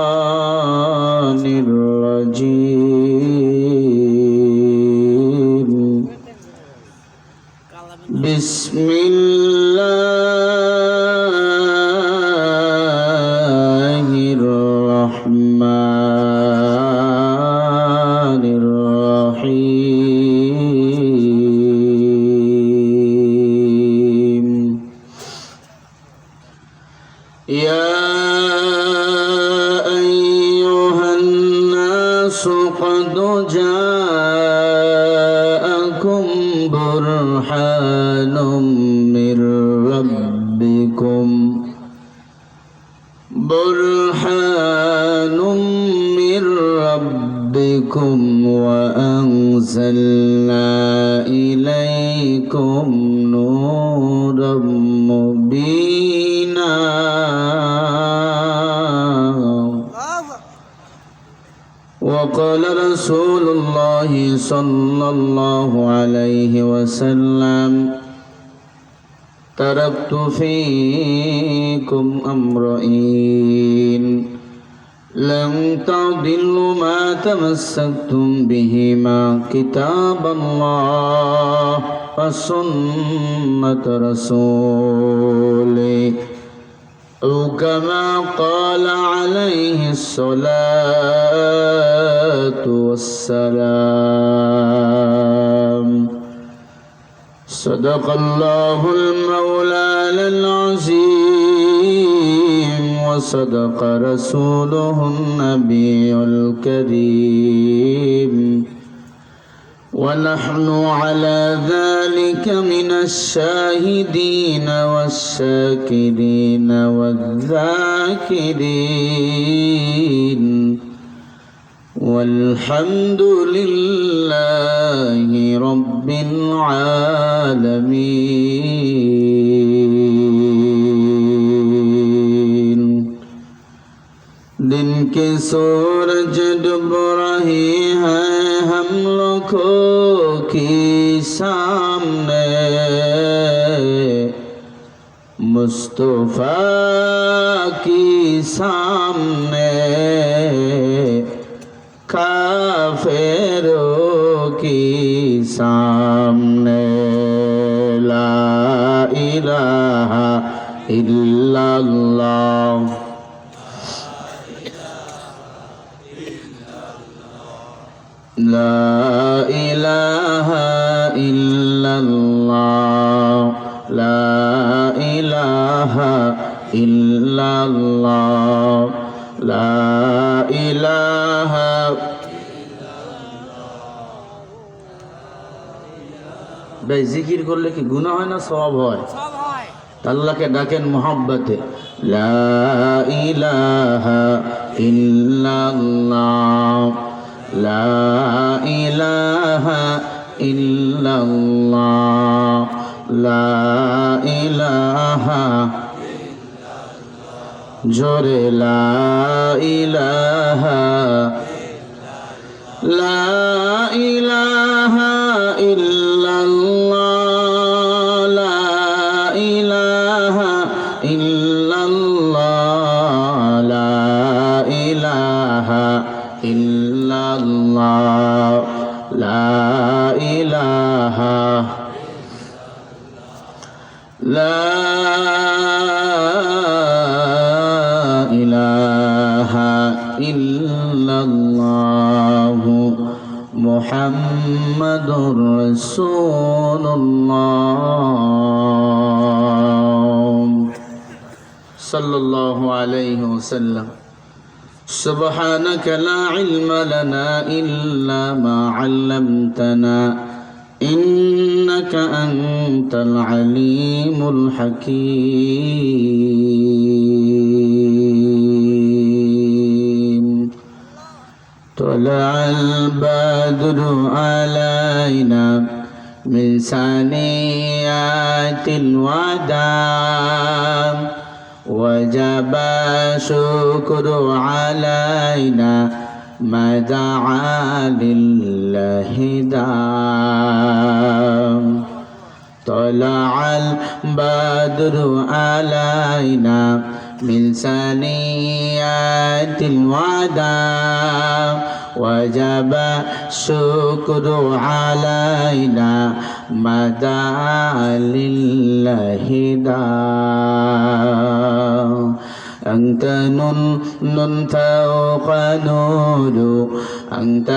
الشيطان الرجيم بسم الله الرحمن الرحيم يا أيها الناس قد جاءكم برهان من ربكم وأنزلنا إليكم نورا مبينا وقال رسول الله صلى الله عليه وسلم تركت فيكم أمرين لن تضلوا ما تمسكتم بهما كتاب الله وسنة رسوله أو كما قال عليه الصلاة والسلام صدق الله المولى العظيم وصدق رسوله النبي الكريم ونحن على ذلك من الشاهدين والشاكرين والذاكرين والحمد لله رب العالمين दिन के सूरज डूब रहे हैं हम लोगों के सामने मुस्तफा के सामने काफिरों के सामने ला इलाहा इल्लल्लाह لا إله إلا الله لا إله إلا الله لا إله ভাই জিকির করলে কি গুনাহ হয় না সওয়াব হয়? আল্লাহকে ডাকেন মোহাব্বতে লা ইলাহা ইল্লাল্লাহ لا إله إلا الله لا إله جور لا إله لا إله إلا الله لا إله إلا الله لا إله إلا الله لا إله لا إله إلا الله محمد رسول الله صلى الله عليه وسلم سبحانك لا علم لنا إلا ما علمتنا إنك أنت العليم الحكيم طلع البدر علينا من ثنيات الوداع وجب شكر علينا ما دعا لله دام طلع البدر علينا من ثنيات الوداع وجب الشكر علينا ما دعا لله داع أنت نون فوق نور أنت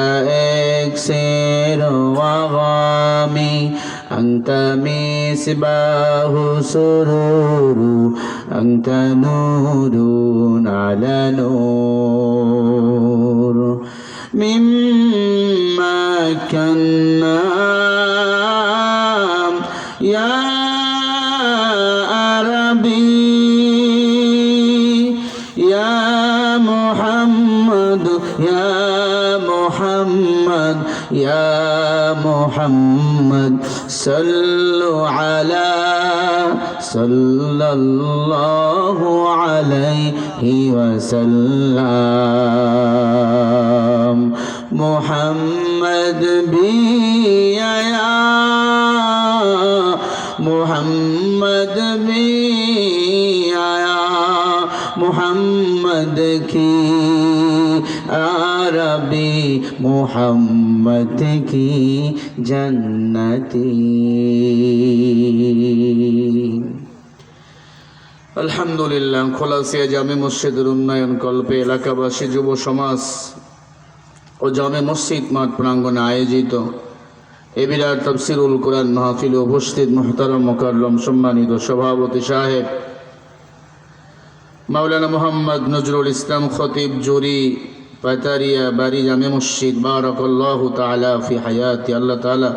إكسير وغامي أنت مصباح سرور أنت نور على نور مما كنا يا عربي يا محمد يا محمد يا محمد صلوا على صلى الله عليه وسلم محمد بيا يا محمد بيا يا محمد की आरबी मोहम्मद की जन्नती আলহামদুলিল্লাহ খোলাসিয়া জামে মসজিদের উন্নয়ন কল্পে এলাকাবাসী যুব সমাজ ও জামে মসজিদ মাঠ প্রাঙ্গণে আয়োজিত এ বিরাট তাফসিরুল কোরআন মাহফিলে উপস্থিত মুহতারাম মুকাররম সম্মানিত সভাপতি সাহেব মাওলানা মোহাম্মদ নজরুল ইসলাম খতিব জুরি পাতারিয়া বাড়ি জামে মসজিদ বারাকাল্লাহু তাআলা ফি হায়াতি আল্লাহ তাআলা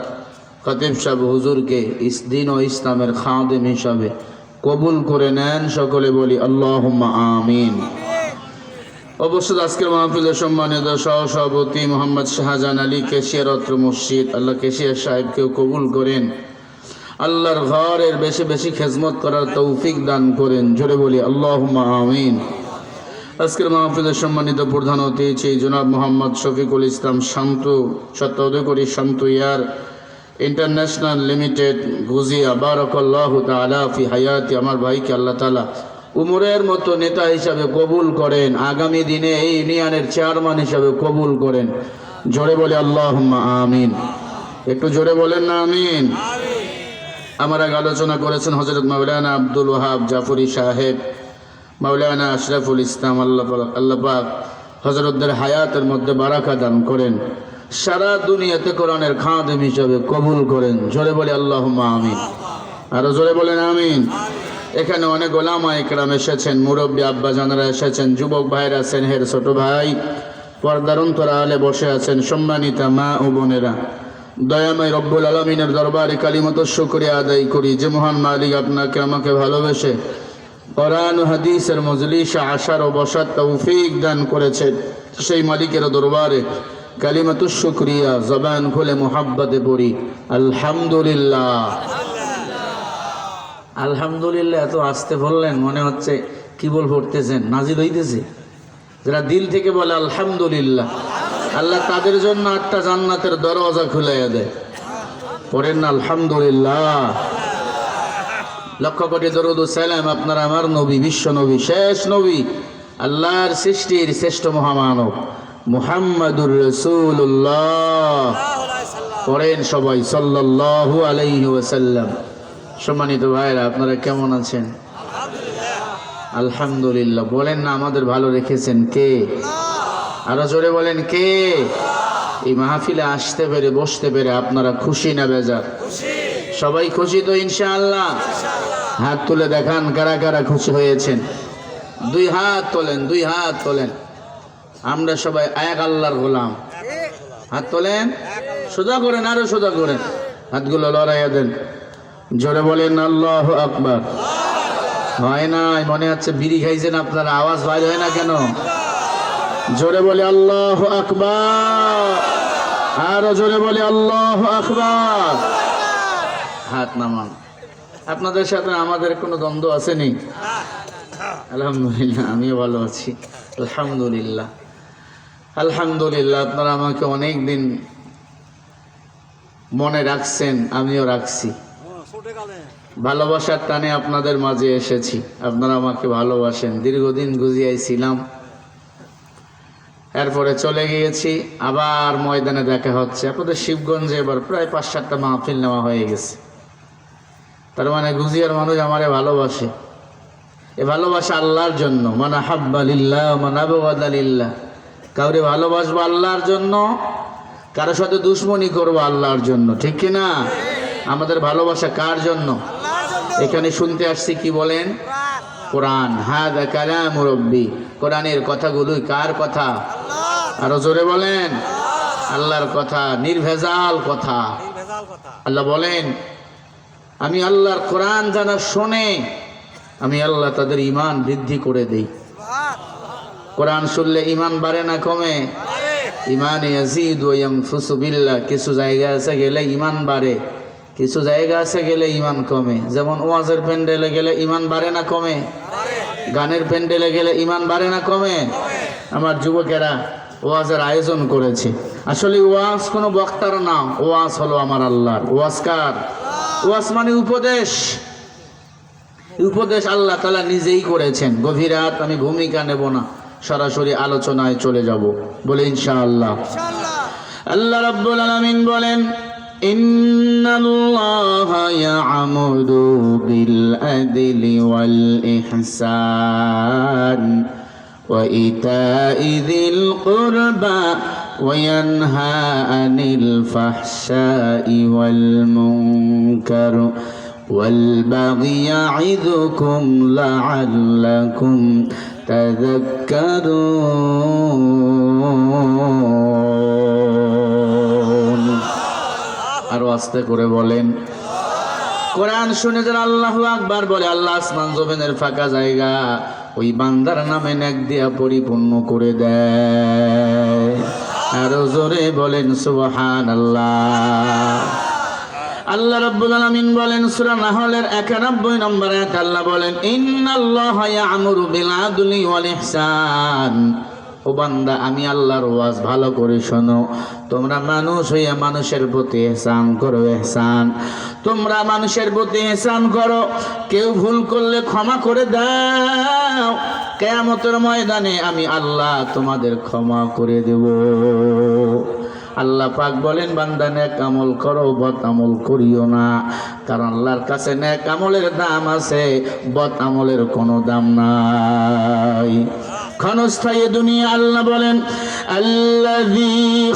খতিব সাহেব হুজুরকে ইস দিন ও ইসলামের খাদেম হিসাবে কবুল করে নেন সকলে বলি আল্লাহুম্মা আমিন অবশ্যই আজকের মাহফিলের সম্মানিত সহসভাপতি মোহাম্মদ শাহজাহান আলী কেশিয়ার অত্র মসজিদ আল্লাহ কেশিয়ার সাহেবকেও কবুল করেন আল্লাহর ঘরের বেশি বেশি খেদমত করার তৌফিক দান করেন জোরে বলি আল্লাহুম্মা আমিন আজকের মাহফিলের সম্মানিত প্রধান অতিথি জনাব মোহাম্মদ শফিকুল ইসলাম শান্ত সত্তাধিকারী শান্ত ইয়ার ইন্টারন্যাশনাল লিমিটেড গুজিয়া বারাকাল্লাহু তাআলা ফি হায়াতি আমার ভাইকে আল্লাহ তাআলা উমরের মতো নেতা হিসাবে কবুল করেন আগামী দিনে এই ইউনিয়নের চেয়ারম্যান হিসাবে কবুল করেন জোরে বলে আল্লাহুম্মা আমিন একটু জোরে বলেন না আমিন আমার আগে আলোচনা করেছেন হযরত মাওলানা আব্দুল ওয়াহাব জাফরি সাহেব মাওলানা আশরাফুল ইসলাম আল্লাহ পাক হযরতদের হায়াতের মধ্যে বারাকা দান করেন সারা দুনিয়াতে কোরআনের খাদেম হিসাবে কবুল করেন জোরে বলে আল্লাহুম্মা আমিন আর জোরে বলেন আমিন এখানে অনেক ওলামা ইকরাম এসেছেন মুরব্বী আব্বা জানারা এসেছেন যুবক ভাইরা স্নেহের ছোট ভাই পর্দার অন্তরালে বসে আছেন সম্মানিতা মা ও বোনেরা দয়াময় রব্বুল আলামিনের দরবারে কালিমাতুশ শুকরিয়া আদায় করি যে মহান মালিক আপনাকে আমাকে ভালোবেসে কোরআন ও হাদিসের মজলিসে আসার ও বসার তৌফিক দান করেছেন সেই মালিকের দরবারে কালিমাতুশ শুকরিয়া জবান খুলে মুহাব্বতে পড়ি আলহামদুলিল্লাহ আলহামদুলিল্লাহ এত আসতে বললেন মনে হচ্ছে কি বল পড়তেছেন নাজিল হইতেছে যারা দিল থেকে বলে আলহামদুলিল্লাহ আল্লাহ তাদের জন্য 8টা জান্নাতের দরজা খুলে দেয় পড়েন না আলহামদুলিল্লাহ লক্ষ কোটি দরুদ ও সালাম আপনার আমার নবী বিশ্ব নবী শেষ নবী আল্লাহর সৃষ্টির শ্রেষ্ঠ মহামানব মুহাম্মাদুর রাসূলুল্লাহ পড়েন সবাই সাল্লাল্লাহু আলাইহি ওয়াসাল্লাম সম্মানিত ভাইরা আপনারা কেমন আছেন আলহামদুলিল্লাহ বলেন না আমাদের ভালো রেখেছেন কে আরো জোরে বলেন কে এই মাহফিলে আসতে পেরে বসতে পেরে আপনারা খুশি না বেজার সবাই খুশি তো ইনশাআল্লাহ হাত তুলে দেখান কারা কারা খুশি হয়েছেন দুই হাত তোলেন আমরা সবাই এক আল্লাহর গোলাম হাত তোলেন সোজা করেন আরো সোজা করেন হাতগুলো লড়াইয়া দেন জোরে বলেন আল্লাহু আকবার হয় নাই মনে হচ্ছে বিড়ি খাইছেন আপনারা আওয়াজ বাইর হয় না কেন জোরে বলে আল্লাহু আকবার আরো জোরে বলে আল্লাহু আকবার হাত নামান আপনাদের সাথে আমাদের কোনো দ্বন্দ্ব আসেনি আলহামদুলিল্লাহ আমিও ভালো আছি আলহামদুলিল্লাহ আলহামদুলিল্লাহ আপনারা আমাকে অনেক দিন মনে রাখছেন আমিও রাখছি ভালোবাসার টানে আপনাদের মাঝে এসেছি, আপনারা আমাকে ভালোবাসেন। দীর্ঘদিন গুজিয়াই ছিলাম, এরপরে চলে গিয়েছি, আবার ময়দানে দেখা হচ্ছে। আপনাদের শিবগঞ্জে এবার প্রায় ৫-৭টা মাহফিল নেওয়া হয়ে গেছে। তার মানে গুজিয়ার মানুষ আমারে ভালোবাসে। এ ভালোবাসা আল্লাহর জন্য। মান আহাব্বা লিল্লাহ মান আবগাদা লিল্লাহ। কাউরে ভালোবাসবো আল্লাহর জন্য, কারোর সাথে দুশ্মনী করবো আল্লাহর জন্য, ঠিক কিনা? আমাদের ভালোবাসা কার জন্য? এখানে শুনতে আসছি কি বলেন? কোরআন। হাযা কালামু রাব্বি। কোরআনের কথাগুলোই কার কথা? আরো জোরে বলেন। আল্লাহর কথা, নির্ভেজাল কথা। আল্লাহ বলেন, আমি আল্লাহর কোরআন যারা শোনে, আমি আল্লাহ তাদের ঈমান বৃদ্ধি করে দেই। কোরআন শুনলে ঈমান বাড়ে না কমে? ঈমান ইয়াজিদু ওয়া ইয়ানফুসু বিল্লাহ। কিছু জায়গা আছে গেলে ঈমান বাড়ে, কিছু জায়গা আছে গেলে ঈমান কমে। যেমন ওয়াজের প্যান্ডেলে গেলে ঈমান বাড়ে না কমে? গানের প্যান্ডেলে গেলে ঈমান বাড়ে না কমে? আমার যুবকেরা ওয়াজের আয়োজন করেছে। আসলে ওয়াজ কোনো বক্তার না, ওয়াজ হলো আমার আল্লাহর। ওয়াজ কার? ওয়াজ মানে উপদেশ। উপদেশ আল্লাহ তাআলা নিজেই করেছেন। গভীরাত আমি ভূমিকা নেব না, সরাসরি আলোচনায় চলে যাব, বলে ইনশাআল্লাহ। আল্লাহ রাব্বুল আলামিন বলেন, ইন্নাল্লাহা ইয়া'মুরু বিল আদলি ওয়াল ইহসান ওয়া ইতা'i যিল কুরবা ওয়া ইয়ানহা আনিল ফাহশাই ওয়াল মুনকার ওয়াল বাগি ইয়া'ইযুকুম লা'আল্লাকুম তাযাক্কারুন। আর আস্তে করে বলেন। কোরআন শুনে যারা আল্লাহু আকবার বলে, আল্লাহ আসমান জমিনের ফাঁকা জায়গা ওই বান্দার নামে নেক দিয়া পরিপূর্ণ করে দেয়। আরো জোরে বলেন সুবহানাল্লাহ। আল্লাহ রাব্বুল আলামিন বলেন সূরা নাহলের 91 নম্বর আয়াতে আল্লাহ বলেন, ইন্নাল্লাহা ইয়া'মুরু বিল আদলি ওয়াল ইহসান। ও বান্দা, আমি আল্লাহর ওয়াজ ভালো করে শোনো। তোমরা মানুষ হইয়া মানুষের প্রতি ইহসান করো। ইহসান, তোমরা মানুষের প্রতি ইহসান করো। কেউ ভুল করলে ক্ষমা করে দাও। কিয়ামতের ময়দানে আমি আল্লাহ তোমাদের ক্ষমা করে দেব। আল্লাহ পাক বলেন, বান্দা নেক আমল করো, বদ আমল করিও না। কারণ আল্লাহর কাছে নেক আমলের দাম আছে, বদ আমলের কোনো দাম নাই। ক্ষণস্থায়ী দুনিয়া। আল্লাহ বলেন, আল্লাযী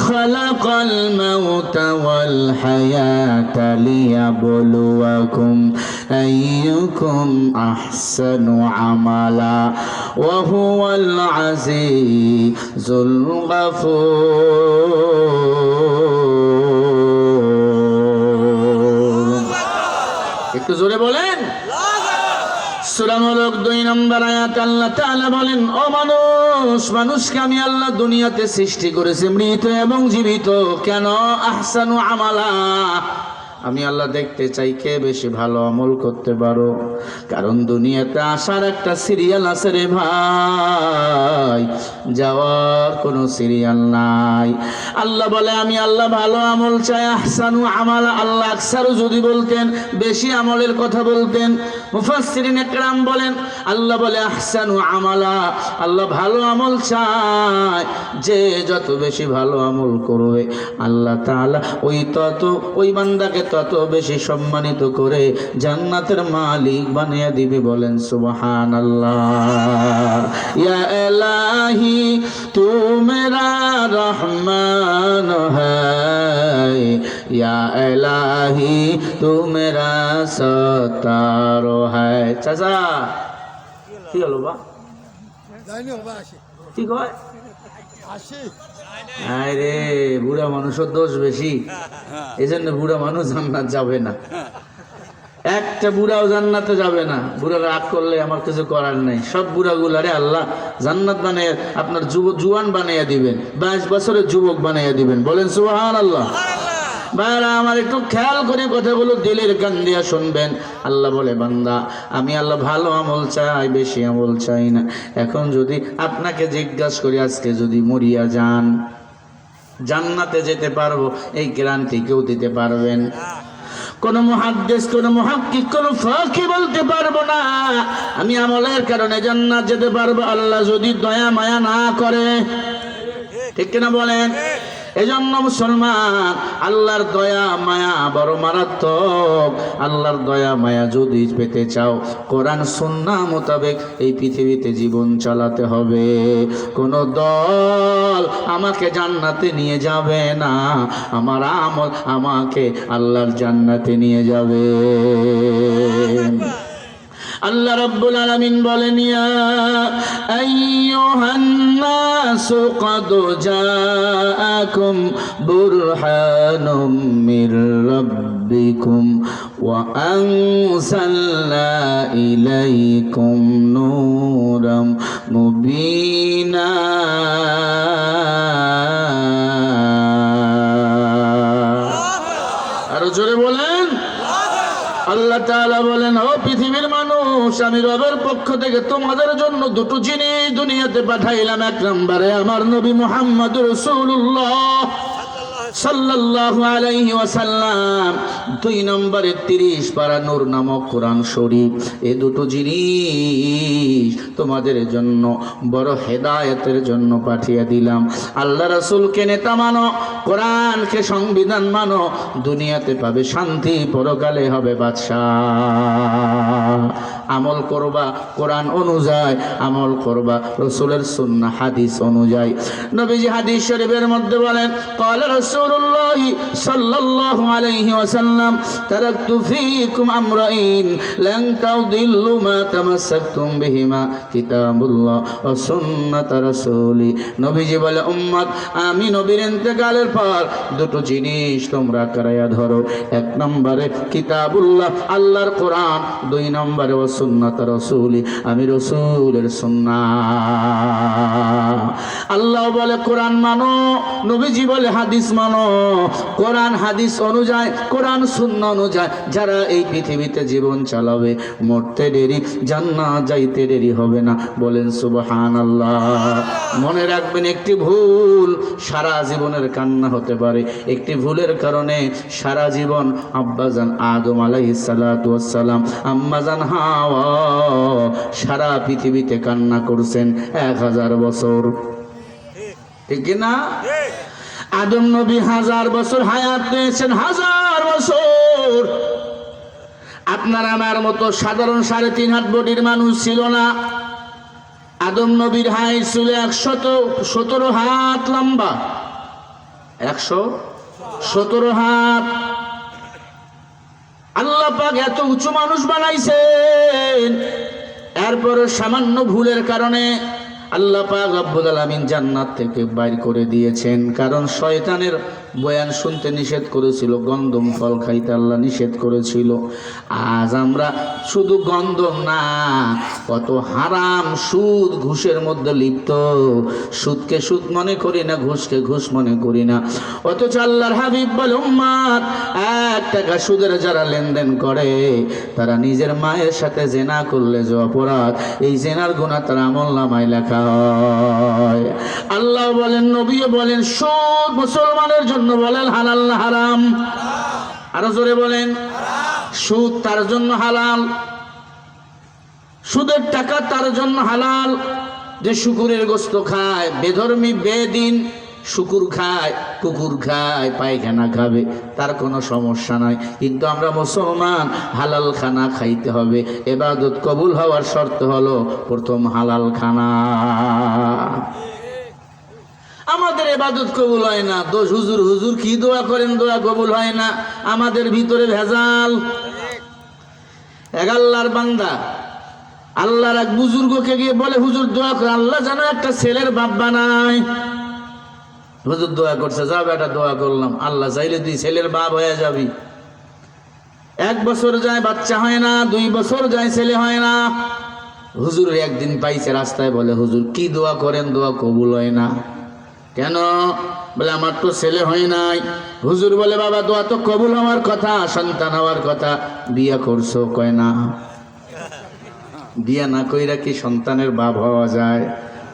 খালাকাল মাউতা ওয়াল হায়াতা লিয়াবলুয়াকুম আইয়ুকুম আহসানু আমালা ওয়া হুয়াল আজিজুল গাফুর। একটু জোরে বলেন। সূরা মুলক 2 নম্বর আয়াত আল্লাহ তাআলা বলেন, ও মানুষ, মানুষকে আমি আল্লাহ দুনিয়াতে সৃষ্টি করেছি মৃত এবং জীবিত। কেন? আহসানু আমালা। আমি আল্লাহ দেখতে চাই কে বেশি ভালো আমল করতে পারো। কারণ দুনিয়াতে আসার একটা সিরিয়াল আছে রে ভাই, যাওয়ার কোনো সিরিয়াল নাই। আল্লাহ বলে, আমি আল্লাহ ভালো আমল চাই। আহসানু আমালা। আল্লাহ আকসারু যদি বলতেন, বেশি আমলের কথা বলতেন। মুফাসসিরিন একরাম বলেন, আল্লাহ বলে আহসানু আমালা, আল্লাহ ভালো আমল চায়। যে যত বেশি ভালো আমল করবে আল্লাহ তাআলা ওই বান্দাকে তত বেশি সম্মানিত করে জান্নাতের মালিক বানিয়ে দিবে। বলেন সুবহানাল্লাহ। ইয়া ইলাহি তু মেরা রহমান হ্যায়, ইয়া ইলাহি তু মেরা সত্তার হ্যায়। চাচা কি হলো বা? ঠিক হয়। আরে বুড়া মানুষের দোষ বেশি, এই জন্য বুড়া মানুষ জান্নাত যাবে না। একটা বুড়াও জান্নাতে যাবে না। বুড়া রাগ করলে আমার কিছু করার নেই। সব বুড়াগুলারে আল্লাহ জান্নাত বানিয়ে আপনার জুয়ান বানিয়ে দিবেন, 22 বছরের যুবক বানিয়ে দিবেন। বলেন সুবহানাল্লাহ। ভাইরা আমার, একটু খেয়াল করে কথাগুলো দিলের কান দিয়া শুনবেন। আল্লাহ বলে, বান্দা আমি আল্লাহ ভালো আমল চাই, বেশি আমল চাই না। এখন যদি আপনাকে জিজ্ঞাসা করি, আজকে যদি মরিয়া যান, জান্নাতে যেতে পারবো এই গ্যারান্টি কেউ দিতে পারবেন? কোন মুহাদ্দিস, কোন মুহাক্কিক, কোন ফাকি বলতে পারবো না আমি আমলের কারণে জান্নাত যেতে পারবো, আল্লাহ যদি দয়া মায়া না করে। ঠিক কিনা বলেন? এজন্য মুসলমান, আল্লাহর দয়া মায়া বড় মারাত্মক। আল্লাহর দয়া মায়া যদি পেতে চাও, কোরআন সুন্নাহ মোতাবেক এই পৃথিবীতে জীবন চালাতে হবে। কোন দল আমাকে জান্নাতে নিয়ে যাবে না, আমার আমল আমাকে আল্লাহর জান্নাতে নিয়ে যাবে। আল্লাহ রাব্বুল আলামিন বলেন, ইয়া আইয়ুহান নাসু ক্বাদ জাআকুম বুরহানুম মির রাব্বিকুম ওয়া আনসালনা ইলাইকুম নূরাম মুবিনা। আরো জোরে বলেন। আল্লাহ তাআলা বলেন, ও পৃথিবীর মানুষ, আমি রবের পক্ষ থেকে তোমাদের জন্য দুটো জিনিস দুনিয়াতে পাঠাইলাম। এক নম্বরে আমার নবী মুহাম্মদ রাসূলুল্লাহ সাল্লাল্লাহু আলাইহি ওয়াসাল্লাম, 2 নম্বরে 30 পারা নূর নামক কোরআন শরীফ। এই দুটো জিনিস তোমাদের জন্য বড় হেদায়েতের জন্য পাঠিয়ে দিলাম। আল্লাহ রাসূলকে নেতা মানো, কোরআনকে সংবিধান মানো, দুনিয়াতে পাবে শান্তি, পরকালে হবে বাদশাহ। আমল করবা কোরআন অনুযায়ী, আমল করবা রাসূলের সুন্নাহ হাদিস অনুযায়ী। নবীজি হাদিস শরীফের মধ্যে বলেন, ক্বালা রাসূলুল্লাহ সাল্লাল্লাহু আলাইহি ওয়াসাল্লাম, তারাকতু ফীকুম আমরাইন লান তাদিল্লু মা তামাসসাকতুম বিহিমা, কিতাবুল্লাহ ওয়া সুন্নাত রাসূলি। নবীজি বলে, উম্মত, আমি নবীর ইন্তেকালের পর দুটো জিনিস তোমরা করায়া ধরো। 1 নম্বরে কিতাবুল্লাহ, আল্লাহর কোরআন। 2 নম্বরে ওয়া সুন্নাত রাসূলি, আমি রাসূলের সুন্নাহ। আল্লাহ বলে কোরআন মানো, নবীজি বলে হাদিস মানো। কোরআন হাদিস অনুযায়ী, কোরআন সুন্নাহ অনুযায়ী যারা এই পৃথিবীতে জীবন চালাবে, মরতে দেরি, জান্নাত যাইতে দেরি হবে না। বলেন সুবহানাল্লাহ। মনে রাখবেন, একটি ভুল সারা জীবনের কান্না হতে পারে। একটি ভুলের কারণে সারা জীবন আব্বাজান আদম আলাইহিস সালাতু ওয়াস সালাম, আম্মাজান হাওয়া সারা পৃথিবীতে কান্না করছেন 1000 বছর। ঠিক না? আদম নবী 1000 বছর হায়াত পেয়েছেন, 1000 বছর। আপনার আমার মতো সাধারণ 3.5 হাত বডির মানুষ ছিল না। আদম নবীর হাইট ছিল 117 হাত লম্বা, 117 হাত। আল্লাহ পাক এত উঁচু মানুষ বানাইছেন, এরপর সামান্য ভুলের কারণে আল্লাহ পাক রব্বুল আলামিন জান্নাত থেকে বাইর করে দিয়েছেন। কারণ শয়তানের বয়ান শুনতে নিষেধ করেছিল, গন্ধম ফল খাইতে আল্লাহ নিষেধ করেছিল। আজ আমরা শুধু গন্ধম না, কত হারাম, সুদ, ঘুষের মধ্যে লিপ্ত। সুদকে সুদ মনে করি না, ঘুষকে ঘুষ মনে করি না। অথচ আল্লাহর হাবিব বলে, উম্মত, 1 টাকা সুদের যারা লেনদেন করে, তারা নিজের মায়ের সাথে জেনা করলে যে অপরাধ, এই জেনার গুনাহ তার আমলনামায় লেখা হয়। আল্লাহ বলেন, নবীও বলেন, সুদ মুসলমানের জন্য বলেন হালাল না হারাম? আরো জোরে বলেন। সুদ তার জন্য হালাল, সুদের টাকা তার জন্য হালাল যে শুকুরের গোশত খায়, বেধর্মী বেদিন শুকুর খায়, কুকুর খায়, পায়খানা খাবে, তার কোনো সমস্যা নাই। কিন্তু আমরা মুসলমান, হালাল খানা খাইতে হবে। ইবাদত কবুল হওয়ার শর্ত হলো প্রথম হালাল খানা। আমাদের ইবাদত কবুল হয় না, দোষ হুজুর, হুজুর কি দোয়া করেন, দোয়া কবুল হয় না। আমাদের ভিতরে ভেজাল। এক আল্লাহর বান্দা আল্লাহর এক বুজুর্গকে গিয়ে বলে, হুজুর দোয়া করে আল্লাহ যেন একটা ছেলের বাপ বানায়। হুজুর দোয়া করছে, যা বেটা দোয়া করলাম, আল্লাহ চাইলে তুই ছেলের বাপ হয়ে যাবি। 1 বছর যায়, বাচ্চা হয় না। 2 বছর যায়, ছেলে হয় না। হুজুর একদিন পাইছে রাস্তায়, বলে, হুজুর কি দোয়া করেন, দোয়া কবুল হয় না কেন? বলে, আমার তো ছেলে হয় নাই। হুজুর বলে, বাবা দোয়া তো কবুল হওয়ার কথা, সন্তান হওয়ার কথা, বিয়া করছো? কয় না। বিয়া না কইরা কি সন্তানের বাপ হওয়া যায়?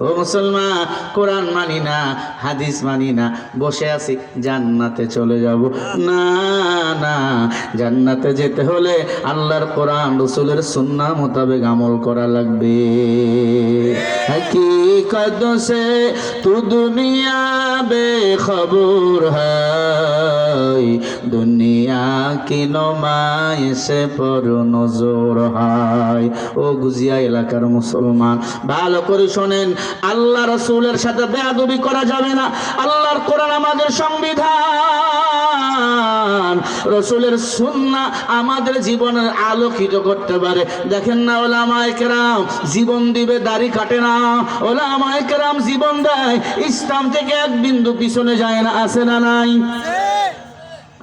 ও মুসলমান, কোরআন মানি না, হাদিস মানি না, বসে আছি জান্নাতে চলে যাব। না না, জান্নাতে যেতে হলে আল্লাহর কোরআন রাসূলের সুন্নাহ মোতাবেক আমল করা লাগবে। हकीकत से तू दुनिया बेखबर है, दुनिया की नुमाइश पर नजर है। ও গুজিয়া এলাকার মুসলমান, ভালো করে শোনেন, আল্লাহ রাসূলের সাথে বেয়াদবি করা যাবে না। আল্লাহর কোরআন আমাদের সংবিধান, রাসূলের সুন্নাহ আমাদের জীবনের আলোকিত করতে পারে। দেখেন না, উলামায়ে কেরাম জীবন দিবে, দাড়ি কাটে না। উলামায়ে কেরাম জীবন দেয়, ইসলাম থেকে এক বিন্দু পিছনে যায় না। আছে না নাই?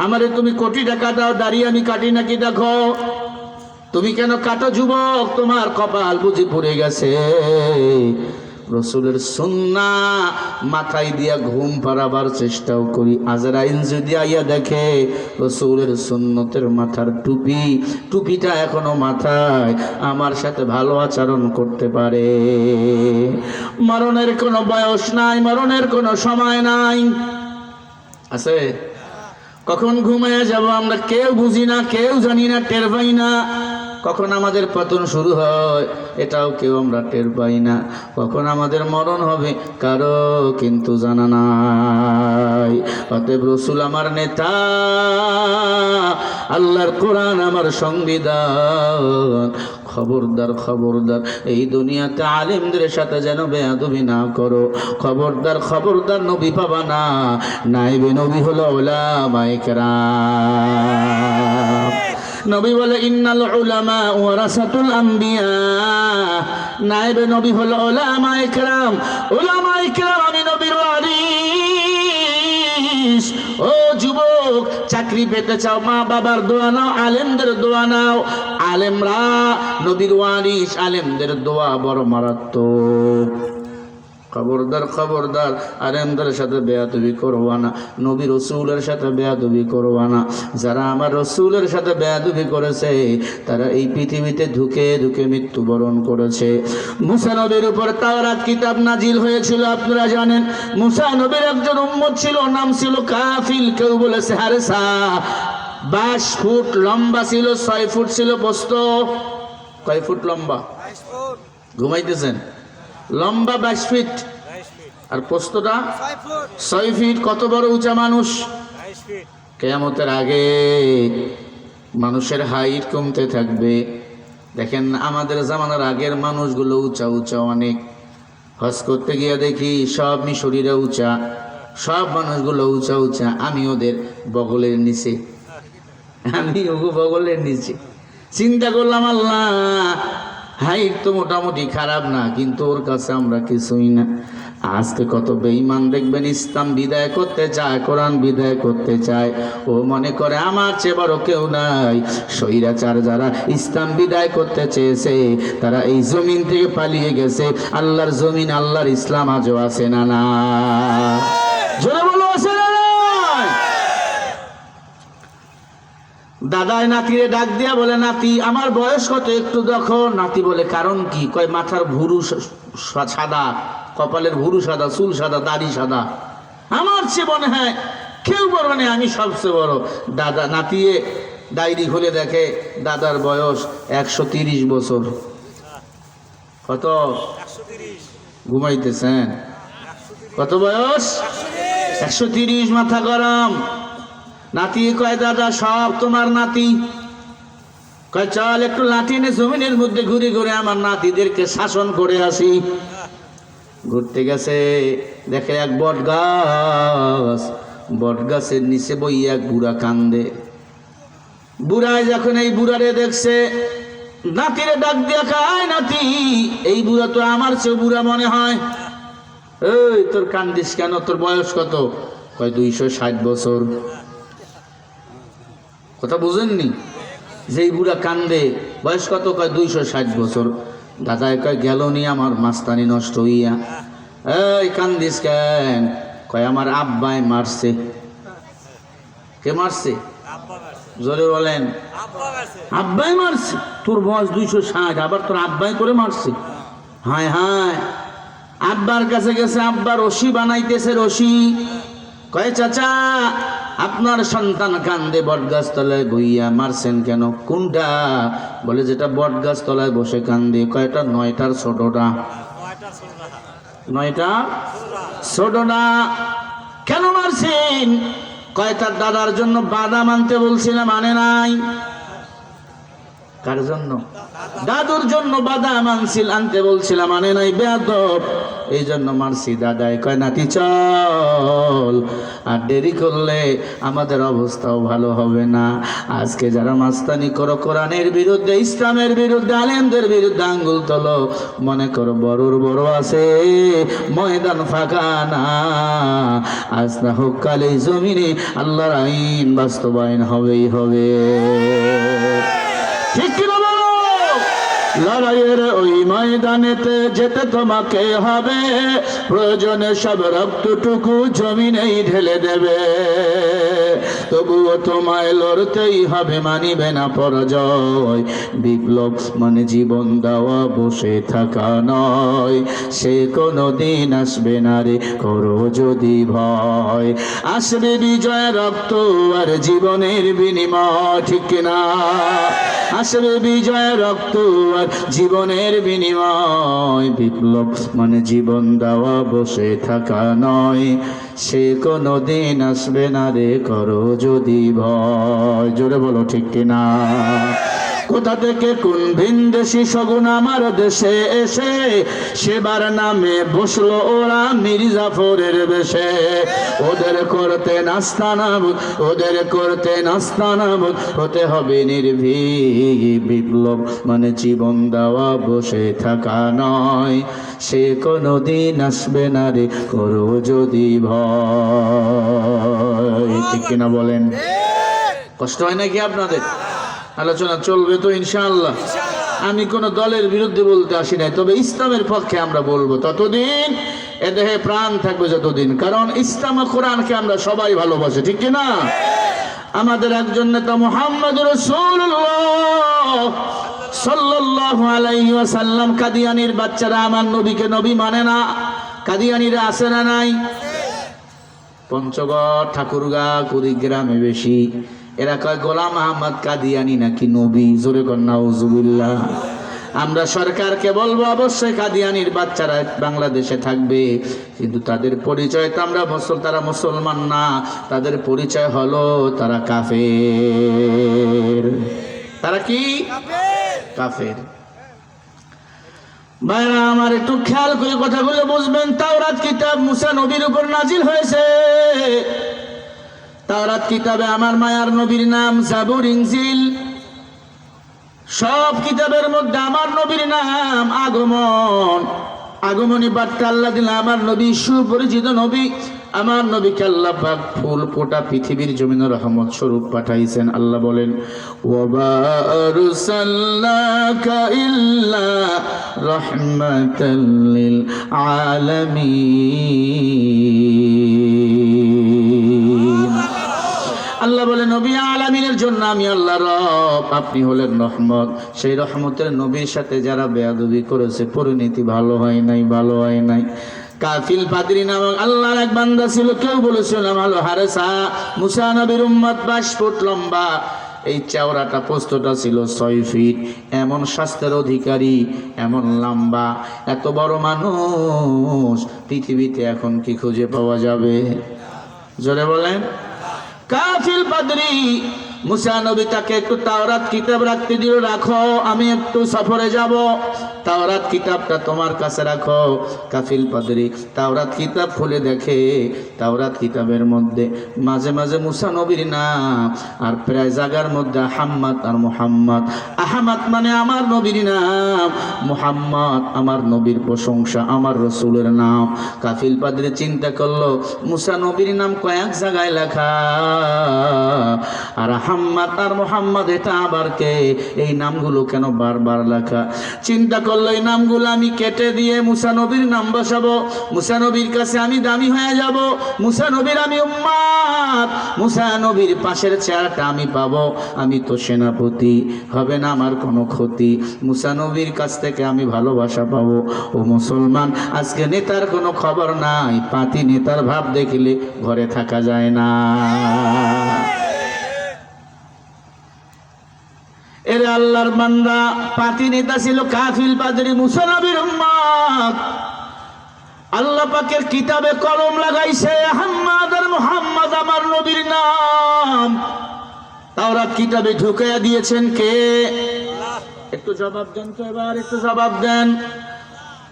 আমারে তুমি কোটি টাকা দাও, দাড়ি আমি কাটি নাকি দেখো। তুমি কেন কাটো যুবক? তোমার কপাল বুঝি পড়ে গেছে। রাসূলের সুন্নাহ মাথায় দিয়া ঘুম পাড়াবার চেষ্টাও করি। আজরাইল যদি আইয়া দেখে রাসূলের সুন্নতের মাথার টুপিটা এখনো মাথায়, আমার সাথে ভালো আচরণ করতে পারে। মরণের কোনো বয়স নাই, মরণের কোনো সময় নাই। আছে? কখন ঘুমাইয়া যাব আমরা কেউ বুঝি না, কেউ জানি না, টের পাই না। কখন আমাদের পতন শুরু হয় এটাও কেউ আমরা টের পাই না। কখন আমাদের মরণ হবে কারো কিন্তু জানা নাই। অতএব রাসূল আমার নেতা, আল্লাহর কোরআন আমার সংবিধান। খবরদার খবরদার, এই দুনিয়াতে আলেমদের সাথে যেন বেয়াদবি না করো। খবরদার খবরদার, নবী পাবা না, নাইবে নবী হলো উলামায়ে কেরাম। নবী বলে ইন্নাল উলামা ওয়ারাসাতুল আম্বিয়া, নাইবে নবী হলো উলামায়ে কেরাম। উলামায়ে কেরাম আমি নবীর ওয়ারিস। ও যুবক, চাকরি পেতে চাও, মা বাবার দোয়া নাও, আলেমদের দোয়া নাও। আলেমরা নবীর ওয়ারিস, আলেমদের দোয়া বড় মারাত্মক। খবরদার খবরদার, আলেমদের সাথে বেয়াদবি করবা না, নবী রাসূলের সাথে বেয়াদবি করবা না। যারা আমার রাসূলের সাথে বেয়াদবি করেছে তারা এই পৃথিবীতে ধুকে ধুকে মৃত্যুবরণ করেছে। মুসা নবীর উপর তাওরাত কিতাব নাজিল হয়েছিল, আপনারা জানেন। মুসা নবীর একজন উম্মত ছিল, নাম ছিল কাফিল, কেউ বলেছে হারেসা। 22 ফুট লম্বা ছিল, 6 ফুট ছিল প্রস্থ। কয় ফুট লম্বা? ঘুমাইতেছেন? লম্বা 22 ফিট আর প্রস্থটা 6 ফিট। কত বড় উঁচা মানুষ! কিয়ামতের আগে মানুষের হাইট কমতে থাকবে। দেখেন আমাদের জামানার আগের মানুষগুলো উঁচা উঁচা অনেক। হজ করতে গিয়ে দেখি সব মিশরীরা উঁচা, সব মানুষগুলো উঁচা উঁচা। আমি ওদের বগলের নিচে, আমি ওগো বগলের নিচে। চিন্তা করলাম, আল্লাহ হাইট তো মোটামুটি খারাপ না, কিন্তু ওর কাছে আমরা কিছুই না। আজকে কত বেঈমান দেখবেন ইসলাম বিদায় করতে চায়, কোরআন বিদায় করতে চায়। ও মনে করে আমার চেয়ে বড় কেউ নাই। স্বৈরাচার যারা ইসলাম বিদায় করতে চেয়েছে তারা এই জমিন থেকে পালিয়ে গেছে। আল্লাহর জমিন, আল্লাহর ইসলাম আজও আছে না? না, জোরে বলো, আছে না? দাদায় নাতিরে ডাক দিয়া বলে, নাতি আমার বয়স কত একটু দেখো। নাতি বলে, কারণ কি? কয় মাথার ভুরু সাদা, কপালের ভুরু সাদা, চুল সাদা, দাড়ি সাদা। আমার চেয়ে মনে হয় কেউ বড় নেই, আমি সবচেয়ে বড়। দাদা নাতিয়ে ডায়েরি খুলে দেখে দাদার বয়স 130 বছর। কত? ঘুমাইতেছেন? কত বয়স? 130। মাথা গরম। নাতি কয়, দাদা সব তোমার নাতি। কয় চল একটু লাঠি নে, জমিনের মধ্যে ঘুরে ঘুরে আমার নাতিদেরকে শাসন করে আসি। ঘুরতে গেছে, দেখে এক বট গাছ, বট গাছের নিচে বই এক বুড়া কান্দে। বুড়ায় যখন এই বুড়ারে দেখছে, নাতিরে ডাক দিয়া কয়, নাতি এই বুড়া তো আমার চেয়ে বুড়া মনে হয়। এই তোর কান্দিস কেন? তোর বয়স কত? কয় 260 বছর। কথা বুঝেননি? যেই বুড়া কান্দে, বয়স কত? কয় 260 বছর। দাদায় কয়, গেল নি আমার মাস্তানি নষ্ট হইয়া। এই কান্দিস কেন? কয় আমার আব্বাই মারছে। কে মারছে? জোরে বলেন। আব্বাই মারছে? তোর বয়স 260, আবার তোর আব্বাই করে মারছে? হায় হায়, আব্বার কাছে গেছে, আব্বা রশি বানাইতেছে, রশি। কয় চাচা আপনার সন্তান কান্দে বটগাছ তলায় বইয়া, মারছেন কেন? কোনটা? বলে যেটা বটগাছ তলায় বসে কান্দে। কয়টা? 9টার ছোটটা। 9টা ছোটটা। কেন মারছেন? কয় তার দাদার জন্য বাদাম আনতে বলছিলাম, আনে নাই। কার জন্য? দাদুর জন্য বাদাম আনতে বলছিলাম, আনে নাই, বেয়াদব, এই জন্য মারছি। দাদাই কয় নাতি চল, আর দেরি করলে আমাদের অবস্থাও ভালো হবে না। আজকে যারা মাস্তানি করো, কোরআনের বিরুদ্ধে, ইসলামের বিরুদ্ধে, আলেমদের বিরুদ্ধে আঙ্গুল তোলো, মনে করো বড়র বড় আছে, ময়দান ফাঁকা না। আজ না হোক কাল এই জমিনে আল্লাহর আইন বাস্তবায়ন হবেই হবে। ঠিক কিনা বলো? লড়াইয়ের ওই ময়দানেতে যেতে তোমাকে হবে, প্রয়োজনে সব রক্তটুকু জমিনেই ঢেলে দেবে। তবুও তোমায় লড়তেই হবে, মানিবে না পরাজয়। বিপ্লব মানে জীবন দেওয়া, বসে থাকা নয়। সে কোনো দিন আসবে না রে, করো যদি ভয়। আসবে বিজয়, রক্ত আর জীবনের বিনিময়। ঠিক কিনা? আসবে বিজয়, রক্ত আর জীবনের বিনিময়। বিপ্লব মানে জীবন দেওয়া, বসে থাকা নয়। সে কোনো দিন আসবে না রে, করো যদি ভয়। জোরে বলো ঠিক কিনা? কোথা থেকে কোন ভিনদেশি শগুন আমার দেশে এসে সেবার নামে বসলো ওরা মির্জাফরের বেশে। ওদের করতে নাস্তানাবুদ, ওদের করতে নাস্তানাবুদ হতে হবে নির্ভীক। বিপ্লব মানে জীবন দেওয়া, বসে থাকা নয়। সে কোনো দিন আসবে না রে, করো যদি ভয়। ঠিক কিনা বলেন? কষ্ট হয় নাকি আপনাদের? আলোচনা চলবে তো ইনশাআল্লাহ। আমি কোন দলের বিরুদ্ধে বলতে আসি নাই, তবে ইসলামের পক্ষে আমরা বলবো ততদিন এ দেহে প্রাণ থাকবে যতদিন। কারণ ইসলাম ও কোরআনকে আমরা সবাই ভালোবাসি, ঠিক কিনা? আমাদের একজন নেতা মুহাম্মদুর রাসূলুল্লাহ সাল্লাল্লাহু আলাইহি ওয়াসাল্লাম। কাদিয়ানির বাচ্চারা আমার নবীকে নবী মানে না। কাদিয়ানিরা আছে না নাই? পঞ্চগড়, ঠাকুরগাঁ, কুড়িগ্রামে বেশি। এরা কয় গোলাম আহমদ কাদিয়ানি নাকি নবী। জোরে কর নাউজুবিল্লাহ। আমরা সরকারকে বলবো অবশ্যই কাদিয়ানির বাচ্চারা বাংলাদেশে থাকবে, কিন্তু তাদের পরিচয় তো আমরা তারা মুসলমান না, তাদের পরিচয় হলো তারা কাফের। তারা কি? কাফের। ভাইরা আমার, একটু খেয়াল করে কথাগুলো বুঝবেন। তাওরাত কিতাব মুসা নবীর উপর নাজিল হয়েছে। তাওরাত কিতাবে আমার মায়ার নবীর নাম, জাবুর, ইনজিল, সব কিতাবের মধ্যে আমার নবীর নাম আগমন। আগমনী বার্তা আল্লাহ দিলেন আমার নবী, সুপরিচিত নবী। আমার নবীকে আল্লাহ পাক ফুল ফোটা পৃথিবীর জমিনে রহমত স্বরূপ পাঠাইছেন। আল্লাহ বলেন, ওয়া আরসালনাকা ইল্লা রাহমাতাল লিল আলামিন। আল্লাহ বলে, নবী আলামিনের জন্য আমি আল্লাহ রব, আপনি হলেন রহমত। সেই রহমতের নবীর সাথে যারা বেয়াদবি করেছে, পরিণতি ভালো হয় নাই, ভালো হয় নাই। কাফিল পাদ্রী নামক আল্লাহর এক বান্দা ছিল। কেউ বলেছিল ভালো হারেসা, মুসা নবীর উম্মত 22 ফুট লম্বা। এই চওড়াটা প্রস্থটা ছিল 6 ফিট। এমন স্বাস্থ্যের অধিকারী, এমন লম্বা, এত বড় মানুষ পৃথিবীতে এখন কি খুঁজে পাওয়া যাবে? জোরে বলেন। কাফিল পাদ্রী মুসা নবী তাকে একটু তাওরাত কিতাব রাখতে দিল, রাখো, আমি একটু সফরে যাব, তাওরাত কিতাবটা তোমার কাছে রাখো। কাফিল পাদ্রী তাওরাত কিতাব খুলে দেখে, তাওরাত কিতাবের মধ্যে মাঝে মাঝে মুসা নবীর নাম, আর প্রায় জায়গার মধ্যে আহমদ আর মুহাম্মদ। আহমদ মানে আমার নবীর নাম, মুহাম্মদ আমার নবীর প্রশংসা, আমার রসুলের নাম। কাফিল পাদ্রী চিন্তা করলো, মুসা নবীর নাম কয়েক জায়গায় লেখা, আর মুহাম্মদ আর মুহাম্মদ এটা আবার কে? এই নামগুলো কেন বারবার লেখা? চিন্তা করলো এই নামগুলো আমি কেটে দিয়ে মুসা নবীর নাম বসাবো, মুসা নবীর কাছে আমি দামি হয়ে যাব, মুসা নবীর আমি উম্মত, মুসা নবীর পাশের চেয়ারটা আমি পাবো, আমি তো সেনাপতি, হবে না আমার কোনো ক্ষতি, মুসা নবীর কাছ থেকে আমি ভালোবাসা পাবো। ও মুসলমান, আজকে নেতার কোনো খবর নাই, পাতি নেতার ভাব দেখলে ঘরে থাকা যায় না। এর আল্লাহর বান্দা, পাতি নেতা ছিল কাফিল পাদরি মুসা নবীর উম্মত। আল্লাহ পাকের কিতাবে কলম লাগাইছে আহমদ আর মুহাম্মদ আমার নবীর নাম, তাওরাত কিতাবে ঢুকাইয়া দিয়েছেন কে? একটু জবাব দেন তো, এবার একটু জবাব দেন।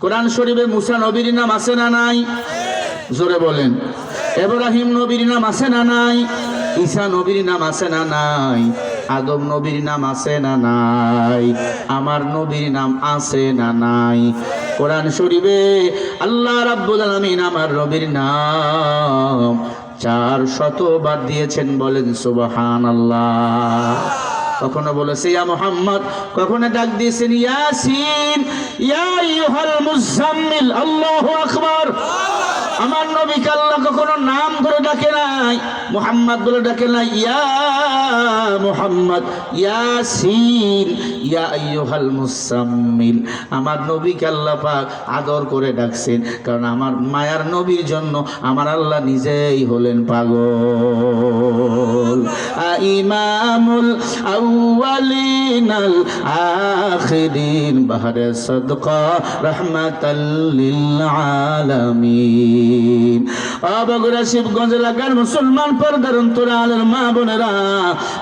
কোরআন শরীফে মুসা নবীর নাম আছে না নাই? জোরে বলেন। ইব্রাহিম নবীর নাম আছে না নাই? ঈসা নবীর নাম আছে না নাই? আদম নবীর নাম আছে না নাই? আমার নবীর নাম আছে না নাই? কোরআন শরীফে আল্লাহ রাব্বুল আলামিন আমার নবীর নাম 400 বার দিয়েছেন, বলেন সুবহানাল্লাহ। কখনো বলেছে ইয়া মুহাম্মদ, কখনো ডাক দিয়েছেন ইয়াসিন, ইয়া আইয়ুহাল মুজাম্মিল, আল্লাহু আকবার। আমার নবীকে আল্লাহ কখনো নাম ধরে ডাকে নাই, মুহাম্মদ বলে ডাকে নাই। ইয়া মুহাম্মদ, ইয়াসিন, ইয়া আইয়ুহাল মুজাম্মিল। আমার নবীকে আল্লাহ পাক আদর করে ডাকছেন, কারণ আমার মায়ার নবীর জন্য আমার আল্লাহ নিজেই হলেন পাগল। ইমামুল আউয়ালিনাল আখিরিন, বাহরে সাদকা রাহমাতাল লিল আলামিন। বগুড়া শিবগঞ্জ এলাকার মুসলমান পর্দার অন্তরালের মা বোনেরা,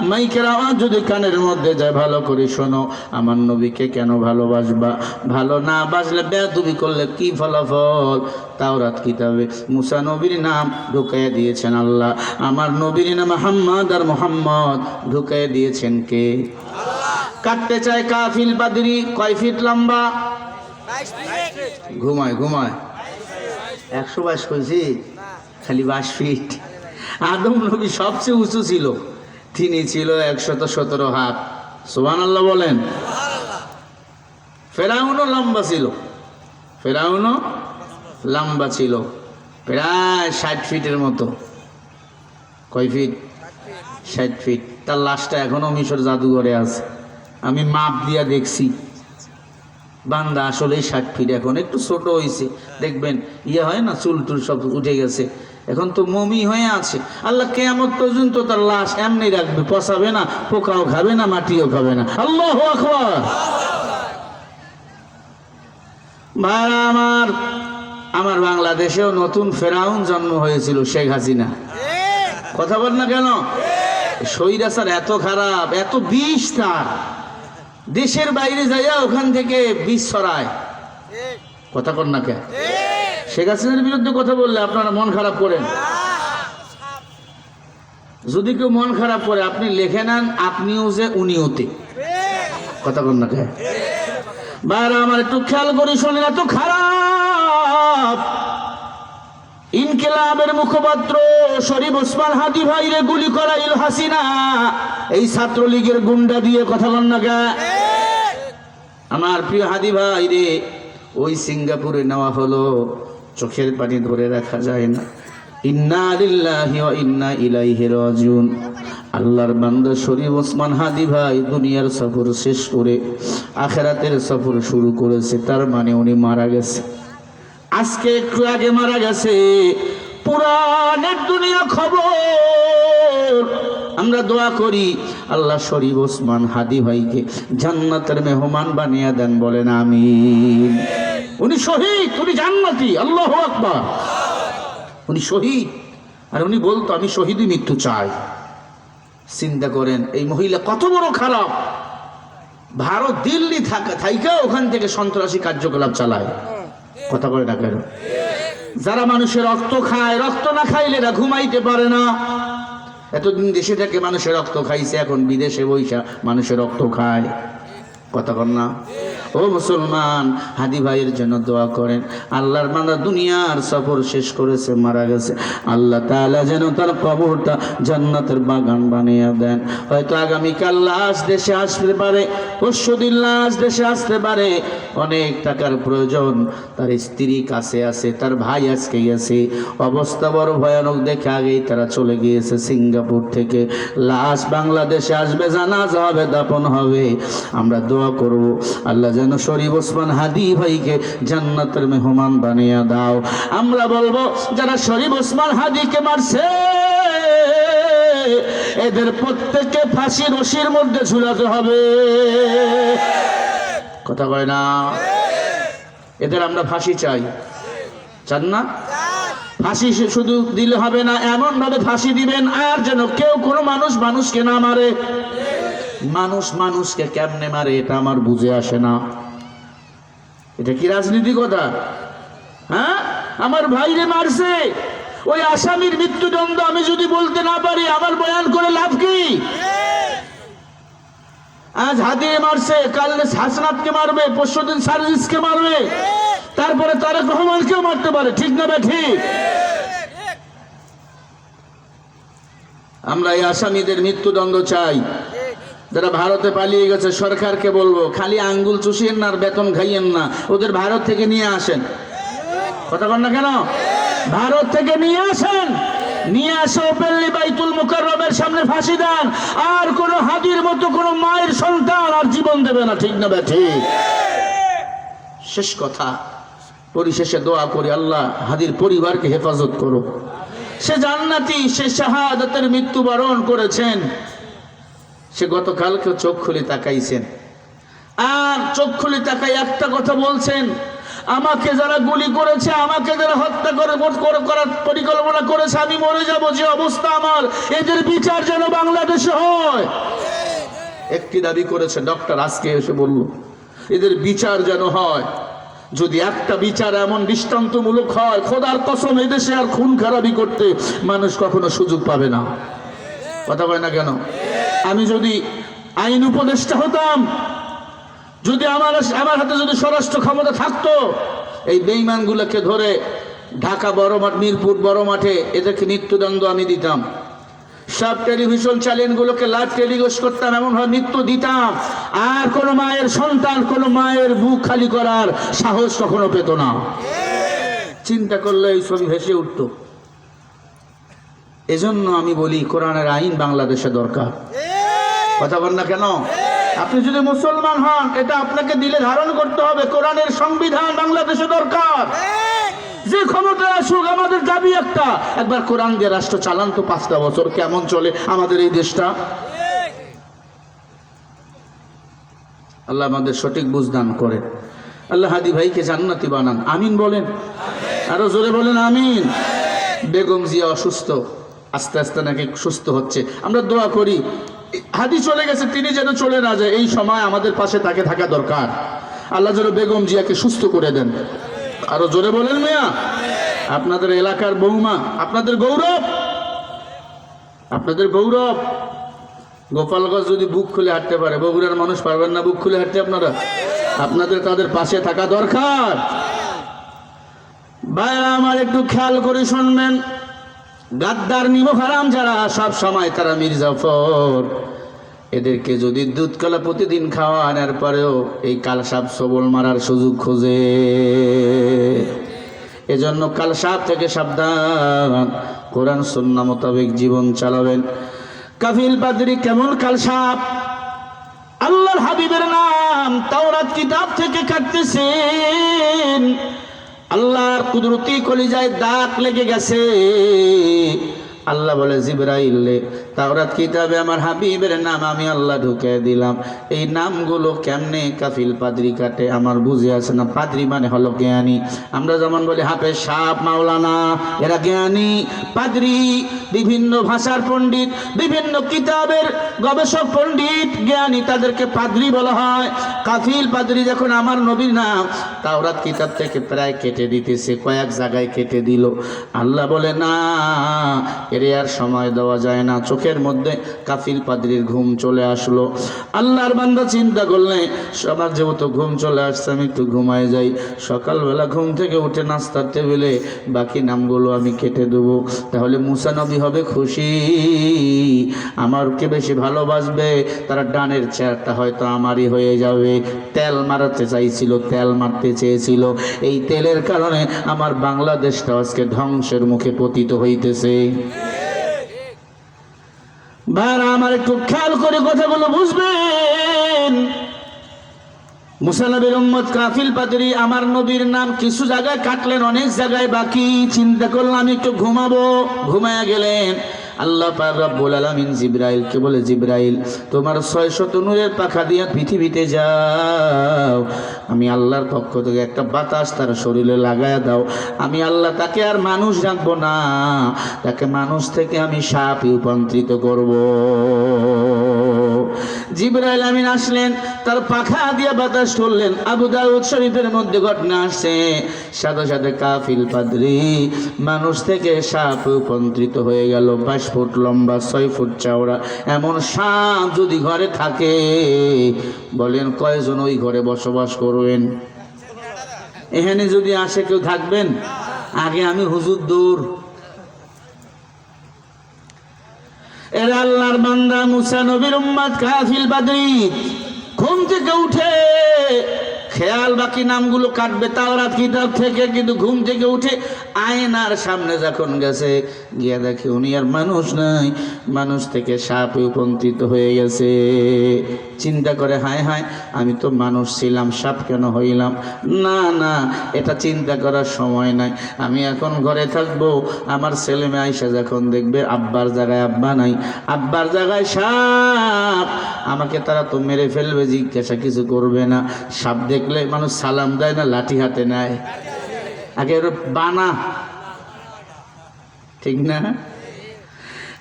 মাইকের আওয়াজ যদি কানের মধ্যে যায়, ভালো করে শোনো। আমার নবীকে কেন ভালোবাসবা? ভালো না বাসলে বেয়াদবি করলে কি ফলাফল? তাওরাত কিতাবে মুসা নবীর নাম ঢুকাইয়া দিয়েছেন আল্লাহ, আমার নবীর নাম মুহাম্মদ আর মুহাম্মদ ঢুকাইয়া দিয়েছেন কে? কাটতে চায় কাফিল বাদরি, কয় ফিট লম্বা? ঘুমায় ঘুমায় 122 কইছি, খালি 22 ফিট। আদম নবী সবচেয়ে উঁচু ছিল, তিনি ছিল 117 হাত। সুবহানাল্লাহ বলেন। ফেরাউনও লম্বা ছিল, ফেরাউনও লম্বা ছিল প্রায় 60 ফিটের মতো। কয় ফিট? 60 ফিট। তার লাশটা এখনো মিশর জাদুঘরে আছে, আমি মাপ দিয়া দেখছি। বান্দা আসলেই 60 ফিট, এখন একটু ছোট হয়েছে, দেখবেন ইয়ে হয় না, চুল টুল সব উঠে গেছে, এখন তো মমি হয়ে আছে। আল্লাহ কিয়ামত পর্যন্ত তার লাশ এমনি রাখবে, পচাবে না, পোকাও খাবে না, মাটিও খাবে না। আল্লাহু আকবার। ভাইরা আমার, আমার বাংলাদেশেও নতুন ফেরাউন জন্ম হয়েছিল, শেখ হাসিনা। কথা বল না কেন? স্বৈরাচার এত খারাপ, এত বিষ তার, দেশের বাইরে যাইয়া ওখান থেকে বিষ ছড়ায়। কথা কর না কেন? শেখ হাসিনার বিরুদ্ধে কথা বললে আপনারা মন খারাপ করেন। যদি কেউ মন খারাপ করে, আপনি লিখে নেন আপনিও যে উনিওতে। কথা কর না কেন? বাইরে আমার একটু খেয়াল করে শোনেন, এত খারাপ। ইনকিলাবের মুখপাত্র শরীফ ওসমান হাদি ভাইরে গুলি করাইল হাসিনা, এই ছাত্রলীগের গুন্ডা দিয়ে। কথা বল না কে? আমার প্রিয় হাদি ভাই রে, ওই সিঙ্গাপুরে নেওয়া হলো, চোখের পানি ধরে রাখা যায় না। ইন্না লিল্লাহি ওয়া ইন্না ইলাইহি রাজিউন। আল্লাহর বান্দা শরীফ ওসমান হাদি ভাই দুনিয়ার সফর শেষ করে আখিরাতের সফর শুরু করেছে, তার মানে উনি মারা গেছে। আজকে একটু আগে মারা গেছে। পুরানের দুনিয়া খবর। আমরা দোয়া করি আল্লাহ শরীফ ওসমান হাদি ভাইকে জান্নাতের মেহমান বানিয়ে দেন, বলেন আমিন। উনি শহীদ, উনি জান্নাতি। আল্লাহু আকবার। উনি শহীদ, আর উনি বলতো আমি শহীদই মৃত্যু চাই। চিন্তা করেন এই মহিলা কত বড় খারাপ। ভারত দিল্লি থাইকা ওখান থেকে সন্ত্রাসী কার্যকলাপ চালায়। কথা বলে না কেন? যারা মানুষের রক্ত খায়, রক্ত না খাইলে এরা ঘুমাইতে পারে না। এতদিন দেশে থেকে মানুষের রক্ত খাইছে, এখন বিদেশে বৈশা মানুষের রক্ত খায়। কথা বল না? ও মুসলমান, হাদি ভাইয়ের জন্য দোয়া করেন। আল্লাহর বান্দা দুনিয়ার সফর শেষ করেছে, মারা গেছে, আল্লাহ তাআলা যেন তার কবরটা জান্নাতের বাগান বানিয়ে দেন। হয়তো আগামীকাল লাশ দেশে আসতে পারে, পরশুদিন লাশ দেশে আসতে পারে, অনেক টাকার প্রয়োজন, তার স্ত্রী কাছে আছে, তার ভাই আজকে গেছে, অবস্থা বড় ভয়ানক দেখে আগেই তারা চলে গিয়েছে সিঙ্গাপুর থেকে। লাশ বাংলাদেশে আসবে, জানাজা হবে, দাফন হবে। আমরা দোয়া করব আল্লাহ যেন শরীফ ওসমান হাদি ভাইকে জান্নাতের মেহমান বানিয়ে দাও। আমরা বলবো যারা শরীফ ওসমান হাদিকে মারছে এদের প্রত্যেককে ফাঁসি রশির মধ্যে ঝুলাতে হবে। কথা কয় না? এদের আমরা ফাঁসি চাই, চান না? ফাঁসি শুধু দিলে হবে না, এমন ভাবে ফাঁসি দিবেন আর যেন কেউ কোনো মানুষ মানুষকে না মারে। মানুষ মানুষকে কেমনে মারে এটা আমার বুঝে আসে না। এটা কি রাজনীতি কথা? হ্যাঁ, আমার ভাইরে মারছে, ওই আসামির মৃত্যুদণ্ড আমি যদি বলতে না পারি আমার বয়ান করে লাভ কি? আজ হাদিয়ে মারছে, কাল হাসনাতকে মারবে, পরশুদিন সার্জিসকে মারবে, তারপরে তারেক রহমানকেও মারতে পারে। ঠিক না বে ঠিক? আমরা এই আসামিদের মৃত্যুদণ্ড চাই। যারা ভারতে পালিয়ে গেছে সরকারকে বলবো খালি আঙ্গুল চুষিয়েন না আর বেতন খাইয়েন না, ওদের ভারত থেকে নিয়ে আসেন। কথা বল না কেন? ভারত থেকে নিয়ে আসেন, নিয়ে আসে ওপেনলি বাইতুল মুকাররমের সামনে ফাঁসি দেন। আর কোন হাদির মতো কোন মায়ের সন্তান আর জীবন দেবে না। ঠিক না বে ঠিক? শেষ কথা, পরিশেষে দোয়া করি আল্লাহ হাদির পরিবারকে হেফাজত করো। সে জান্নাতি, সে শাহাদাতের মৃত্যুবরণ করেছেন, সে গতকালকে চোখ খুলে তাকাইছেন, আর চোখ খুলে তাকাই একটা কথা বলছেন, আমাকে যারা গুলি করেছে, আমাকে যারা হত্যা করার পরিকল্পনা করেছে, আমি মরে যাব যে অবস্থা আমার, এদের বিচার যেন বাংলাদেশে হয়। একটি দাবি করেছে ডক্টর, আজকে এসে বলল এদের বিচার যেন হয়। যদি একটা বিচার এমন দৃষ্টান্তমূলক হয়, খোদার কসম এদেশে আর খুন খারাপি করতে মানুষ কখনো সুযোগ পাবে না। কথা বলে না কেন? আমি যদি আইন উপদেষ্টা হতাম, যদি আমার হাতে যদি স্বরাষ্ট্র ক্ষমতা থাকতো, এই বেঈমানগুলোকে ধরে ঢাকা বড় মাঠ, মিরপুর বড় মাঠে এদেরকে মৃত্যুদণ্ড আমি দিতাম। সব টেলিভিশন চ্যানেলগুলোকে লাইভ টেলিকাস্ট করতাম, এমন ভাবে মৃত্যু দিতাম, আর কোন মায়ের সন্তান, কোন মায়ের বুক খালি করার সাহস কখনো পেত না। চিন্তা করলে এই ছবি ভেসে উঠত। এজন্য আমি বলি কোরআনের আইন বাংলাদেশে দরকার। কথা বল না কেন? আপনি যদি মুসলমান হন, এটা আপনাকে দিলে ধারণ করতে হবে, কোরআনের সংবিধান বাংলাদেশে দরকার। যে ক্ষমতা আসুক, আমাদের দাবি একটা, একবার কোরআন দিয়ে রাষ্ট্র চালান তো 5টা বছর, কেমন চলে আমাদের এই দেশটা। আল্লাহ আমাদের সঠিক বুঝদান করে। আল্লাহ হাদি ভাইকে জান্নাতি বানান। আমিন বলেন, আরো জোরে বলেন আমিন। বেগম জিয়া অসুস্থ, আস্তে আস্তে নাকি সুস্থ হচ্ছে, আমরা দোয়া করি হাদি চলে গেছে, তিনি যেন চলে না যায়, এই সময় আমাদের পাশে তাকে থাকা দরকার। আল্লাহ যেন বেগম জিয়াকে সুস্থ করে দেন। আরো জোরে বলেন মিয়া। আপনাদের এলাকার বৌমা, আপনাদের গৌরব, আপনাদের গৌরব। গোপালগঞ্জ যদি বুক খুলে হাঁটতে পারে, বগুড়ার মানুষ পারবেন না বুক খুলে হাঁটতে? আপনাদের তাদের পাশে থাকা দরকার। ভাইরা আমার একটু খেয়াল করে শুনবেন, গাদ্দার নিমক হারাম যারা, সব সময় তারা মির্জাফর, এদেরকে যদি দুধ কলা প্রতিদিন খাওয়ানোর পরেও এই কালসাপ সবল মারার সুযোগ খোঁজে। এজন্য কালসাপ থেকে সাবধান, কোরআন সুন্নাহ মোতাবেক জীবন চালাবেন। কাফিল পাদ্রী কেমন কালসাপ? আল্লাহর হাবিবের নাম তাওরাত কিতাব থেকে কাটতেছেন, আল্লাহর কুদরতি কলিজায় দাগ লেগে গেছে। আল্লাহ বলে জিবরাইল, তাওরাত কিতাবে আমার হাবিবের নাম আমি আল্লাহ ঢুকে দিলাম। এই নামগুলো কেমনে কাফিল পাদ্রী কাটে আমার বুঝে আসে না। পাদ্রী মানে হলো জ্ঞানী। আমরা যেমন বলি হাফেজ সাহেব, মাওলানা, এরা জ্ঞানী। পাদ্রী বিভিন্ন ভাষার পণ্ডিত, বিভিন্ন কিতাবের গবেষক পণ্ডিত জ্ঞানী, তাদেরকে পাদ্রী বলা হয়। কাফিল পাদ্রী যখন আমার নবীর নাম তাওরাত কিতাব থেকে প্রায় কেটে দিতেছে, কয়েক জায়গায় কেটে দিল। আল্লাহ বলে না, এর আর সময় দেওয়া যায় না। চোখের মধ্যে কাফিল পাদ্রীর ঘুম চলে আসলো। আল্লাহর বান্দা চিন্তা করলে সবার যেহেতু ঘুম চলে আসছে, আমি একটু ঘুমায় যাই। সকালবেলা ঘুম থেকে উঠে নাস্তার টেবিলে বাকি নামগুলো আমি কেটে দেবো, তাহলে মুসা নবী হবে খুশি, আমারকে বেশি ভালোবাসবে, তারা ডানের চেয়ারটা হয়তো আমারই হয়ে যাবে। তেল মারতে চাইছিল, তেল মারতে চেয়েছিল, এই তেলের কারণে আমার বাংলাদেশটা আজকে ধ্বংসের মুখে পতিত হইতেছে। ভাইরা আমার একটু খেয়াল করে কথাগুলো বুঝবেন। মুসা নবীর উম্মত কাফিল পাদ্রী আমার নবীর নাম কিছু জায়গায় কাটলেন, অনেক জায়গায় বাকি। চিন্তা করলাম আমি একটু ঘুমাবো, ঘুমায়া গেলেন। আল্লাহ পাক রব্বুল আলামিন জিবরাইলকে বলে, জিবরাইল তোমার 600 নূরের পাখা দিয়ে পৃথিবীতে যাও, আমি আল্লাহর পক্ষ থেকে একটা বাতাস তার শরীরে লাগায়া দাও। আমি আল্লাহ তাকে আর মানুষ রাখবো না, তাকে মানুষ থেকে আমি সাপে রূপান্তরিত করব। জিবরাইল আমিন আসলেন, তার পাখা দিয়ে বাতাস করলেন। আবু দাউদ শরীফের মধ্যে ঘটনা আসছে, সাথে সাথে কাফিল পাদ্রী মানুষ থেকে সাপ রূপান্তরিত হয়ে গেল। 22 ফুট লম্বা, 6 ফুট চওড়া এমন সাপ যদি ঘরে থাকে, বলেন কয়জন ওই ঘরে বসবাস করবেন? এখানে যদি আসে কেউ থাকবেন? আগে আমি হুজুর দূর। এর আল্লাহর বান্দা মুসা নবীর উম্মত কাফিল পাদ্রী ঘুম থেকে উঠে খেয়াল বাকি নামগুলো কাটবে তাওরাত কিতাব থেকে, কিন্তু ঘুম থেকে উঠে আয়নার সামনে যখন গেছে, গিয়া দেখে উনি আর মানুষ নাই, মানুষ থেকে সাপে রূপান্তরিত হয়ে গেছে। চিন্তা করে হায় হায়, আমি তো মানুষ ছিলাম, সাপ কেন হইলাম? না না, এটা চিন্তা করার সময় নাই। আমি এখন ঘরে থাকবো, আমার ছেলে মেয়ে আইসা যখন দেখবে আব্বার জায়গায় আব্বা নাই, আব্বার জায়গায় সাপ, আমাকে তারা তো মেরে ফেলবে, জিজ্ঞাসা কিছু করবে না। সাপ দেখলে মানুষ সালাম দেয় না, লাঠি হাতে নেয়? আগে বানা, ঠিক না?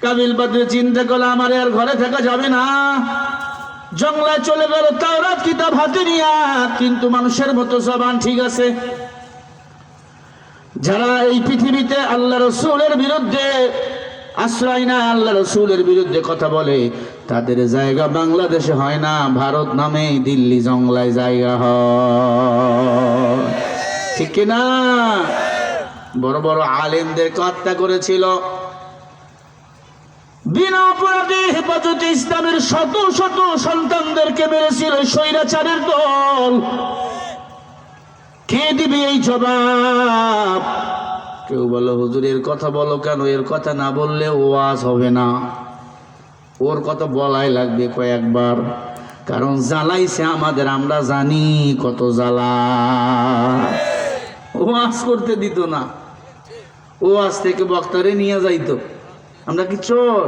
কাফিল পাদ্রী চিন্তা করলে আমার আর ঘরে থাকা যাবে না, জঙ্গলে চলে গেল তাওরাত কিতাব হাতে নিয়া। কিন্তু মানুষের মতো জবান ঠিক আছে। যারা এই পৃথিবীতে আল্লাহ রসুলের বিরুদ্ধে আশ্রয় না, আল্লাহ রসুলের বিরুদ্ধে কথা বলে, তাদের জায়গা বাংলাদেশে হয় না, ভারত নামে দিল্লি জংলায় জায়গা হয়, ঠিক কিনা? বড় বড় আলেমদেরকে হত্যা করেছিল, বিনা অপরাধে হেফাজতে ইসলামের শত শত সন্তানদেরকে মেরেছিল স্বৈরাচারের দল। কে দিবে এই জবাব? কেউ বলো হুজুর এর কথা বলো কেন? এর কথা না বললে ওয়াজ হবে না, ওর কথা বলাই লাগবে কয়েকবার, কারণ জ্বালাইছে আমাদের, আমরা জানি কত জ্বালা। ওয়াজ করতে দিত না, ওয়াজ থেকে বক্তারে নিয়ে যাইতো। আমরা কি চোর?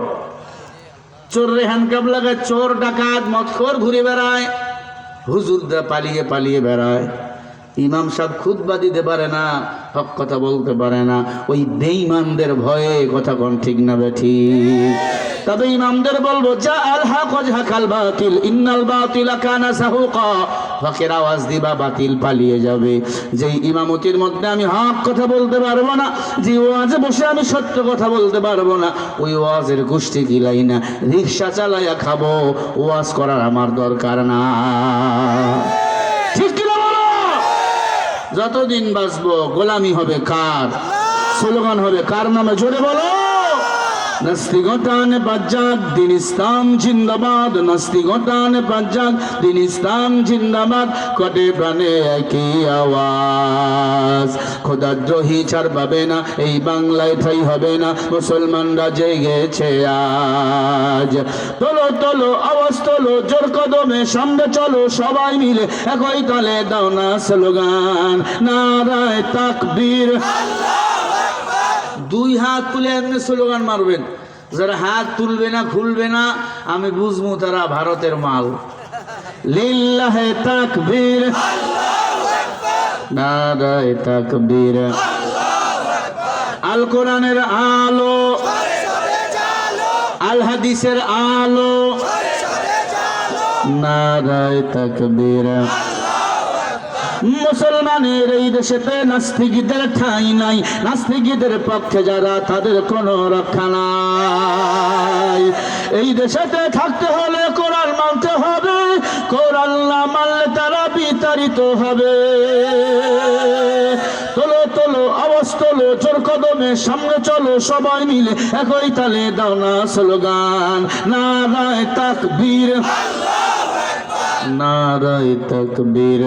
চোর রে হ্যান্ডকাপ লাগায়, চোর ডাকাত মদখোর ঘুরে বেড়ায়, হুজুররা পালিয়ে পালিয়ে বেড়ায়। ইমাম সাহেব খুতবা দিতে পারে না, হক কথা বলতে পারে না, ওই বেঈমানদের ভয়ে। কথা কোন ঠিক না বেঠিক? তবে ইমামদের বলবো, যা আল হক ওয়াজহাকাল বাতিল ইন্নাল বাতিলা কানা যাহুকা, হকের আওয়াজ দিবা, বাতিল পালিয়ে যাবে। যেই ইমামতির মধ্যে আমি হক কথা বলতে পারবো না, যে ওয়াজে বসে আমি সত্য কথা বলতে পারবো না, ওই ওয়াজের গোষ্ঠী গিলাই না, রিকশা চালাইয়া খাবো, ওয়াজ করার আমার দরকার না। ঠিক কিনা বলো? যতদিন বাঁচবো গোলামি হবে কার? স্লোগান হবে কার নামে? জোরে বলো। নাস্তিগতানে বাজ্জাক দিন ইসলাম জিন্দাবাদ, নাস্তিগতানে বাজ্জাক দিন ইসলাম জিন্দাবাদ, কটে প্রাণে একই আওয়াজ, খোদাদ্রোহী ছাড় পাবে না, এই বাংলায় ঠাই হবে না, মুসলমানরা জেগেছে আজ। তোলো তোলো আওয়াজ তোলো, জোর কদমে সামনে চলো, সবাই মিলে একই তালে দাও না স্লোগান, নারায়ে তাকবীর। দুই হাত তুলে এমনি স্লোগান মারবেন। যারা হাত তুলবে না, খুলবে না, আমি বুঝবো তারা ভারতের মাল। লিল্লাহে তাকবীর, নারায়ে তাকবীর। আল কোরআনের আলো, আল হাদিসের আলো, নারায়ে তাকবীর। মুসলমানের এই দেশেতে নাস্তিকদের ঠাঁই নাই, নাস্তিকদের পক্ষে যারা তাদের কোনো রক্ষা নাই। এই দেশেতে থাকতে হলে কোরআন মানতে হবে, কোরআন না মানলে তারা বিতাড়িত হবে। তোলো তোলো আওয়াজ তোলো, জোর কদমে সামনে চলো, সবাই মিলে একই তালে দাও না স্লোগান, নারায়ে তাকবীর, নারায়ে তাকবীর।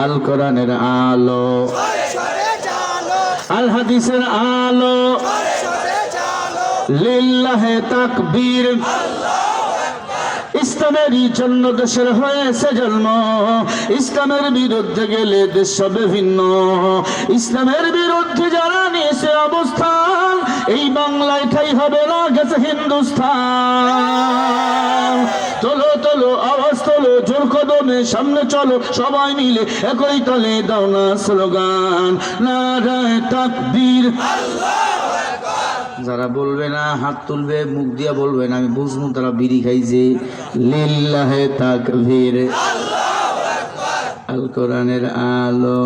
আল কোরআনের আলো, আল হাদিসের আলো, লিল্লাহে তাকবীর। ইসলামেরই জন্য দেশের হয়েছে জন্ম, ইসলামের বিরুদ্ধে গেলে দেশ হবে ভিন্ন। ইসলামের বিরুদ্ধে যারা নিয়েছে অবস্থান, এই বাংলায় ঠাই হবে না, গেছে হিন্দুস্তান। তোলো তোলো আওয়াজ তোলো, জোর কদমে সামনে চলো, সবাই মিলে একই তালে দাও না স্লোগান, নারায়ে তাকবীর। যারা বলবে না হাত তুলবে, মুখ দিয়া বলবে না, আমি বুঝবো তারা বিড়ি খাইছে। লিল্লাহে তাকবীর। আল কোরআনের আলো,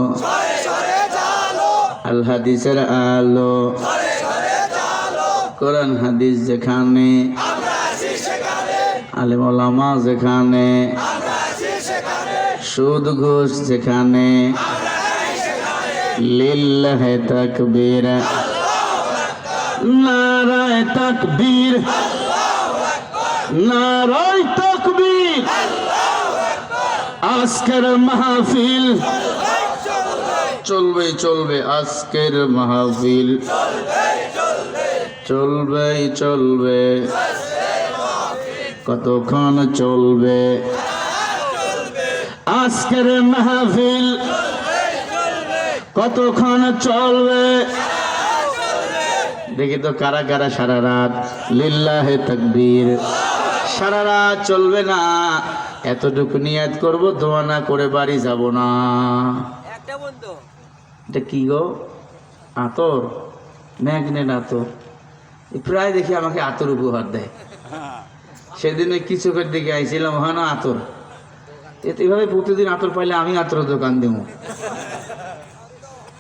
আল হাদিসের আলো। কোরআন হাদিস যেখানে, আলেম ওলামা যেখানে, সুদ ঘুষ যেখানে, লিল্লাহে তাকবীর, নারায়ে তাকবীর, নারায়ে তাকবীর। আজকের মাহফিল চলবে চলবে, আজকের মাহফিল চলবে চলবে, কতক্ষণ চলবে আজকের মাহফিল, কতক্ষণ চলবে? দেখি তো কারা কারা সারা রাত লিল্লাহে তাকবীর। সারা রাত চলবে না, এতটুকু নিয়াত করব, দোয়া না করে বাড়ি যাব না। এটা কি গো? আতর, ম্যাগনেট আতর। প্রায় দেখি আমাকে আতর উপহার দেয়। সেদিন ওই কিছুকের দিকে আইছিলাম, ওখানে আতর। এভাবে প্রতিদিন আতর পাইলে আমি আতর দোকান দেব।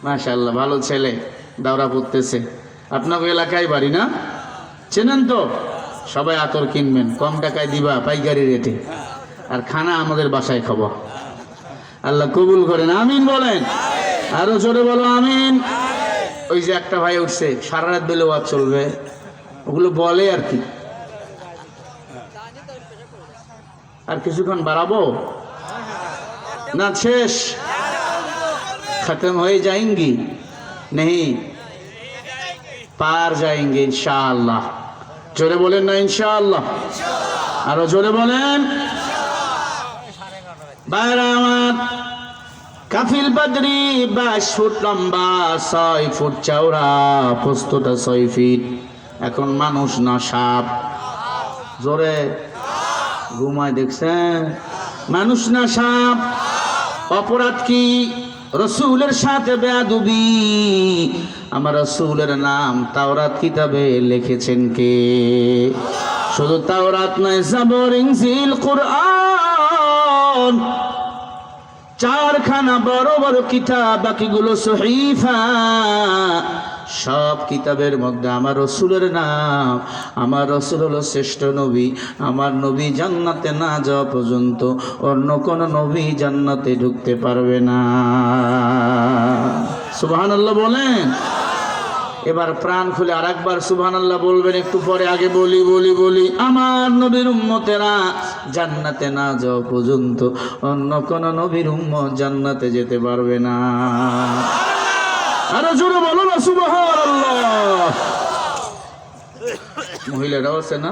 মাশাআল্লাহ, ভালো ছেলে, দাওরা পড়তেছে। আপনার এলাকায় বাড়ি না, চেনেন তো? সবাই আতর কিনবেন, কম টাকায় দিবা পাইকারি রেটে, আর খানা আমাদের বাসায় খাবো। আল্লাহ কবুল করেন, আমিন বলেন। আরো জোরে বলো আমিন। ওই যে একটা ভাই উঠছে, সারা রাত বেলে ওয়াজ চলবে, ওগুলো বলে আর কি। আর কিছুক্ষণ বাড়াবো না? শেষ, খতম হয়ে যাएंगी नहीं, পার যাएंगे इंशाअल्लाह। জোরে বলেন না ইনশাআল্লাহ, আরো জোরে বলেন। বাইরে আমার কাফিল বদরি 22 ফুট লম্বা, 6 ফুট চওড়া, পোস্তটা 6 ফিট। এখন মানুষ না সাপ? জোরে ঘুমায় দেখছেন? মানুষ না সাপ? অপরাধ কি? রসুলের সাথে বেয়াদবি। আমার রসুলের নাম তাওরাত কিতাবে লিখেছেন কে? শুধু তাওরাত নয়, জাবর, ইনজিল, কুরআন, 4খানা বড় বড় কিতাব, বাকিগুলো সহিফা। সব কিতাবের মধ্যে আমার রসুলের নাম। আমার রসুল হলো শ্রেষ্ঠ নবী। আমার নবী জান্নাতে না যাওয়া পর্যন্ত অন্য কোন নবী জান্নাতে ঢুকতে পারবে না। সুবহানাল্লাহ বলেন। এবার প্রাণ খুলে আরেকবার সুবহানাল্লাহ বলবেন। একটু পরে আগে বলি আমার নবীর উম্মতেরা জান্নাতে না যাওয়া পর্যন্ত অন্য কোন নবীর উম্মত জান্নাতে যেতে পারবে না। আরো জোরে বলো না সুবহানাল্লাহ। মহিলারাও আছে না?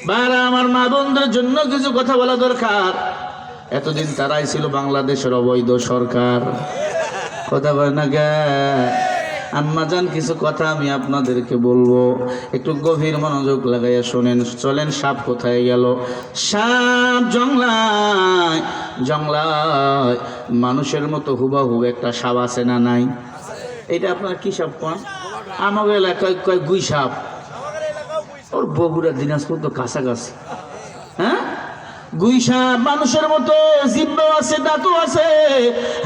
বারা আমার মা বোনদের জন্য কিছু কথা বলা দরকার। এতদিন তারাই ছিল বাংলাদেশের অবৈধ সরকার। কথা বলে না গে আম্মাজান, কিছু কথা আমি আপনাদেরকে বলবো, একটু গভীর মনোযোগ লাগাইয়া শোনেন। চলেন, সাপ কোথায় গেল? সাপ জংলায়। জংলায় মানুষের মতো হুবাহু একটা সাপ আছে না নাই? এটা আপনার কি সাপ পান? আমার এলাকায় কয় গুই সাপ। ওর বগুড়া দিনাজপুর তো কাছাকাছি। হ্যাঁ, গুইসা মানুষের মতো জিহ্বাও আছে, দাঁতও আছে,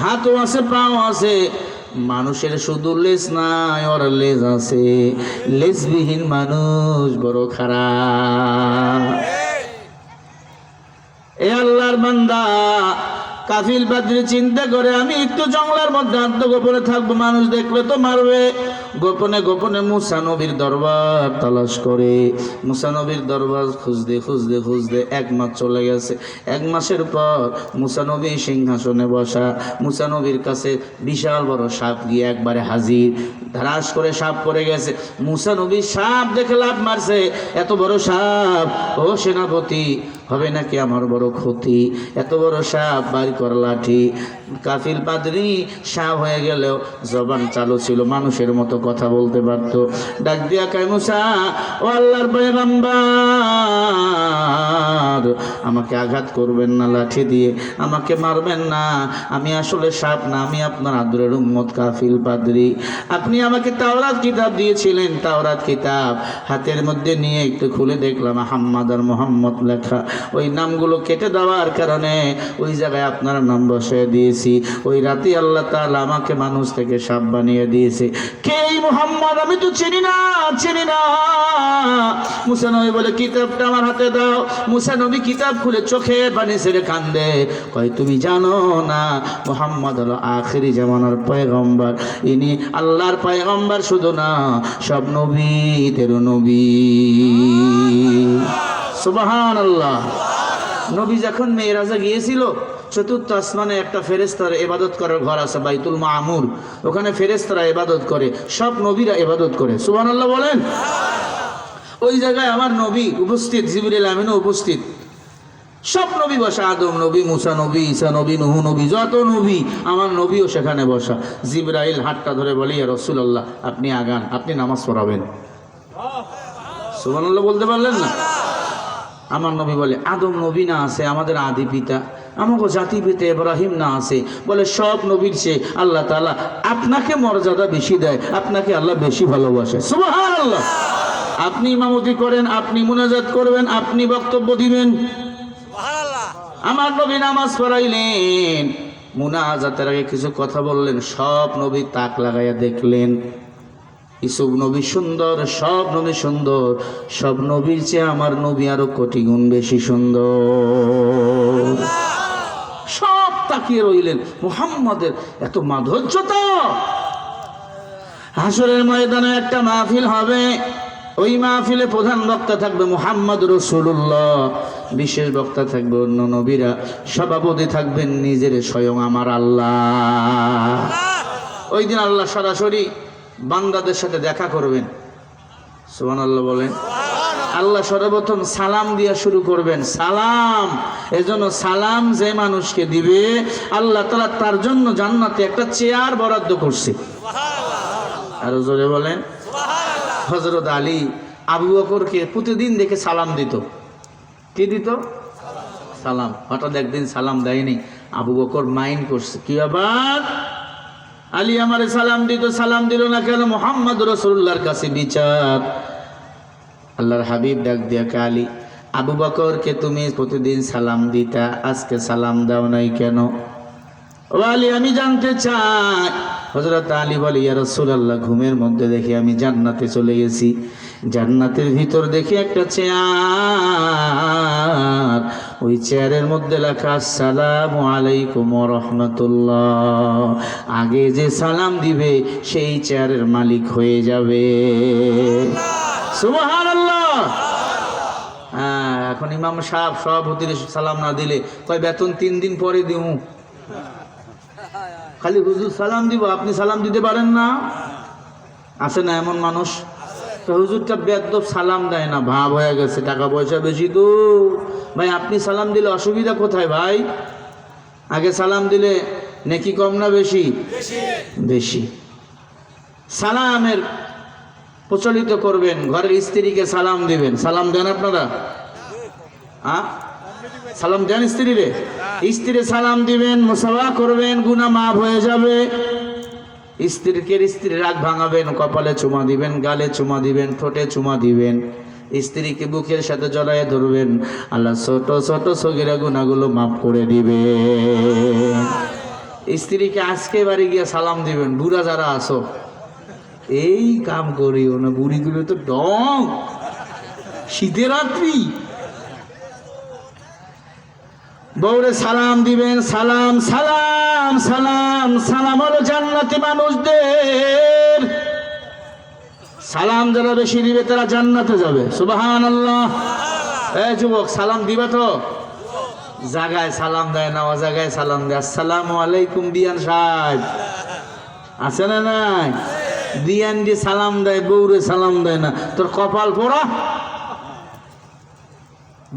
হাতও আছে, পাও আছে। মানুষের শুধু লেজ নাই, ওর লেজ আছে। লেজবিহীন মানুষ বড় খারাপ। এ আল্লাহর বান্দা, কাফিল বাদরি চিন্তা করে আমি একটু জঙ্গলের মধ্যে আত্মগোপনে থাকবো, মানুষ দেখলে তো মারবে। গোপনে গোপনে মুসা নবীর দরবার তালাশ করে, মুসা নবীর দরবার খুঁজতে খুঁজতে খুঁজতে 1 মাস চলে গেছে। 1 মাসের পর মুসা নবী সিংহাসনে বসা। মুসা নবীর কাছে বিশাল বড় সাপ গিয়ে একবারে হাজির। ধারাস করে সাপ পড়ে গেছে। মুসা নবী সাপ দেখে লাফ মারছে, এত বড় সাপ, ও সেনাপতি হবে নাকি আমার বড় ক্ষতি, এত বড় সাপ, বাড়ি কর লাঠি। কাফিল পাদ্রী সাপ হয়ে গেলেও জবান চালু ছিল, মানুষের মতো কথা বলতে পারত। ডাক দিয়া কয়, মুসা, ও আল্লাহর পয়গম্বর, আমাকে আঘাত করবেন না লাঠি দিয়ে, আমাকে মারবেন না, আমি আসলে সাপ না, আমি আপনার আদরের উম্মত কাফিল পাদ্রী। আপনি আমাকে তাওরাত কিতাব দিয়েছিলেন, তাওরাত কিতাব হাতের মধ্যে নিয়ে একটু খুলে দেখলাম আহম্মদ আর মোহাম্মদ লেখা। ওই নামগুলো কেটে দেওয়ার কারণে ওই জায়গায় আপনার নাম বসিয়ে দিয়েছি। ওই রাতে আল্লাহ তাআলা আমাকে মানুষ থেকে সাপ বানিয়ে দিয়েছে। কে এই মোহাম্মদ? আমি তো চিনি না, চিনি না। মুসা নবী বলে, কিতাবটা আমার হাতে দাও। মুসা নবী কিতাব খুলে চোখে পানি ছেড়ে কান্দে, কয় তুমি জানো না মোহাম্মদ হলো আখিরি জামানার পয়গম্বর, ইনি আল্লাহর পয়গম্বর শুধু না, সব নবীদের নবী। সুবহানাল্লাহ। নবী যখন মেরাজে গিয়েছিল, 4র্থ আসমানে একটা ফেরেশতার ইবাদত করার ঘর আছে, বাইতুল মামুর। ওখানে ফেরেশতারা ইবাদত করে, সব নবীরা ইবাদত করে। সুবহানাল্লাহ বলেন। ওই জায়গায় আমার নবী উপস্থিত, জিবরিল আমিনও উপস্থিত, সব নবী বসা, আদম নবী, মুসা নবী, ঈসা নবী, নূহ নবী, যত নবী, আমার নবীও সেখানে বসা। জিবরাইল হাতটা ধরে বলে, ইয়া রাসূলুল্লাহ, আপনি আগান, আপনি নামাজ পড়াবেন। সুবহানাল্লাহ বলতে পারলেন না? আমার নবী বলে, আদম নবী না আছে আমাদের আদি পিতা, আমাকে জাতি পিতা ইব্রাহিম না আছে? বলে, সব নবীর চেয়ে আল্লাহ তাআলা আপনাকে মর্যাদা বেশি দেয়, আপনাকে আল্লাহ বেশি ভালোবাসে। সুবহানাল্লাহ। আপনি ইমামতি করেন, আপনি মুনাজাত করবেন, আপনি বক্তব্য দিবেন। আমার নবী নামাজ পড়াইলেন, মুনাজাতের আগে কিছু কথা বললেন, সব নবী তাক লাগাইয়া দেখলেন। ইসুফ নবী সুন্দর, সব নবী সুন্দর, সব নবীর চেয়ে আমার নবী আরো কোটি গুণ বেশি সুন্দর। সব তাকিয়ে রইলেন, মুহাম্মদের এত মাধুর্যতা। হাসরের ময়দানে একটা মাহফিল হবে, ওই মাহফিলে প্রধান বক্তা থাকবে মুহাম্মদ রাসূলুল্লাহ, বিশেষ বক্তা থাকবে অন্য নবীরা, সভাপতি থাকবেন নিজের স্বয়ং আমার আল্লাহ। ওই দিন আল্লাহ সরাসরি বান্দাদের সাথে দেখা করবেন। সুবহানাল্লাহ বলেন। আল্লাহ সর্বপ্রথম সালাম দিয়া শুরু করবেন, সালাম। এজন্য সালাম যে মানুষকে দিবে আল্লাহ তাআলা তার জন্য জান্নাতে একটা চেয়ার বরাদ্দ করছে। আরো জোরে বলেন। হযরত আলী আবু বকরকে প্রতিদিন দেখে সালাম দিত। কি দিত? সালাম। হঠাৎ একদিন সালাম দেয়নি, আবু বকর মাইন্ড করছে, কি আবার আলী আমারে সালাম দিত, সালাম দিল না কেন? মুহাম্মদ রাসূলুল্লাহর কাছে বিচার। আল্লাহর হাবিব ডাক দিয়া, আলী, আবু বকরকে তুমি প্রতিদিন সালাম দিতা, আজকে সালাম দাও নাই কেন? ও আলী, আমি জানতে চাই। হযরত আলী বলে, ইয়া রাসূলুল্লাহ, ঘুমের মধ্যে দেখি আমি জান্নাতে চলে গেছি, জান্নাতের ভিতর দেখি একটা চেয়ার, ওই চেয়ারের মধ্যে লেখা আসসালামু আলাইকুম ওয়া রাহমাতুল্লাহ। আগে যে সালাম দিবে সেই চেয়ারের মালিক হয়ে যাবে। সুবহানাল্লাহ। এখন ইমাম সাহেব সভাপতির সালাম না দিলে কয়, বেতন 3 দিন পরে দিও। খালি হুজুর সালাম দিব, আপনি সালাম দিতে পারেন না? আছে না এমন মানুষ? তো হুজুরটা বেয়াদব, সালাম দেয় না, ভাব হয়ে গেছে, টাকা পয়সা বেশি তো। ভাই আপনি সালাম দিলে অসুবিধা কোথায় ভাই? আগে সালাম দিলে নেকি কম না বেশি? বেশি। সালামের প্রচলিত করবেন, ঘরের স্ত্রীকে সালাম দিবেন। সালাম দেন আপনারা? সালাম দেন স্ত্রীরে? স্ত্রী সালাম দিবেন, মুসাফা করবেন, গুনাহ মাফ হয়ে যাবে। স্ত্রীর রাগ ভাঙাবেন, কপালে চুমা দিবেন, গালে চুমা দিবেন, ঠোঁটে চুমা দিবেন। স্ত্রীকে বুকের সাথে জড়ায় ধরবেন, আল্লাহ ছোট ছোট সগীরা গুনাহগুলো মাফ করে দিবে। স্ত্রীকে আজকে বাড়ি গিয়ে সালাম দিবেন। বুড়া যারা আসো এই কাম করিও না, বুড়িগুলো তো ডং, শীতের রাত্রি। বউরে সালাম দিবেন, সালাম সালাম সালাম। সালাম হলো জান্নাতি মানুষদের। সালাম যারা বেশি দিবে তারা জান্নাতে যাবে। সুবহানাল্লাহ। এই যুবক, সালাম দিবা তো? জায়গায় সালাম দেয় না, ও জায়গায় সালাম দেয়। আসসালামু আলাইকুম বিয়ান সাহেব, আছে না নাই? বিয়ান দিয়ে সালাম দেয়, বউরে সালাম দেয় না, তোর কপাল পোড়া।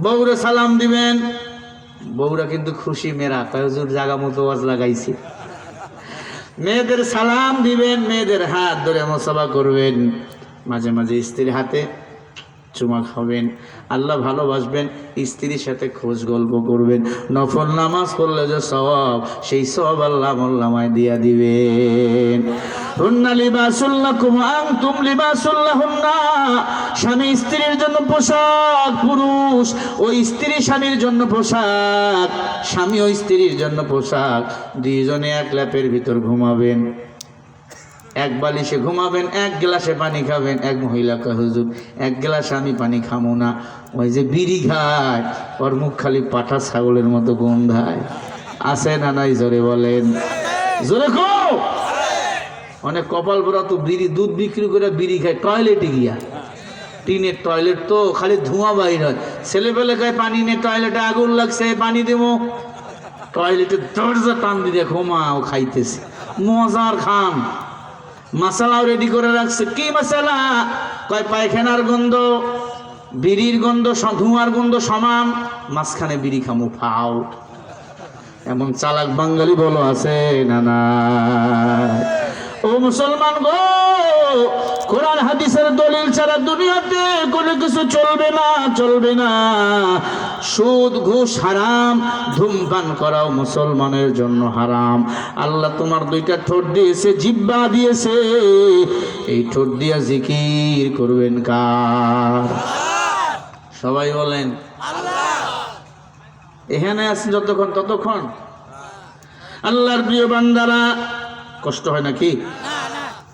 বউরে সালাম দিবেন, বউরা কিন্তু খুশি, মেয়েরা হুজুর জাগা মতো ওয়াজ লাগাইছি। মেয়েদের সালাম দিবেন, মেয়েদের হাত ধরে মুসাফা করবেন, মাঝে মাঝে স্ত্রীর হাতে চুমা খাবেন, আল্লাহ ভালোবাসবেন, স্ত্রীর সাথে খোঁজ গল্প করবেন, নফল নামাজ পড়লে যে সওয়াব, সেই সওয়াব আল্লাহ মোল্লামায় দিয়া দিবেন। হুন্না লিবাসুল লাকুম আনতুম লিবাসুল লাহুন্না। স্বামী স্ত্রীর জন্য পোশাক, পুরুষ ও স্ত্রী স্বামীর জন্য পোশাক, স্বামী ও স্ত্রীর জন্য পোশাক। দুইজনে এক ল্যাপের ভিতর ঘুমাবেন, এক বালিশে ঘুমাবেন, এক গ্লাসে পানি খাবেন। এক মহিলা কয়, হুজুর এক গ্লাসে আমি পানি খামো না, ওই যে বিড়ি খায়, ওর মুখ খালি পাঠা ছাগলের মতো গন্ধায়। আছে না নাই? জোরে বলেন, জোরে কো। অনেক কপাল ভরা তো বিড়ি, দুধ বিক্রি করে বিড়ি খায় টয়লেটে গিয়া। টিনের টয়লেট তো খালি ধোঁয়া বাইর হয়। ছেলেপেলে খায় পানি নিয়ে টয়লেটে আগুন লাগছে, পানি দেবো। টয়লেটে দরজা টান দিয়ে ঘুমাও, খাইতেছে মজার খান। মশালাও রেডি করে রাখছে। কি মশালা? কয় পায়খানার গন্ধ, বিড়ির গন্ধ, ধোঁয়ার গন্ধ সমান, মাঝখানে বিড়ি খামু ফাও। এমন চালাক বাঙালি বলো আছে না না? ও মুসলমান গো, কোরআন হাদিসের দলিল ছাড়া দুনিয়াতে কোনো কিছু চলবে না, চলবে না। সুদ ঘুষ হারাম, ধূমপান করাও মুসলমানের জন্য হারাম। আল্লাহ তোমার দুইটা ঠোঁট দিয়েছে, জিহ্বা দিয়েছে, এই ঠোঁট দিয়া জিকির করবেন কার? সবাই বলেন আল্লাহ। এখানে আছেন যতক্ষণ ততক্ষণ আল্লাহর প্রিয় বান্দারা, কষ্ট হয় নাকি?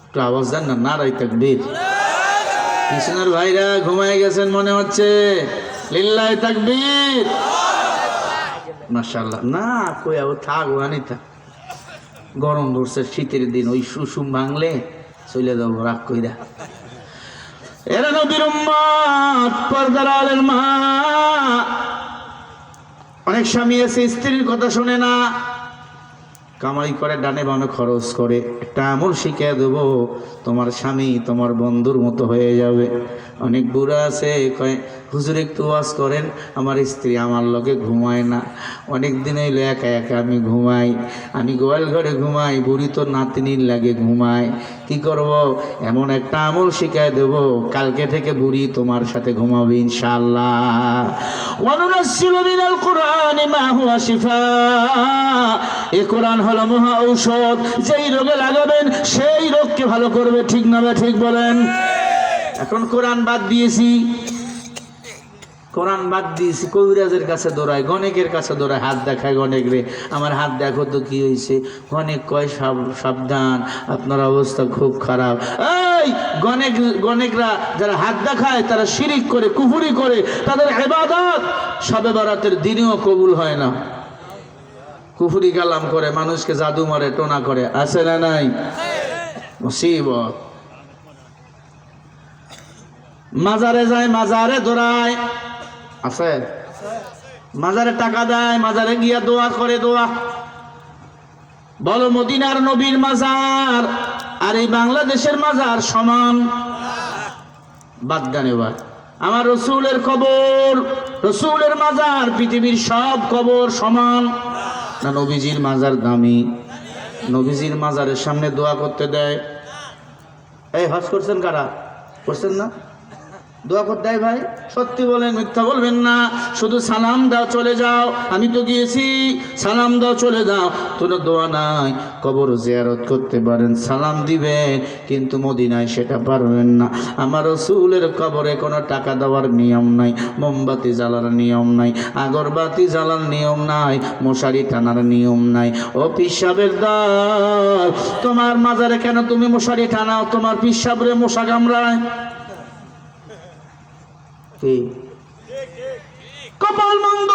একটু আওয়াজ দেন না, নারাই তাকবীর। কৃষ্ণের ভাইরা ঘুমায় গেছেন মনে হচ্ছে, লিল্লাহি তাকবীর। মাশাআল্লাহ। না কই আও থাক, ওখানেই থাক। গরম ধরছে, শীতের দিন, ওই সুসুম ভাঙলে চলে যাবো রাগ কইরা। এরা নবীর উম্মত, পর্দার আলের মা। অনেক স্বামী আছে স্ত্রীর কথা শোনে না, কামাই করে ডানে বামে খরচ করে। একটা আমল শিখিয়ে দেবো, তোমার স্বামী তোমার বন্ধুর মতো হয়ে যাবে। অনেক বুড়া আছে কয়, হুজুর একটু ওয়াজ করেন, আমার স্ত্রী আমার লগে ঘুমায় না, অনেক দিন হইলো একা একা আমি ঘুমাই, আমি গোয়াল ঘরে ঘুমাই, বুড়ি তো নাতনির লাগে ঘুমায়, কি করব? এমন একটা আমল শিখিয়ে দেব, কালকে থেকে বুড়ি তোমার সাথে ঘুমাবে ইনশাআল্লাহ। ওয়ানুনাজ্জিলু মিনাল কুরআনি মা হুয়া শিফা। এই কোরআন হলো মহা ঔষধ, যেই রোগে লাগাবেন সেই রোগকে ভালো করবে। ঠিক না? ঠিক বলেন। এখন কোরআন বাদ দিয়েছি, কোরআন বাদ দিয়েছি, কবিরাজের কাছে দৌড়ায়, গণেকের কাছে দৌড়ায়, হাত দেখায় গণেক রে, আমার হাত দেখো তো কি হয়েছে। গণেক কয়, সাবধান, আপনার অবস্থা খুব খারাপ। এই গণেকরা যারা হাত দেখায় তারা শিরিক করে, কুফরি করে, তাদের ইবাদত শবে বরাতের দিনেও কবুল হয় না। কুফরি কালাম করে, মানুষকে জাদু মারে, টোনা করে। আছে না নাই? মুসিবত। মাজারে যায়, মাজারে দৌড়ায়, আছে? মাজারে টাকা দেয়, মাজারে গিয়া দোয়া করে। দোয়া বলো, মদিনার নবীর মাজার আর এই বাংলাদেশের মাজার সমান? বাদ দেন এবার। আমার রসুলের কবর, রসুলের মাজার, পৃথিবীর সব কবর সমান না? নবীজির মাজার দামি। নবীজির মাজারের সামনে দোয়া করতে দেয়। এই হজ করছেন কারা? করছেন না? দোয়া করতে হয় ভাই, সত্যি বলেন, মিথ্যা বলবেন না। শুধু সালাম দাও চলে যাও, আমি তো গিয়েছি, সালাম দাও চলে যাও, কোনো দোয়া নাই। কবর জিয়ারত করতে পারেন, সালাম দিবেন, কিন্তু মদিনায় সেটা পারবেন না। আমার রাসূলের কবরে কোনো টাকা দেওয়ার নিয়ম নাই, মোমবাতি জ্বালার নিয়ম নাই, আগরবাতি জ্বালার নিয়ম নাই, মশারি টানার নিয়ম নাই। ও পিসাবের দল, তোমার মাজারে কেন তুমি মশারি টানাও? তোমার পিসাবরে মশা কামড়ায়। কপাল মন্দ,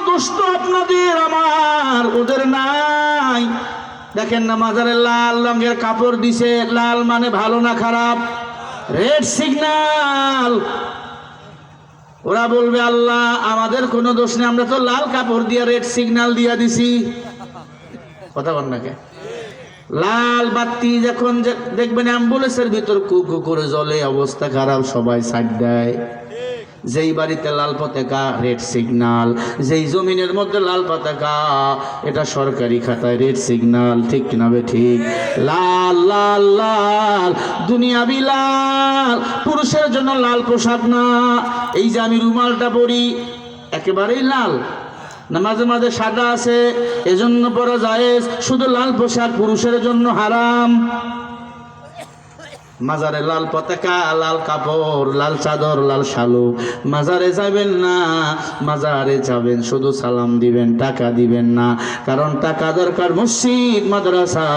দুষ্ট আপনাদের, আমার ওদের নাই। দেখেন না মাজারে লাল রঙের কাপড় দিছে, লাল মানে ভালো না খারাপ? Red signal. ওরা বলবে আল্লাহ আমাদের কোনো দোষ নেই, আমরা তো লাল কাপড় দিয়ে রেড সিগন্যাল দিয়ে দিছি। কথা বল না কে? লাল বাতি যখন দেখবেন অ্যাম্বুলেন্সের ভিতর কুকু করে জ্বলে, অবস্থা খারাপ, সবাই সাইড দেয়। যেই বাড়িতে লাল পতাকা রেড সিগন্যাল, যেই জমিনের মধ্যে লাল পতাকা এটা সরকারি খাতায় রেড সিগন্যাল। ঠিক না বে ঠিক? লাল লাল লাল, দুনিয়াবি লাল। পুরুষের জন্য লাল পোশাক না। এই যে আমি রুমালটা পরি একেবারেই লাল না, মাঝে মাঝে সাদা আছে, এজন্য পরা জায়েজ। শুধু লাল পোশাক পুরুষের জন্য হারাম। মাজারে লাল পতাকা, লাল কাপড়, লাল চাদর, লাল শালু, মাজারে যাবেন না। মাজারে যাবেন শুধু সালাম দিবেন, টাকা দিবেন না। কারণ টাকা দরকার মসজিদ, মাদ্রাসা,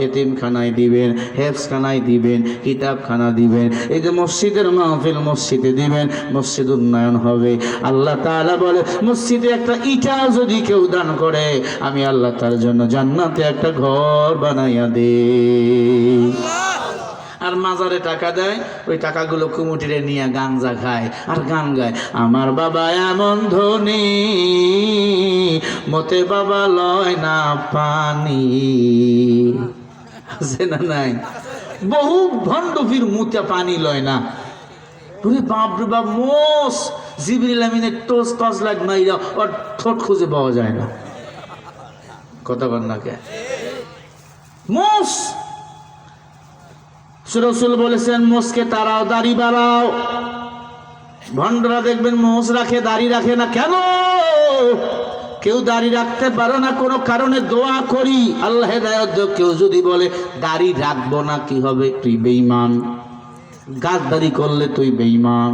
এতিমখানায় দিবেন, হেফজখানায় দিবেন, কিতাবখানা দিবেন। এই যে মসজিদের মাহফিল, মসজিদে দিবেন, মসজিদ উন্নয়ন হবে। আল্লাহ তাআলা বলে মসজিদে একটা ইটা যদি কেউ দান করে, আমি আল্লাহ তার জন্য জান্নাতে একটা ঘর বানাইয়া দেই। আর মাজারে টাকা দেয়, ওই টাকাগুলো কুমুটিরে নিয়ে গাঞ্জা খায় আর গান গায়। আমার বাবা এমন ধনী, মতে বাবা লয় না পানি। আছে না নাই? বহু ভণ্ডফির মুতে পানি লয় না। বাপ রে বাপ, মোস জিবরিল আমিনের টোস টস লাইট মাইরা ওর ঠোঁট খুঁজে পাওয়া যায় না। কথা বল না কে? মোস রাসূল বলেছেন মোসকে তারাও, দাড়ি বাড়াও। ভণ্ডরা দেখবেন মোস রাখে, দাড়ি রাখে না। কেন? কেউ দাড়ি রাখতে পারো না, কোনো কারণে দোয়া করি আল্লাহ হেদায়েত দাও। কেউ যদি বলে দাড়ি রাখবো না, কি হবে? তুই বেঈমান। গাদ্দারি করলে তুই বেঈমান।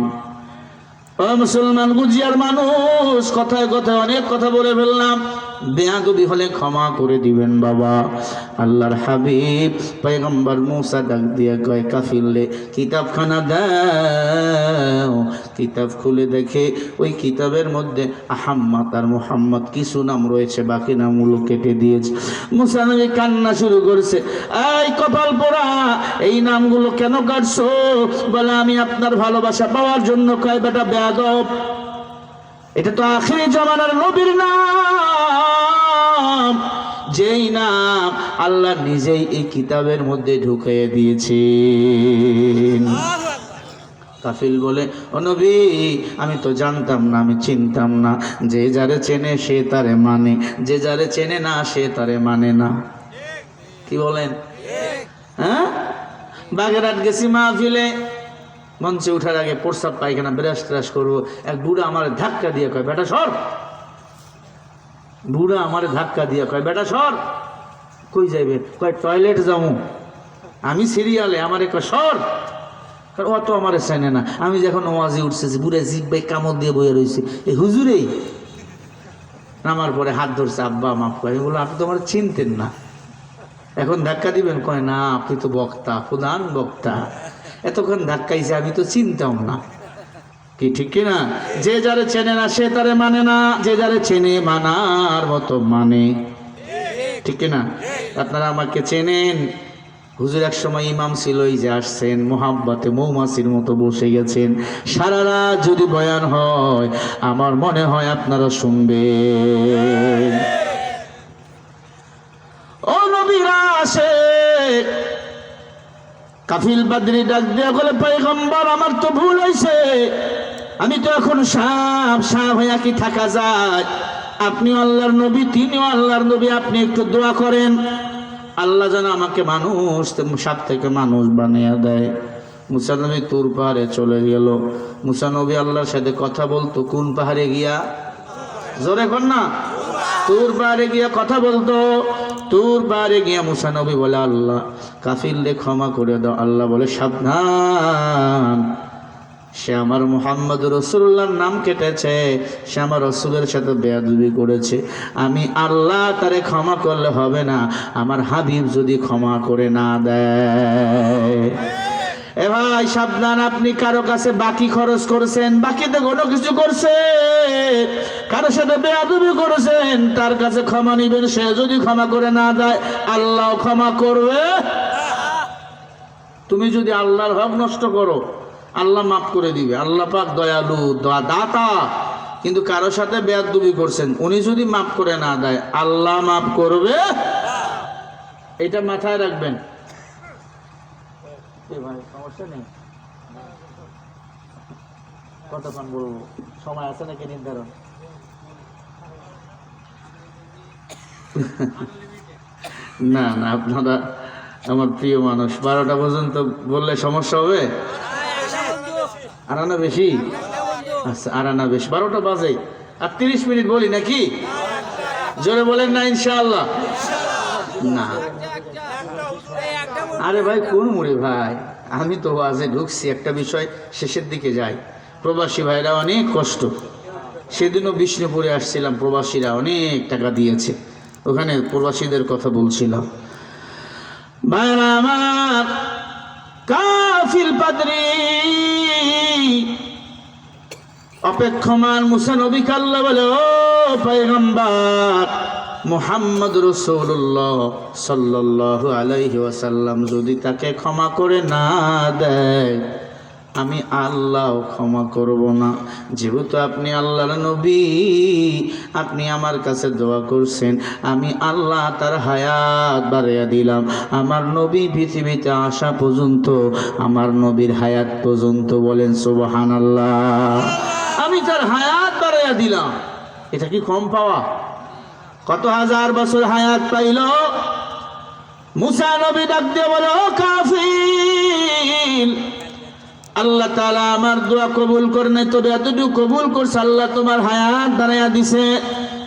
ও মুসলমান, গুজিয়ার মানুষ, কথায় কথায় অনেক কথা বলে ফেললাম। বেয়াদবি হলে ক্ষমা করে দিবেন বাবা। আল্লাহর হাবিব পয়গম্বর মুসা ডাক দিয়ে কয় কাফিরলে কিতাবখানা দাও। কিতাব খুলে দেখে ওই কিতাবের মধ্যে আহাম্মদ আর মুহাম্মদ কিছু নাম রয়েছে, বাকি নামগুলো কেটে দিয়েছে। মুসা নবী কান্না শুরু করেছে, এই কপাল পোড়া, এই নামগুলো কেন কাটছো? বলে আমি আপনার ভালোবাসা পাওয়ার জন্য। কয় বেটা বেয়াদব, এটা তো আখিরি জামানার নবীর নাম, যেই নাম আল্লাহ নিজেই এই কিতাবের মধ্যে ঢুকিয়ে দিয়েছেন। কাফিল বলে, ও নবী আমি তো জানতাম না, আমি চিনতাম না। যে যারে চেনে সে তারে মানে, যে যারে চেনে না সে তারে মানে না। কি বলেন? হ্যাঁ, বাগেরহাট গেছি মাহফিলে, মঞ্চে উঠার আগে প্রস্রাব পায়খানা ব্রাশ ট্রাশ করবো, এক বুড়া আমার ধাক্কা দিয়ে কয় বেটা সর। বুড়া আমার ধাক্কা দিয়ে কয় বেটা সর। কই যাইবে? কয় টয়লেট যাবো। আমি সিরিয়ালে, আমার কয় সর। অত আমার চেনে না। আমি যখন ওয়াজে উঠতেছি, বুড়া জিভ ভাই কামড় দিয়ে বইয়ে রয়েছে, এই হুজুরেই নামার পরে হাত ধরছে, আব্বা মাফ করে। বলো আপনি তো আমার চিনতেন না, এখন ধাক্কা দিবেন? কয় না, আপনি তো বক্তা, প্রধান বক্তা, এতক্ষণ ধাক্কাইছে, আমি তো চিনতাম না। কি ঠিক কিনা? যে যারে চেনে না সে তারে মানে না, যে যারে চেনে মানার মতো মানে। ঠিক কিনা? আপনারা আমাকে চেনেন। হুজুর এক সময় ইমাম ছিল, এই যে আসছেন, মোহাব্বতে মৌমাছির মতো বসে গেছেন। সারা রাত যদি বয়ান হয়, আমার মনে হয় আপনারা শুনবেন। ও নবীরা আসে, কাফিল বাদরি ডাক দিয়া বলে, পয়গম্বর আমার তো ভুল হয়েছে, আমি তো এখন সাপ হইয়া কি থাকা যায়? আপনি আল্লাহর নবী, তিনিও আল্লাহর নবী, আপনি একটু দোয়া করেন আল্লাহ যেন আমাকে মানুষ সাপ থেকে মানুষ বানিয়ে দেয়। মুসা নবী তুর পাহাড়ে চলে গেল। মুসা নবী আল্লাহর সাথে কথা বলতো কোন পাহাড়ে গিয়া? জোরে কর না। তুর পাহাড়ে গিয়া কথা বলতো। তুর পাহাড়ে গিয়া মুসা নবী বলে, আল্লাহ কাফিরদের ক্ষমা করে দাও। আল্লাহ বলে, সাবধান, সে আমার মুহাম্মদ রাসূলুল্লাহর নাম কেটেছে, সে আমার রাসূলের সাথে বেয়াদবি করেছে। আমি আল্লাহ তারে ক্ষমা করলে হবে না, আমার হাবিব যদি ক্ষমা করে না দেয়। এ ভাই সাবধান, আপনি কারো কাছে বাকি খরচ করেছেন, বাকিতে কোনো কিছু করছেন, কারো সাথে বেয়াদবি করেছেন, তার কাছে ক্ষমা নিবেন, সে যদি ক্ষমা করে না দেয় আল্লাহ ক্ষমা করবে। তুমি যদি আল্লাহর হক নষ্ট করো আল্লাহ মাফ করে দিবে। আল্লাহ পাক দয়ালু, দাতা। কিন্তু কারো সাথে বেয়াদবি করছেন, উনি যদি মাফ করে না দেয় আল্লাহ মাফ করবে। এটা মাথায় রাখবেন। ভাই সমস্যা নেই, কতক্ষণ বলবো? সময় আছে নাকি নির্ধারণ? না না, আপনারা আমার প্রিয় মানুষ, 12টা পর্যন্ত বললে সমস্যা হবে? আরানা বেশি? আচ্ছা আরানা বেশি, 12টা বাজে আর 30 মিনিট বলি নাকি? জোরে বলেন না ইনশাআল্লাহ? না আরে ভাই কোন মুড়ি ভাই, আমি তো আজে ঢুকছি, একটা বিষয় শেষের দিকে যাই। প্রবাসী ভাইরা অনেক কষ্ট, সেদিনও বিষ্ণুপুরে আসছিলাম, প্রবাসীরা অনেক টাকা দিয়েছে, ওখানে প্রবাসীদের কথা বলছিলাম। ভাইরা আমার, কাফিল পাদ্রী অপেক্ষমান মুসা নবীকে আল্লাহ বলে, ও পয়গম্বর মুহাম্মদ রাসূলুল্লাহ সাল্লাল্লাহু আলাইহি ওয়াসাল্লাম যদি তাকে ক্ষমা করে না দেয় আমি আল্লাহ ক্ষমা করব না। যেহেতু আপনি আল্লাহর নবী, আপনি আমার কাছে দোয়া করছেন, আমি আল্লাহ তার হায়াত বাড়াইয়া দিলাম। আমার নবী পৃথিবীতে আসা পর্যন্ত, আমার নবীর হায়াত পর্যন্ত, বলেন সুবহানাল্লাহ, আমি তার হায়াত বাড়াইয়া দিলাম। এটা কি কম পাওয়া? কত হাজার বছর হায়াত পাইল। মুসা নবী ডাক দিয়ে বলে, ও কাফির, আল্লাহ তাআলা আমার দোয়া কবুল করে নাই, তবে এতটুকু কবুল করছে, আল্লাহ তোমার হায়াত বাড়াইয়া দিছে,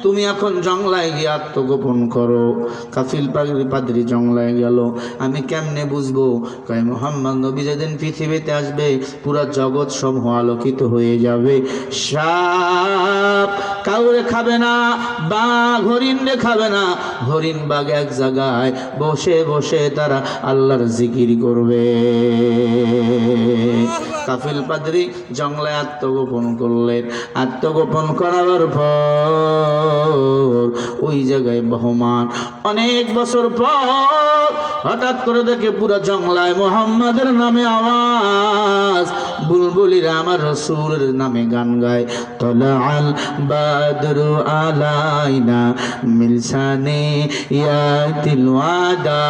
তুমি এখন জঙ্গলায় গিয়ে আত্মগোপন করো। কাফিল পাদ্রী জঙ্গলায় গেল। আমি কেমনে বুঝবো? কয় মুহাম্মদ নবী যেদিন পৃথিবীতে আসবে পুরা জগৎ সমূহ আলোকিত হয়ে যাবে, সাপ কাউরে খাবে না, বাঘ হরিণে খাবে না, হরিণ বাঘ এক জায়গায় বসে বসে তারা আল্লাহর জিকির করবে। কাফিল পাদ্রী জঙ্গলায় আত্মগোপন করলেন। আত্মগোপন করার পর ওই জায়গায় বহমান অনেক বছর পর হঠাৎ করে দেখে পুরা জঙ্গলায় মুহাম্মাদের নামে আওয়াজ, বুলবুলিরা আমার রাসূলের নামে গান গায়। তলাআল বাদরু আলাইনা মিলসানে ইয়াতিল ওয়াদা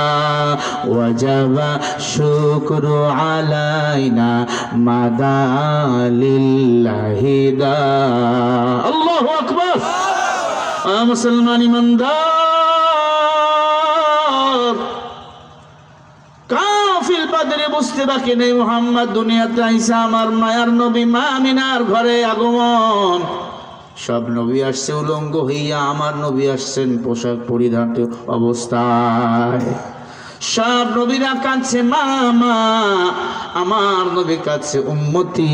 ওয়াজাবা শুকরু আলাইনা মাদা লিল্লাহি দা। আল্লাহু আকবার। মুসলমান ইমানদার, কাফিল পাদ্রী বুঝতে বাকি নেই মুহাম্মদ দুনিয়াতে আইসা আমার মায়ার নবী মা আমিনার ঘরে আগমন। সব নবী আসছে উলঙ্গ হইয়া, আমার নবী আসছেন পোশাক পরিধান অবস্থায়। সব নবীরা কাঁদছে মামা, আমার নবী কাঁদছে উম্মতি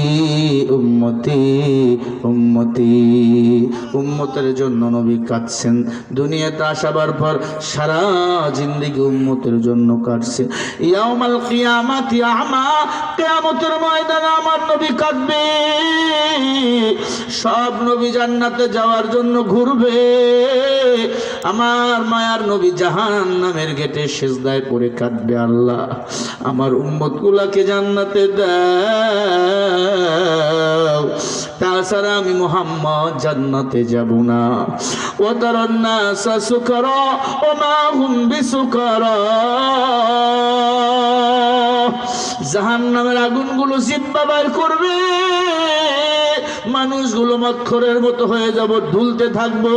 উম্মতি উম্মতি। উম্মতের জন্য নবী কাঁদছেন। দুনিয়াতে আসাবার পর সারা জিন্দেগি উম্মতের জন্য কাটছে। ইয়াউমাল কিয়ামাতি আমা, কিয়ামতের ময়দানে আমার নবী কাঁদবে। সব নবী জান্নাতে যাওয়ার জন্য ঘুরবে, আমার মায়ার নবী জাহান্নামের গেটে সিজদায় পড়ে কাঁদবে, আল্লাহ আমার উম্মত গুলাকে জান্নাতে দাও, তাছাড়া আমি মুহাম্মদ জান্নাতে যাব না। ও তারান নাস সুকারা ও মা হুম বিসুকারা, জাহান্নামের আগুনগুলো জিব্বা বাইর করবে, মানুষগুলো মদখোরের মতো হয়ে যাব, ঢুলতে থাকবো,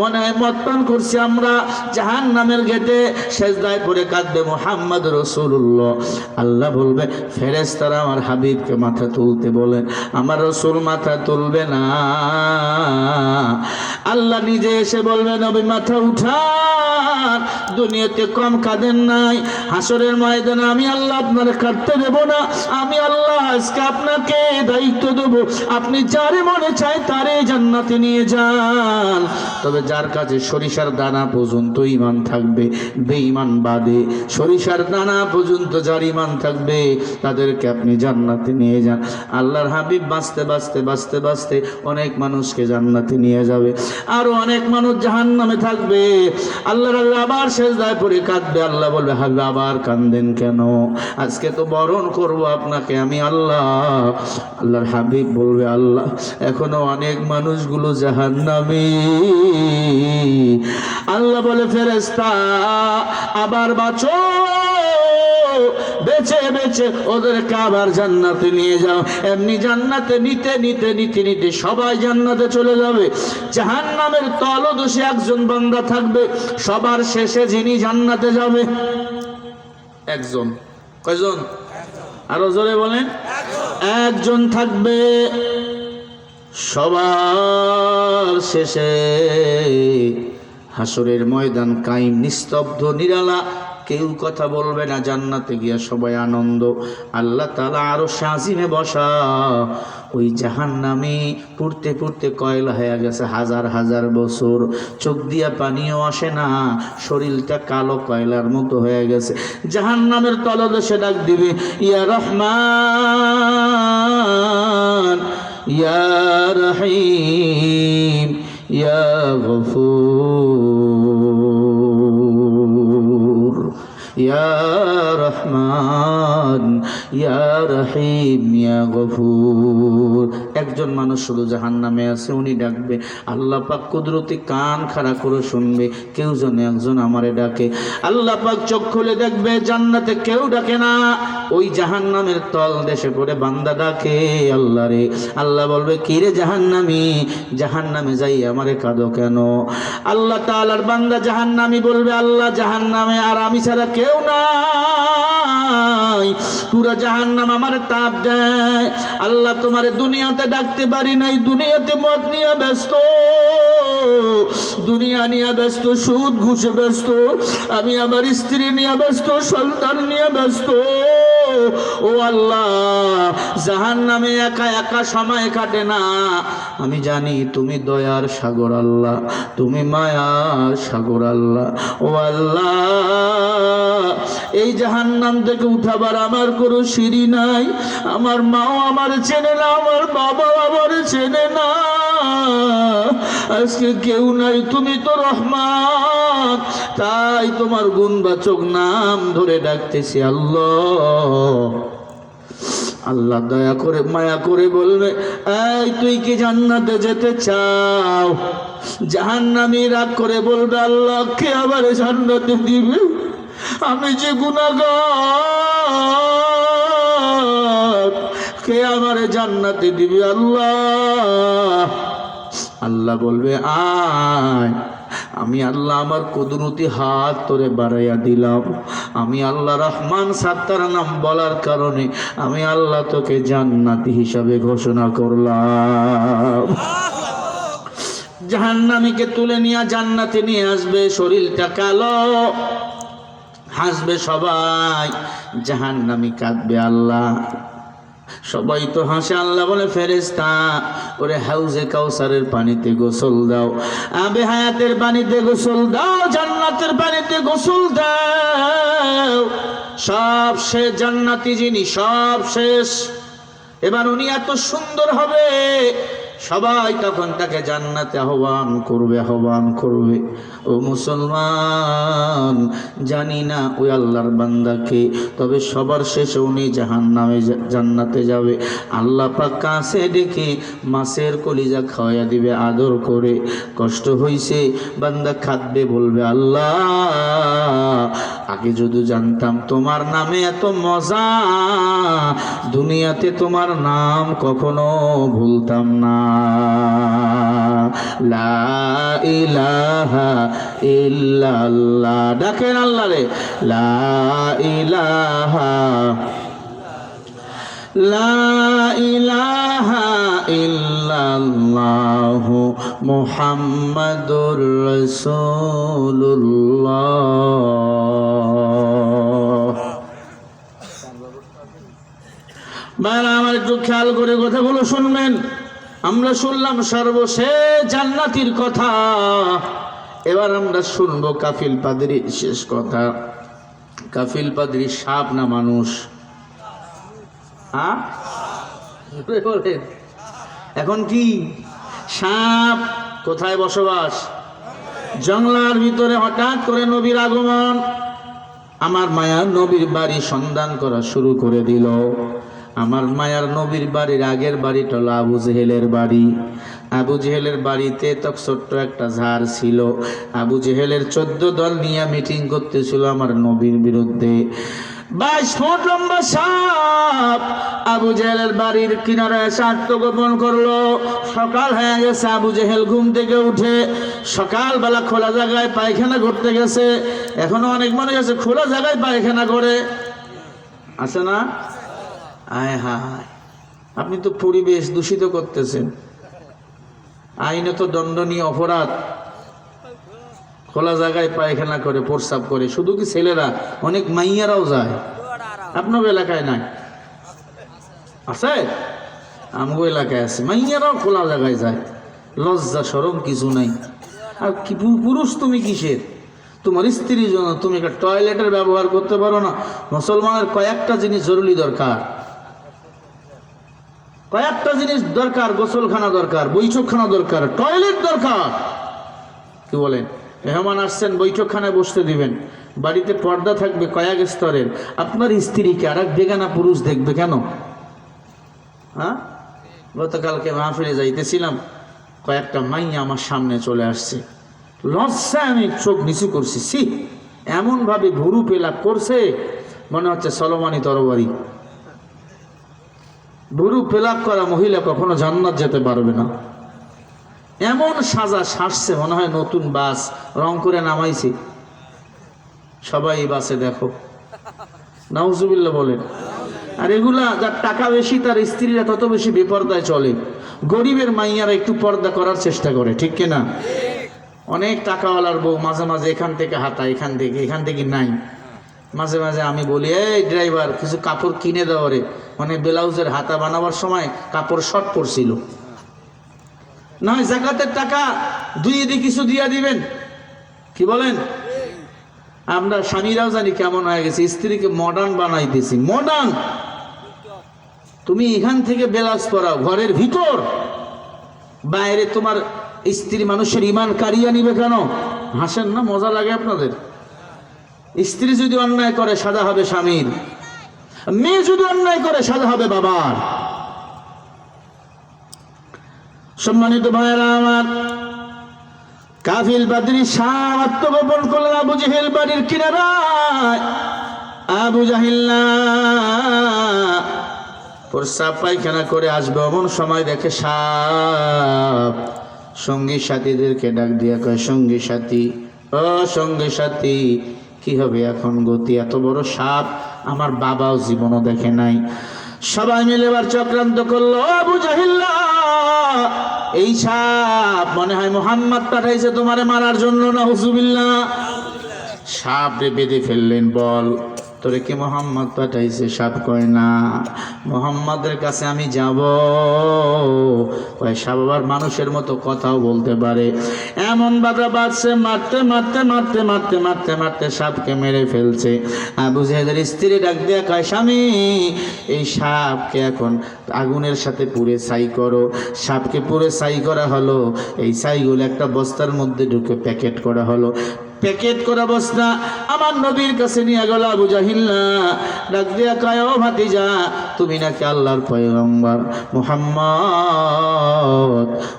মনে হয় মদ পান করছি আমরা। জাহান্নামের গেটে সেজদায় পড়ে কাঁদবে মুহাম্মদ রাসূলুল্লাহ। আল্লাহ বলবে ফেরেশতারা আমার হাবিবকে মাথা তুলতে বলেন, আমার রাসূল মাথা তুলবে না। আল্লাহ নিজে এসে বলবে নবী মাথা উঠান, দুনিয়াতে কম কাঁদেন নাই, হাসরের ময়দানে আমি আল্লাহ আপনার কাঁদতে দেব না। আমি আল্লাহ আজকে আপনাকে দায়িত্ব দেব, আপনি যারে মনে চায় তারে জান্নাতে নিয়ে যান। তবে যার কাছে সরিষার দানা পর্যন্ত ঈমান থাকবে, বেঈমান বাদে সরিষার দানা পর্যন্ত যার ঈমান থাকবে তাদেরকে আপনি জান্নাতে নিয়ে যান। আল্লাহর হাবিব বাঁচতে বাঁচতে বাঁচতে বাঁচতে অনেক মানুষকে জান্নাতে নিয়ে যাবে, আরো অনেক মানুষ জাহান্নামে থাকবে। আল্লাহর আবার সেজদায় পড়ে কাঁদবে। আল্লাহ বলবে হাবিব আবার কাঁদেন কেন? আজকে তো বরণ করব আপনাকে আমি আল্লাহ। আল্লাহর হাবিব বলবে আল্লাহ এখনো অনেক মানুষগুলো জাহান্নামী। আল্লাহ বলে ফেরেশতা আবার বাঁচো, বেঁচে বেঁচে ওদেরকে আবার জান্নাতে নিয়ে যাও। এমনি জান্নাতে নিতে নিতে নিতে নিতে সবাই জান্নাতে চলে যাবে। জাহান্নামের তলদেশে একজন বান্দা থাকবে, সবার শেষে যিনি জান্নাতে যাবে একজন। কয়জন? আরো জোরে বলেন। একজন থাকবে সবার শেষে। হাসরের ময়দান কায়েম, নিস্তব্ধ নিরালা, কেউ কথা বলবে না। জান্নাতে গিয়া সবাই আনন্দ। আল্লাহ তাআলা আরশে আজিমে বসা। ওই জাহান্নামী পড়তে পড়তে কয়লা হয়ে গেছে হাজার হাজার বছর, চোখ দিয়া পানিও আসে না, শরীরটা কালো কয়লার মতো হয়ে গেছে। জাহান্নামের তলদেশে ডাক দিবে ইয়া রহমান ইয়া রহিম ইয়া গফুর ইয়া রহমান ইয়া রহিম ইয়া গফুর। একজন মানুষ শুধু জাহান্নামে আছে, উনি ডাকবে। আল্লাহ পাক কুদরতি কান খাড়া করে শুনবে, কেউ যেন একজন আমারে ডাকে। আল্লাহ পাক চোখ খুলে দেখবে জান্নাতে কেউ ডাকে না, ওই জাহান্নামের তল দেশে পড়ে বান্দা ডাকে আল্লাহ রে। আল্লাহ বলবে কি রে জাহান্নামী, জাহান্নামে যাই আমারে কাঁদো কেন? আল্লাহ তাআলার বান্দা জাহান্নামী বলবে আল্লাহ জাহান্নামে আর আমি ছাড়া কেউ নাই, পুরা জাহান্নাম আমার তাপ দেয়। আল্লাহ তোমারে দুনিয়াতে ডাকতে পারি নাই, দুনিয়াতে মদ নিয়ে ব্যস্ত, দুনিয়া নিয়ে ব্যস্ত, সুদ ঘুষে ব্যস্ত, আমি আমার স্ত্রী নিয়ে ব্যস্ত, সন্তান নিয়ে ব্যস্ত। ও আল্লাহ জাহান্নামে একা একা সময় কাটে না। আমি জানি তুমি দয়ার সাগর আল্লাহ, তুমি মায়ার সাগর আল্লাহ। ও আল্লাহ এই জাহান্নাম থেকে উঠাবার আমার কোনো সিঁড়ি নাই। আমার মাও আমার চেনে না, আমার বাবা আমার চেনে না, আজকে কেউ নাই, তুমি তো রহমান, তাই তোমার গুণবাচক নাম ধরে ডাকতেছি আল্লাহ। আল্লাহ দয়া করে মায়া করে বলবে এই তুই কি জান্নাতে যেতে চাও? জাহান্নামী রাগ করে বলবে আল্লাহ কে আবার জান্নাতে দিবে? আমি যে গুনাহগার, কে আমারে জান্নাতে দিবে আল্লাহ? আল্লাহ বলবে আয়, আমি আল্লাহ আমার কুদরতি হাত তোরে বাড়াইয়া দিলাম। আমি আল্লাহ রহমান সাত্তার নাম বলার কারণে আমি আল্লাহ তোকে জান্নাতি হিসাবে ঘোষণা করলাম। জাহান্নামীকে তুলে নিয়ে জান্নাতে নিয়ে আসবে, শরীরটা কালো, হাসবে সবাই, জাহান্নামী কাঁদবে আল্লাহ। সবাই তো হাসে। আল্লাহ বলে ফেরেশতা ওরে হাউজে কাউসারের পানিতে গোসল দাও, আবে হায়াতের পানিতে গোসল দাও, জান্নাতের পানিতে গোসল দাও। সব শেষ, জান্নাতি জিনিস সব শেষ। এবার উনি এত সুন্দর হবে, সবাই তখন তাকে জান্নাতে আহ্বান করবে, আহ্বান করবে। ও মুসলমান, জানি না ওই আল্লাহর বান্দাকে, তবে সবার শেষে উনি জাহান্নামে জান্নাতে যাবে। আল্লাহ পাক কাছে ডেকে মাছের কলিজা খাওয়াইয়া দিবে আদর করে। কষ্ট হইছে, বান্দা খাদ্যে বলবে আল্লাহ আগে যদি জানতাম তোমার নামে এত মজা, দুনিয়াতে তোমার নাম কখনো ভুলতাম না। লা ইলাহা ইল্লাল্লাহ, ডাকেন আল্লাহ রে। লা ইলাহা লা ইলাহা ইল্লাল্লাহু মুহাম্মাদুর রাসূলুল্লাহ। ভাইরা আমার একটু খেয়াল করে কথাগুলো শুনবেন। আমরা শুনলাম সর্বশেষ জান্নাতির কথা, এবার আমরা শুনবো কাফিল পাদ্রীর শেষ কথা। কাফিল পাদ্রী সাপ না মানুষ? এখন কি সাপ? কোথায় বসবাস? জঙ্গলার ভিতরে হঠাৎ করে নবীর আগমন। আমার মায়ার নবীর বাড়ি সন্ধান করা শুরু করে দিল। আমার মায়ার নবীর বাড়ির আগের বাড়িটা হলো আবু জেহেলের বাড়ি। আবু জেহেলের বাড়িতে তখন ছোট্ট একটা ঝাড় ছিল। আবু জেহেলের 14 দল নিয়ে মিটিং করতেছিল আমার নবীর বিরুদ্ধে। 22 ফুট লম্বা সাপ আবু জেহেলের বাড়ির কিনারে এসে আত্মগোপন করলো। সকাল হয়ে গেছে, আবু জেহেল ঘুম থেকে উঠে সকালবেলা খোলা জায়গায় পায়খানা করতে গেছে। এখনো অনেক মানুষ আছে খোলা জায়গায় পায়খানা করে, আছে না? আয় হায়, আপনি তো পরিবেশ দূষিত করতেছেন। আইনে তো দণ্ডনীয় অপরাধ। খোলা জায়গায় পায়খানা করে, প্রস্রাব করে। শুধু কি ছেলেরা, অনেক মাইয়ারাও যায়। আপনার এলাকায় নাই? আছে? আমগো এলাকায় আছে, মাইয়ারাও খোলা জায়গায় যায়। লজ্জা শরম কিছু নাই। আর কি পুরুষ তুমি কিসের? তোমার স্ত্রীর জন্য তুমি একটা টয়লেটের ব্যবহার করতে পারো না? মুসলমানের কয়েকটা জিনিস জরুরি দরকার, কয়েকটা জিনিস দরকার। গোসলখানা দরকার, বৈঠকখানা দরকার, টয়লেট দরকার। কি বলেন? মেহমান আসছেন, বৈঠকখানায় বসতে দিবেন। বাড়িতে পর্দা থাকবে কয়েক স্তরের। আপনার স্ত্রীকে আর এক বেগানা পুরুষ দেখবে কেন? হ্যাঁ, গতকালকে মাহফিলে যাইতেছিলাম, কয়েকটা মাইয়া আমার সামনে চলে আসছে। লজ্জায় আমি চোখ নিচু করছি। সি, এমনভাবে ভুরু পেলাপ করছে মনে হচ্ছে সলমানি তরবারি। ভুরু পেলাপ করা মহিলা কখনো জান্নাত যেতে পারবে না। এমন সাজা সাজছে মনে হয় নতুন বাস রং করে নামাইছে। সবাই বাসে দেখো, নাউজুবিল্লাহ বলেন। আর এগুলা যার টাকা বেশি তার স্ত্রীরা তত বেশি বেপর্দায় চলে। গরিবের মাইয়ারা একটু পর্দা করার চেষ্টা করে, ঠিক কিনা? অনেক টাকাওয়ালার বউ মাঝে মাঝে এখান থেকে হাতা, এখান থেকে নাই। মাঝে মাঝে আমি বলি, এই ড্রাইভার কিছু কাপড় কিনে দেওয়া রে। মানে ব্লাউজের হাতা বানাবার সময় কাপড় শর্ট পড়ছিল, নয় জাকাতের টাকা দুই দিয়ে কিছু দিয়া দিবেন। কি বলেন? আমরা স্বামীরাও জানি কেমন হয়ে গেছে, স্ত্রীকে মডার্ন বানাইতেছি। মডার্ন? তুমি এখান থেকে ব্লাউজ পরাও ঘরের ভিতর, বাইরে তোমার স্ত্রী মানুষের ইমান কারিয়া নিবে কেন? হাসেন না, মজা লাগে আপনাদের? স্ত্রী যদি অন্যায় করে সাজা হবে স্বামীর, মেয়ে যদি অন্যায় করে সাজা হবে বাবার। সম্মানিত ভাইয়েরা আমার, কাফিল পাদ্রী সাপ আত্মগোপন করলেন আবু জেহেল বাড়ির কিনারায়। আবু জাহিল প্রস্রাব পায়খানা করে আসবে, এমন সময় দেখে সাপ। সঙ্গী সাথীদেরকে ডাক দিয়া কয়, সঙ্গী সাথী, ও সঙ্গী সাথী, কি হবে এখন গতি? এত বড় সাপ আমার বাবাও জীবনও দেখে নাই। সবাই মিলে এবার চক্রান্ত করলো। আবু জাহিল, এই সাপ মনে হয় মুহাম্মদ পাঠাইছে তোমারে মারার জন্য। নাউজুবিল্লাহ। সাপ রে বেঁধে ফেললেন। বল, তোরে কি মুহাম্মদ পাঠাইছে? সাপ কয় না, মুহাম্মাদের কাছে আমি যাব। সাপ আবার মানুষের মতো কথাও বলতে পারে। এমন বাধা বাঁধছে, মারতে মারতে মারতে মারতে মারতে মারতে সাপকে মেরে ফেলছে। আবু জেহেলের স্ত্রী ডাক দিয়া কয়, স্বামী, এই সাপকে এখন আগুনের সাথে পুড়ে ছাই করো। সাপকে পুড়ে ছাই করা হলো। এই ছাইগুলো একটা বস্তার মধ্যে ঢুকে প্যাকেট করা হলো। প্যাকেট করা বস্তা আমার নবীর কাছে নিয়ে গেল আবু জাহিল। ডাক দিয়া কয়, ও ভাতিজা, তুমি নাকি আল্লাহর পয়গম্বর মুহাম্মদ,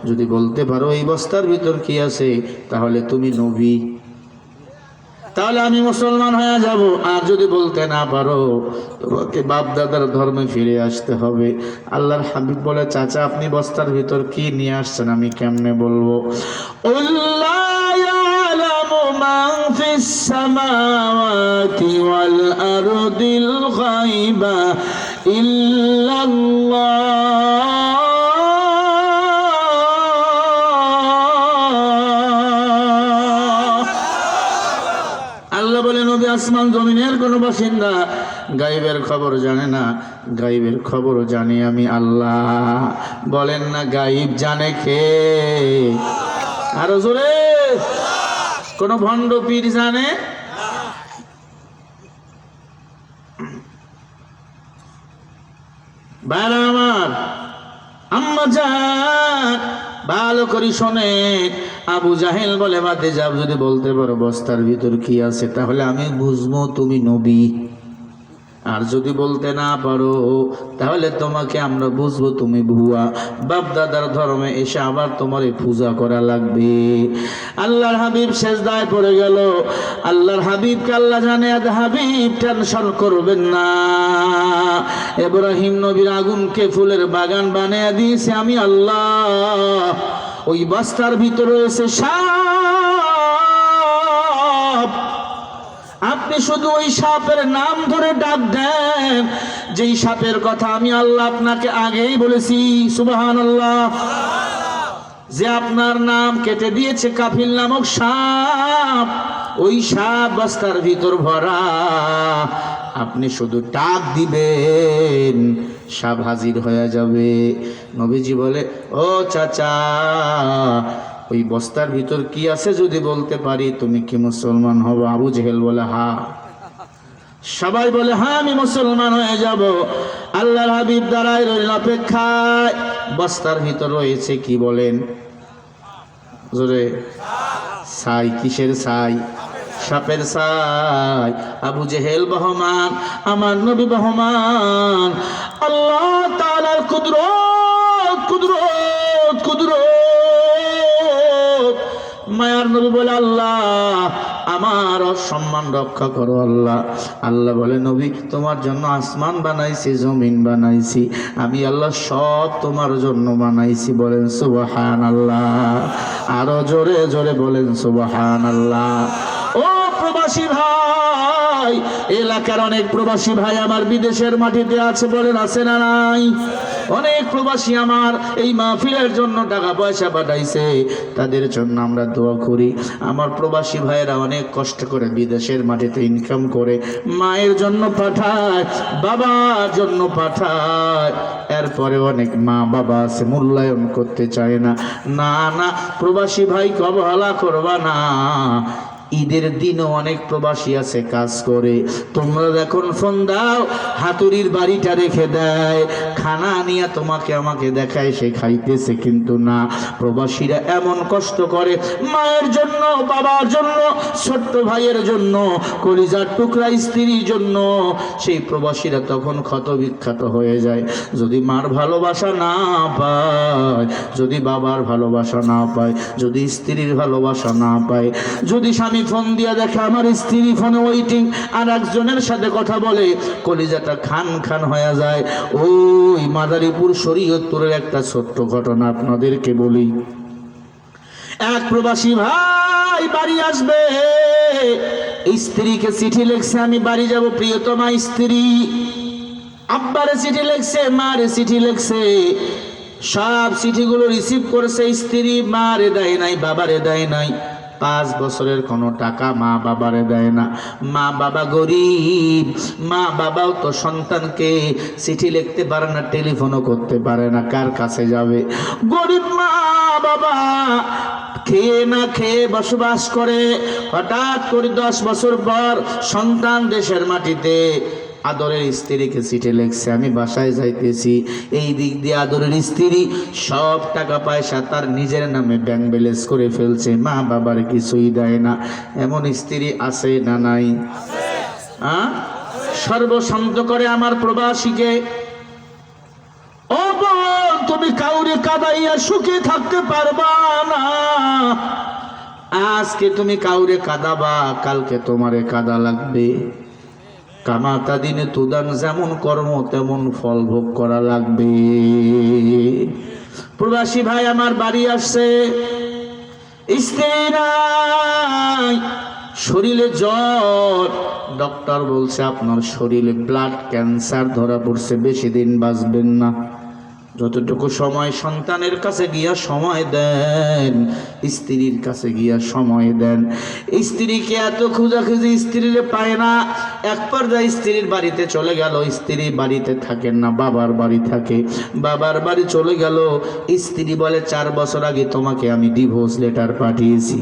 যদি বলতে পারো এই বস্তার ভিতর কি আছে তাহলে তুমি নবী। তাহলে আমি মুসলমান হয়ে যাব। আর যদি বলতে না পারো, তোমাকে বাপ দাদার ধর্মে ফিরে আসতে হবে। আল্লাহর হাবিব বলে, চাচা আপনি বস্তার ভিতর কি নিয়ে আসছেন আমি কেমনে বলবো? মান ফিস সামাওয়াতি ওয়াল আরদিল গায়বা ইল্লাল্লাহ। আল্লাহ বলে, নবী আসমান জমিনের কোনো বাসিন্দা গায়েবের খবর জানে না, গায়েবের খবর জানি আমি আল্লাহ। বলেন না গায়েব জানে কে? আরো জোরে। কোন ভণ্ড পীর জানে? ভাইরা আমার, আম্মা জান ভালো করে শোনে। আবু জাহেল বলে, বাদে যাব, যদি বলতে পারো বস্তার ভিতর কি আছে তাহলে আমি বুঝবো তুমি নবী। আর যদি বলতে না পারো তাহলে তোমাকে আমরা বুঝবো তুমি ভুয়া। বাপ দাদার ধর্মে এসে আবার তোমার পূজা করা লাগবে। আল্লাহর হাবিব সেজদায় পড়ে গেল। আল্লাহর হাবিবকে আল্লাহ জানে। হাবিব টেনশন করবেন না, ইব্রাহিম নবীর আগুনকে ফুলের বাগান বানিয়ে দিয়েছে আমি আল্লাহ। ওই বস্তার ভিতরে রয়েছে সাপ। আপনি শুধু ওই সাপের নাম ধরে ডাক দেন, যেই সাপের কথা আমি আল্লাহ আপনাকে আগেই বলেছি। সুবহানাল্লাহ। যে আপনার নাম কেটে দিয়েছে কাফিল নামক সাপ, ওই সাপ বস্তার ভিতর ভরা। আপনি শুধু ডাক দিবেন, সাপ হাজির হয়ে যাবে। নবীজি বলে, ও চাচা ওই বস্তার ভিতর কি আছে যদি বলতে পারি তুমি কি মুসলমান হবো? আবু জেহেল বলে, হ্যাঁ। সবাই বলে, হ্যাঁ আমি মুসলমান হয়ে যাব। আল্লাহর হাবিব দাঁড়ায় রইল অপেক্ষায়। বস্তার ভিতর রয়েছে কি বলেন? জোরে। ছাই। কিসের ছাই? সাপের ছাই। আবু জেহেল বহমান, আমার নবী বহমান। আল্লাহ তাআলার কুদরত কুদরত কুদরত। মায়ার নবী বলে, আল্লাহ আমার সম্মান রক্ষা করো আল্লাহ। আল্লাহ বলে, নবী তোমার জন্য আসমান বানাইছি, জমিন বানাইছি, আমি আল্লাহ সব তোমার জন্য বানাইছি। বলেন সুবহানাল্লাহ। আরো জোরে জোরে বলেন সুবহানাল্লাহ। ও প্রবাসী ভাই, এলাকার অনেক প্রবাসী ভাই আমার বিদেশের মাটিতে আছে, বলেন আছে না নাই? অনেক প্রবাসী আমার এই মাহফিলের জন্য টাকা পয়সা পাঠাইছে, তাদের জন্য আমরা দোয়া করি। আমার প্রবাসী ভাইয়েরা অনেক কষ্ট করে বিদেশের মাটিতে ইনকাম করে, মায়ের জন্য পাঠায়, বাবার জন্য পাঠায়। এরপরে অনেক মা বাবা আছে মূল্যায়ন করতে চায় না। না না, প্রবাসী ভাইকে অবহেলা করবা না। ঈদের দিনও অনেক প্রবাসী আছে কাজ করে। তোমরা যখন ফোন দাও, হাতুড়ির বাড়িটা রেখে দেয়, খানা নিয়ে তোমাকে আমাকে দেখায় সে খাইতেছে, কিন্তু না, প্রবাসীরা এমন কষ্ট করে মায়ের জন্য, বাবার জন্য, ছোট্ট ভাইয়ের জন্য, কলিজার টুকরা স্ত্রীর জন্য। সেই প্রবাসীরা তখন ক্ষত বিখ্যাত হয়ে যায়। যদি মার ভালোবাসা না পায়, যদি বাবার ভালোবাসা না পায়, যদি স্ত্রীর ভালোবাসা না পায়, যদি স্বামী ফোন দিয়া দেখে আমার স্ত্রী ফোনে ওয়েটিং, আর একজনের সাথে কথা বলে, কলিজাটা খান খান হয়ে যায়। ওই মাদারীপুর শরীয়তপুরের একটা ছোট্ট ঘটনা আপনাদেরকে বলি। এক প্রবাসী ভাই বাড়ি আসবে, স্ত্রীকে চিঠি লিখছে আমি বাড়ি যাব, প্রিয়তমা স্ত্রী। আব্বারে চিঠি লিখছে, মারে চিঠি লিখছে, সব চিঠিগুলো রিসিভ করেছে স্ত্রী। মারে দেয় নাই, বাবারে দেয় নাই। 5 বছরের কোনো টাকা মা বাবারে দেয় না। মা বাবা গরিব, মা বাবাও তো সন্তানকে চিঠি লিখতে পারে না, টেলিফোনও করতে পারে না, কার কাছে যাবে? গরিব মা বাবা খেয়ে না খেয়ে বসবাস করে। হঠাৎ করে 10 বছর পর সন্তান দেশের মাটিতে আদরের স্ত্রীকে চিঠি লিখছে আমি বাসায় যাইতেছি। এই দিক দিয়ে আদরের স্ত্রী সব টাকা পয়সা তার নিজের নামে ব্যাংক ব্যালেন্স করে ফেলছে, মা বাবার কিছুই দেয় না। এমন স্ত্রী আছে না নাই? সর্বশান্ত করে আমার প্রবাসীকে, ও বোন তুমি কাউরে কাঁদাইয়া সুখে থাকতে পারবা না। আজকে তুমি কাউরে কাঁদাবা, কালকে তোমারে কাঁদা লাগবে। কামাতা দিনে তুদান, যেমন কর্ম তেমন ফল ভোগ করা লাগবে। প্রবাসী ভাই আমার বাড়ি আসছে, স্ত্রী নাই, শরীরে জ্বর, ডক্টর বলছে আপনার শরীরে ব্লাড ক্যান্সার ধরা পড়ছে, বেশি দিন বাঁচবেন না। যতটুকু সময় সন্তানের কাছে গিয়া সময় দেন, স্ত্রীর কাছে গিয়া সময় দেন। স্ত্রীকে এত খোঁজাখুঁজি, স্ত্রীরে পায় না। এক পর্যায়ে স্ত্রীর বাড়িতে চলে গেল, স্ত্রী বাড়িতে থাকেন না, বাবার বাড়ি থাকে। বাবার বাড়ি চলে গেল, স্ত্রী বলে 4 বছর আগে তোমাকে আমি ডিভোর্স লেটার পাঠিয়েছি,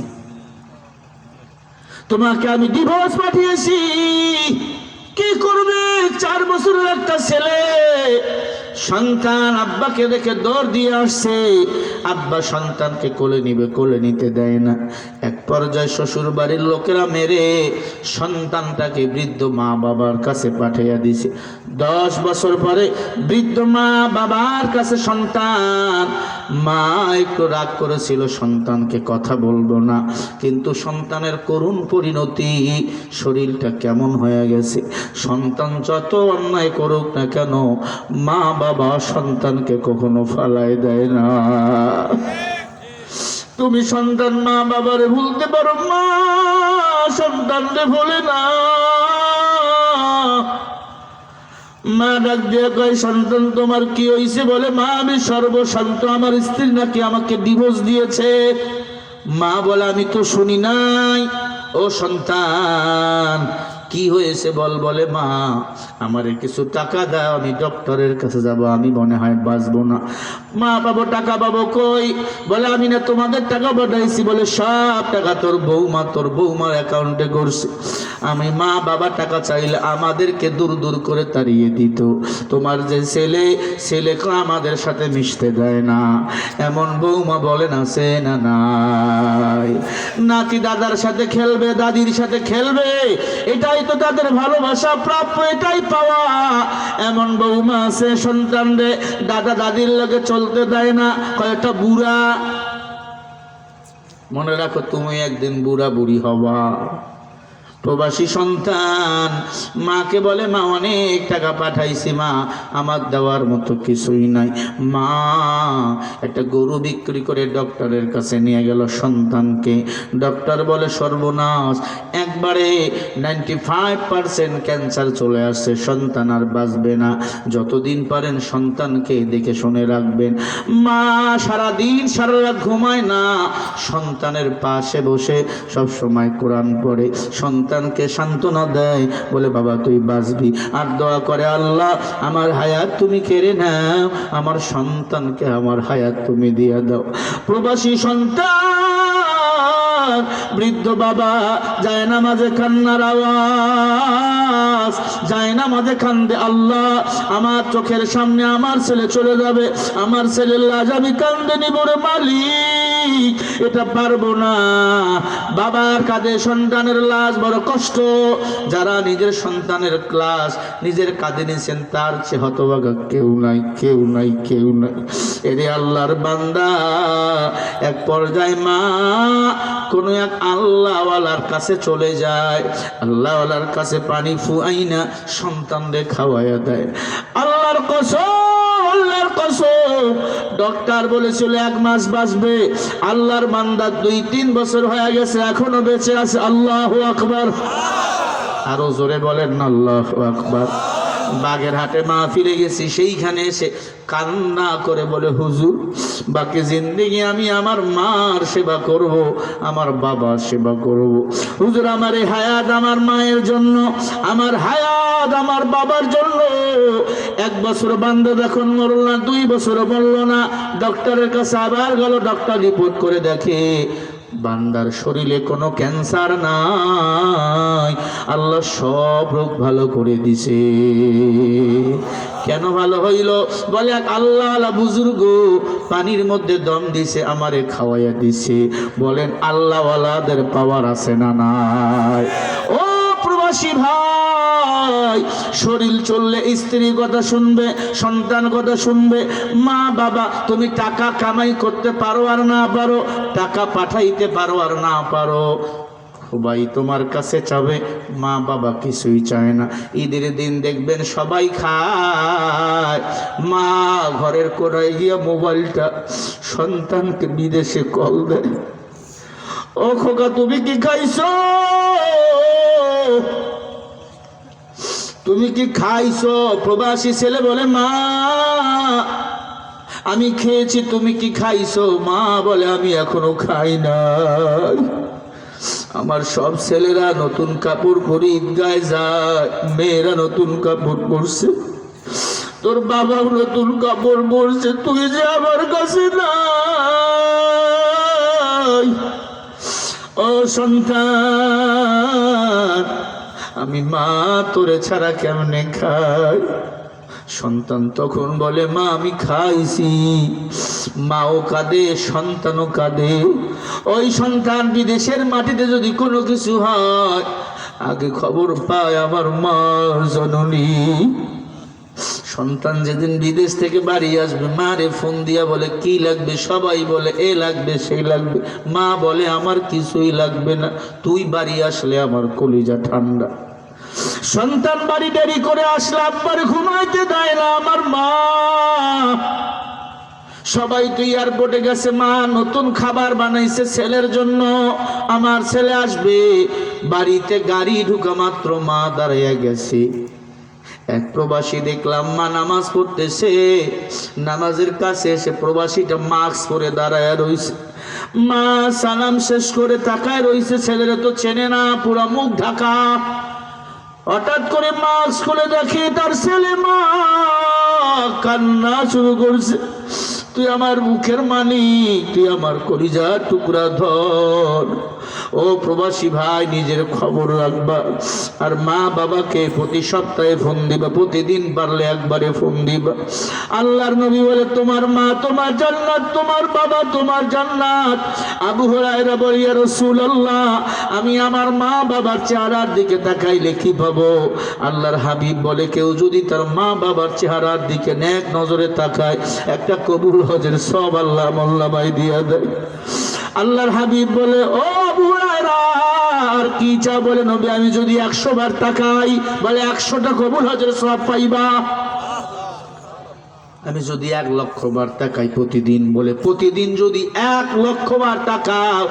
তোমাকে আমি ডিভোর্স পাঠিয়েছি। কি করবে? 4 বছরের একটা ছেলে সন্তান আব্বাকে দেখে দৌড় দিয়ে আসছে, আব্বা সন্তানকে কোলে নিবে, কোলে নিতে দেয় না। এক পর্যায়ে শ্বশুর বাড়ির লোকেরা মেরে সন্তানটাকে বৃদ্ধ মা বাবার কাছে পাঠিয়ে দিছে। 10 বছর পরে বৃদ্ধ মা বাবার কাছে সন্তান, মা একটু রাগ করেছিল সন্তানকে কথা বলবো না, কিন্তু সন্তানের করুণ পরিণতি, শরীরটা কেমন হয়ে গেছে। সন্তান যত অন্যায় করুক না কেন, মা বাবা সন্তানকে কখনো ফালায় দেয় না। তুমি সন্তান মা বাবারে ভুলতে পারো, মা সন্তানরে ভুলে না। মা ডাক দিয়ে কয়, সন্তান তোমার কি হয়েছে? বলে, মা আমি সর্বশান্ত, আমার স্ত্রী নাকি আমাকে ডিভোর্স দিয়েছে। মা বলে, আমি তো শুনি নাই। ও সন্তান কি হয়েছে বল। বলে, মা আমারে কিছু টাকা দাও, আমি ডক্টরের কাছে যাব, আমি মনে হয় বাঁচবো না। মা পাবো, টাকা পাবো কই? বলে, আমি না তোমাদের টাকা পাঠাইছি। বলে, সব টাকা তোর বৌমার অ্যাকাউন্টে করছে। আমি মা বাবা টাকা চাইলে আমাদেরকে দূর দূর করে তাড়িয়ে দিত। তোমার যে ছেলেকে আমাদের সাথে মিশতে দেয় না, এমন বৌমা বলেন আছে না নাই? নাতি দাদার সাথে খেলবে, দাদির সাথে খেলবে, এটাই তো তাদের ভালোবাসা, প্রাপ্য, এটাই পাওয়া। এমন বৌমা আছে সন্তানরে দাদা দাদির লগে চলতে দেয় না, কয়েকটা বুড়া। মনে রাখো, তুমি একদিন বুড়া বুড়ি হবা। প্রবাসী সন্তান মাকে বলে, মা অনেক টাকা পাঠাইছি, মা আমার দেওয়ার মতো কিছুই নাই। মা একটা গরু বিক্রি করে ডক্টরের কাছে নিয়ে গেল সন্তানকে। ডক্টর বলে, সর্বনাশ, একবারে 95% ক্যান্সার চলে আসছে, সন্তান আর বাঁচবে না। যতদিন পারেন সন্তানকে দেখে শুনে রাখবেন। মা সারাদিন সারা রাত ঘুমায় না, সন্তানের পাশে বসে সব সময় কোরআন পড়ে, সন্তানকে সান্ত্বনা দেয়, বলে, বাবা তুই বাঁচবি। আর দোয়া করে, আল্লাহ আমার হায়াত তুমি কেড়ে নাও, আমার সন্তানকে আমার হায়াত তুমি দিয়ে দাও। প্রবাসী সন্তান, বৃদ্ধ বাবা যায় না মাঝে কান্নার আওয়াজ, যায় না মাঝে কান্দে, আল্লাহ আমার চোখের সামনে আমার ছেলে চলে যাবে, আমার ছেলের লাশ আমি কান্দে নিব রে মালিক, এটা পারবো না। বাবার কাঁধে সন্তানের লাশ বড় কষ্ট। যারা নিজের সন্তানের লাশ নিজের কাঁধে নিয়েছেন, তার চেয়ে হতভাগা কেউ নাই, কেউ নাই, কেউ নাই। এরে আল্লাহর বান্দা, এক পর্যায়ে মা কোন এক আল্লাহওয়ালার কাছে চলে যায়, আল্লাহওয়ালার কাছে পানি ফুয়াইনা সন্তানদের খাওয়াইয়া দেয়। আল্লাহর কসম, আল্লাহর কসম, ডক্টর বলেছিল 1 মাস বাঁচবে, আল্লাহর বান্দা 2-3 বছর হয়ে গেছে, এখনো বেঁচে আছে। আল্লাহু আকবার। আরো জোরে বলেন না, আল্লাহু আকবার। বাগেরহাটে মাহফিলে গেছি, সেইখানে এসে কান্না করে বলে, হুজুর বাকি জিন্দেগি আমি আমার মার সেবা করব, আমার বাবার সেবা করব। হুজুর আমার এই হায়াত আমার মায়ের জন্য, আমার হায়াত আমার বাবার জন্য। 1 বছর বান্দা যখন মরল না, 2 বছরও মরল না, ডক্টরের কাছে আবার গেল, ডক্টর রিপোর্ট করে দেখে বান্দার শরীরে কোনো ক্যান্সার নাই, আল্লাহ সব রোগ ভালো করে দিছে। কেন ভালো হইল? বলে, এক আল্লাহ বুজুর্গ পানির মধ্যে দম দিছে, আমারে খাওয়াইয়া দিছে। বলেন, আল্লাহওয়ালাদের পাওয়ার আছে না নাই? ও প্রবাসী ভাই, হয়। শরীর চললে স্ত্রী কথা শুনবে, সন্তান কথা শুনবে। মা বাবা তুমি টাকা কামাই করতে পারো আর না পারো, টাকা পাঠাইতে পারো আর না পারো, সবাই তোমার কাছে চাবে, মা বাবা কিছুই চায় না। ঈদের দিন দেখবেন সবাই খায়, মা ঘরের কোনায় গিয়া মোবাইলটা সন্তানকে বিদেশে কল দেয়, ও খোকা তুমি কি খাইছো, তুমি কি খাইছো? প্রবাসী ছেলে বলে মা আমি খেয়েছি, তুমি কি খাইছো? মা বলে আমি এখনো খাই নাই। আমার সব ছেলেরা নতুন কাপড় পরে ঈদগায় যায়, মেয়েরা নতুন কাপড় পরছে, তোর বাবাও নতুন কাপড় পরছে, তুই যে আমার কাছে নাই। ও সন্তান আমি মা তোরে ছাড়া কেমনে খাই? সন্তান তখন বলে মা আমি খাইছি। মাও কাঁদে, সন্তানও কাঁদে। ওই সন্তান বিদেশের মাটিতে যদি কোনো কিছু হয় আগে খবর পায় আমার মা জননী। সন্তান যেদিন বিদেশ থেকে বাড়ি আসবে মারে ফোন দিয়া বলে কি লাগবে, সবাই বলে এ লাগবে সেই লাগবে, মা বলে আমার কিছুই লাগবে না, তুই বাড়ি আসলে আমার কলিজা ঠান্ডা। সন্তান বাড়ি দেরি করে আসলে আব্বার ঘুমাইতে দেয় না আমার মা। সবাই তো এয়ারপোর্টে গেছে, মা নতুন খাবার বানাইছে ছেলের জন্য, আমার ছেলে আসবে। বাড়িতে গাড়ি ঢুকা মাত্র মা দাঁড়াইয়া গেছে। এক প্রবাসী দেখলাম মা নামাজ পড়তেছে, নামাজের কাছে এসে প্রবাসীটা মাস্ক পরে দাঁড়ায় রইছে। মা সালাম শেষ করে তাকায় রইছে, ছেলেরা তো চেনে না, পুরা মুখ ঢাকা। হঠাৎ করে মাস্ক খুলে দেখে তার ছেলে, মা কান্না শুরু করছে, তুই আমার মুখের মানিক, তুই আমার কলিজার টুকরা ধর। ও প্রবাসী ভাই নিজের খবর রাখবা, আর মা বাবাকে প্রতি সপ্তাহে ফোন দিবা, প্রতিদিন পারলে একবারে ফোন দিবা। আল্লাহর নবী বলে তোমার মা তোমার জান্নাত, তোমার বাবা তোমার জান্নাত। আবু হুরায়রা বলে ইয়া রাসূলুল্লাহ আমি আমার মা বাবার চেহারার দিকে তাকাইলে কি পাবো? আল্লাহর হাবিব বলে কেউ যদি তার মা বাবার চেহারার দিকে নেক নজরে তাকায় একটা কবুল হজের সব আল্লাহ মোল্লামাই দিয়া দেয়। আল্লাহর হাবিব বলে ও আবু হুরায়রা আর কি চা? বলে নবী আমি যদি 100 বার তাকাই, বলে 100টা কবুল হজের সওয়াব পাইবা। আমি যদি 1 লক্ষ বার তাকাই প্রতিদিন, বলে প্রতিদিন যদি 1 লক্ষ বার তাকাও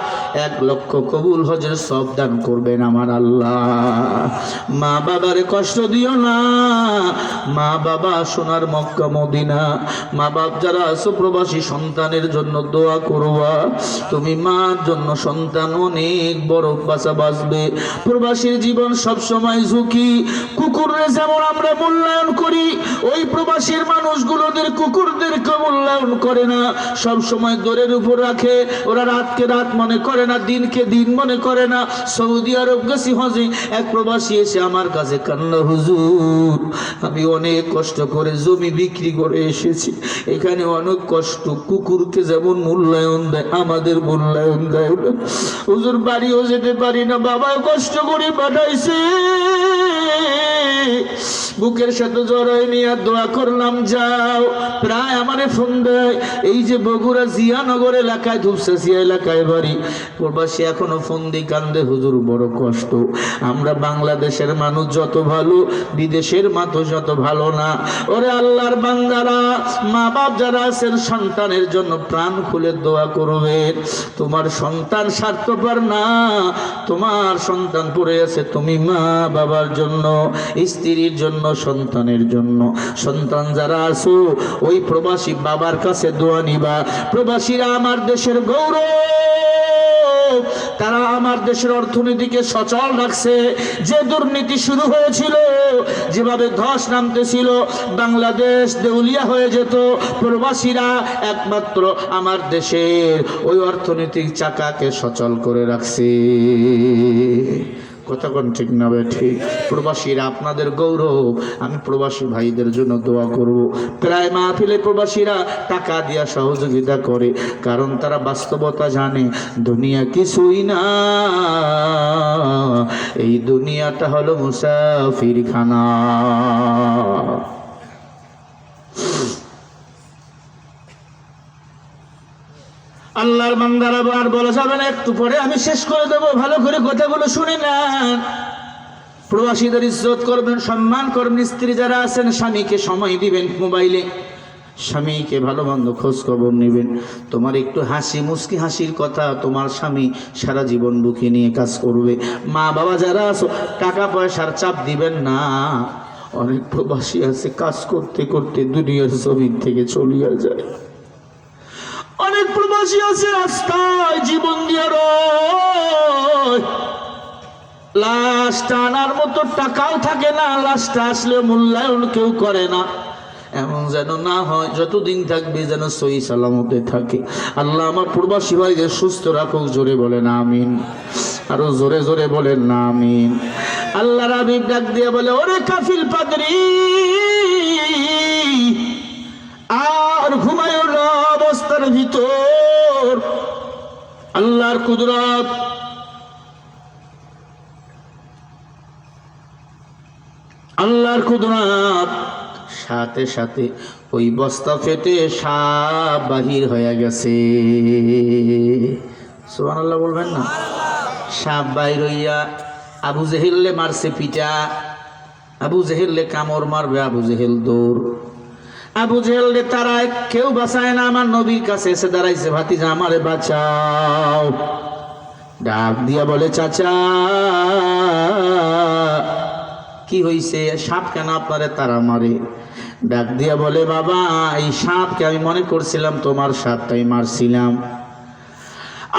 1 লক্ষ কবুল হজের সওয়াব দান করবেন আমার আল্লাহ। মা বাবারে কষ্ট দিও না, মা বাবা সোনার মক্কা মদিনা। মা বাপ যারা আছো প্রবাসী সন্তানের জন্য দোয়া করবা, তুমি মার জন্য সন্তান অনেক বড় বাঁচা বাঁচবে। প্রবাসীর জীবন সব সময় ঝুঁকি। কুকুররে যেমন আমরা মূল্যায়ন করি, ওই প্রবাসীর মানুষগুলোদের কুকুরদেরকে মূল্যায়ন করে না, সব সময় দৌড়ের উপর রাখে। ওরা রাতকে রাত মনে করে না, দিনকে দিন মনে করে না। সৌদি আরব গেছি হজে, এক প্রবাসী এসে আমার কাছে কান্না, হুজুর আমি অনেক কষ্ট করে জমি বিক্রি করে এসেছি, এখানে অনেক কষ্ট, কুকুরকে যেমন মূল্যায়ন দেয় আমাদের মূল্যায়ন দেয় না। হুজুর বাড়িও যেতে পারি না, বাবা কষ্ট করে পাঠাইছে। বুকের সাথে জড়াই নিয়ে দোয়া করলাম যাও। প্রায় আমারে ফোন দেয়, এই যে বগুড়া জিয়ানগর এলাকায় ধূপসাসিয়া এলাকায় বাড়ি, প্রবাসী এখনো ফোন দিয়ে কান্দে, হুজুর বড় কষ্ট। আমরা বাংলাদেশের মানুষ যত ভালো, বিদেশের মানুষ যত ভালো না। ওরে আল্লাহর বান্দারা, মা বাপ যারা আছেন সন্তানের জন্য প্রাণ খুলে দোয়া করবেন। তোমার সন্তান স্বার্থপর না, তোমার সন্তান পড়ে আছে তুমি মা বাবার জন্য, স্ত্রীর জন্য, সন্তানের জন্য। সন্তান যারা আছো ওই প্রবাসী বাবার কাছে দোয়া নিবা। প্রবাসীরা আমার দেশের গৌরব, তারা আমার দেশের অর্থনীতিকে সচল রাখছে। যে দুর্নীতি শুরু হয়েছিল, যেভাবে ধস নামতেছিল, বাংলাদেশ দেউলিয়া হয়ে যেত, প্রবাসীরা একমাত্র আমার দেশের ওই অর্থনৈতিক চাকাকে সচল করে রাখছে। কথা কোন ঠিক না বে ঠিক? প্রবাসীরা আপনাদের গৌরব। আমি প্রবাসী ভাইদের জন্য দোয়া করব। প্রায় মাহফিলে প্রবাসীরা টাকা দিয়া সহযোগিতা করে, কারণ তারা বাস্তবতা জানে দুনিয়া কিছুই না, এই দুনিয়াটা হলো মুসাফিরখানা। আল্লাহর বান্দারা আর বলা যাবে না, একটু পরে আমি শেষ করে দেবো, ভালো করে কথাগুলো শুনে নেন। প্রবাসীদের ইজ্জত করবেন, সম্মান করবেন। স্ত্রী যারা আছেন স্বামীকে সময় দিবেন, মোবাইলে স্বামীকে ভালো মন্দ খোঁজ খবর নেবেন। তোমার একটু হাসি মুস্কি হাসির কথা তোমার স্বামী সারা জীবন বুকে নিয়ে কাজ করবে। মা বাবা যারা আছো টাকা পয়সার চাপ দিবেন না। অনেক প্রবাসী আছে কাজ করতে করতে দুনিয়ার জমিন থেকে চলিয়া যায়। অনেক প্রবাসী আছে রাস্তায় জীবন দিয়ে রয়, লাশটা আনার মতো টাকাও থাকে না, লাশটা আসলে মূল্যায়ন কেউ করে না। এমন যেন না হয়, যতদিন থাকবে যেন সহি সালামতে থাকে। আল্লাহ আমার প্রবাসী ভাইদের সুস্থ রাখুক, জোরে বলেন আমিন। আরো জোরে জোরে বলেন না আমিন। আল্লাহ হাবিব ডাক দিয়ে বলে, ওরে কাফিল পাদ্রী, আর ঘুমায়ও না অবস্থার ভিতর। আল্লাহর কুদরত, আল্লাহর কুদরত। সাথে সাথে ওই বস্তা ফেটে সাপ বাহির হয়ে গেছে। সুবহানাল্লাহ বলবেন না? সাপ বাহির হইয়া আবু জেহেললে মারছে পিটা। আবু জেহেললে কামড় মারবে, আবু জেহেল দৌড়। আবু জেহেললে তারা কেউ বাঁচায় না। আমার নবীর কাছে এসে দাঁড়াইছে, ভাতিজা আমারে বাঁচাও। ডাক দিয়া বলে, চাচা কি হইছে? সাপ কেন আপনারে তারা মারে? ডাক দিয়া বলে, বাবা এই সাপকে আমি মনে করছিলাম তোমার সাপ, তাই মারছিলাম।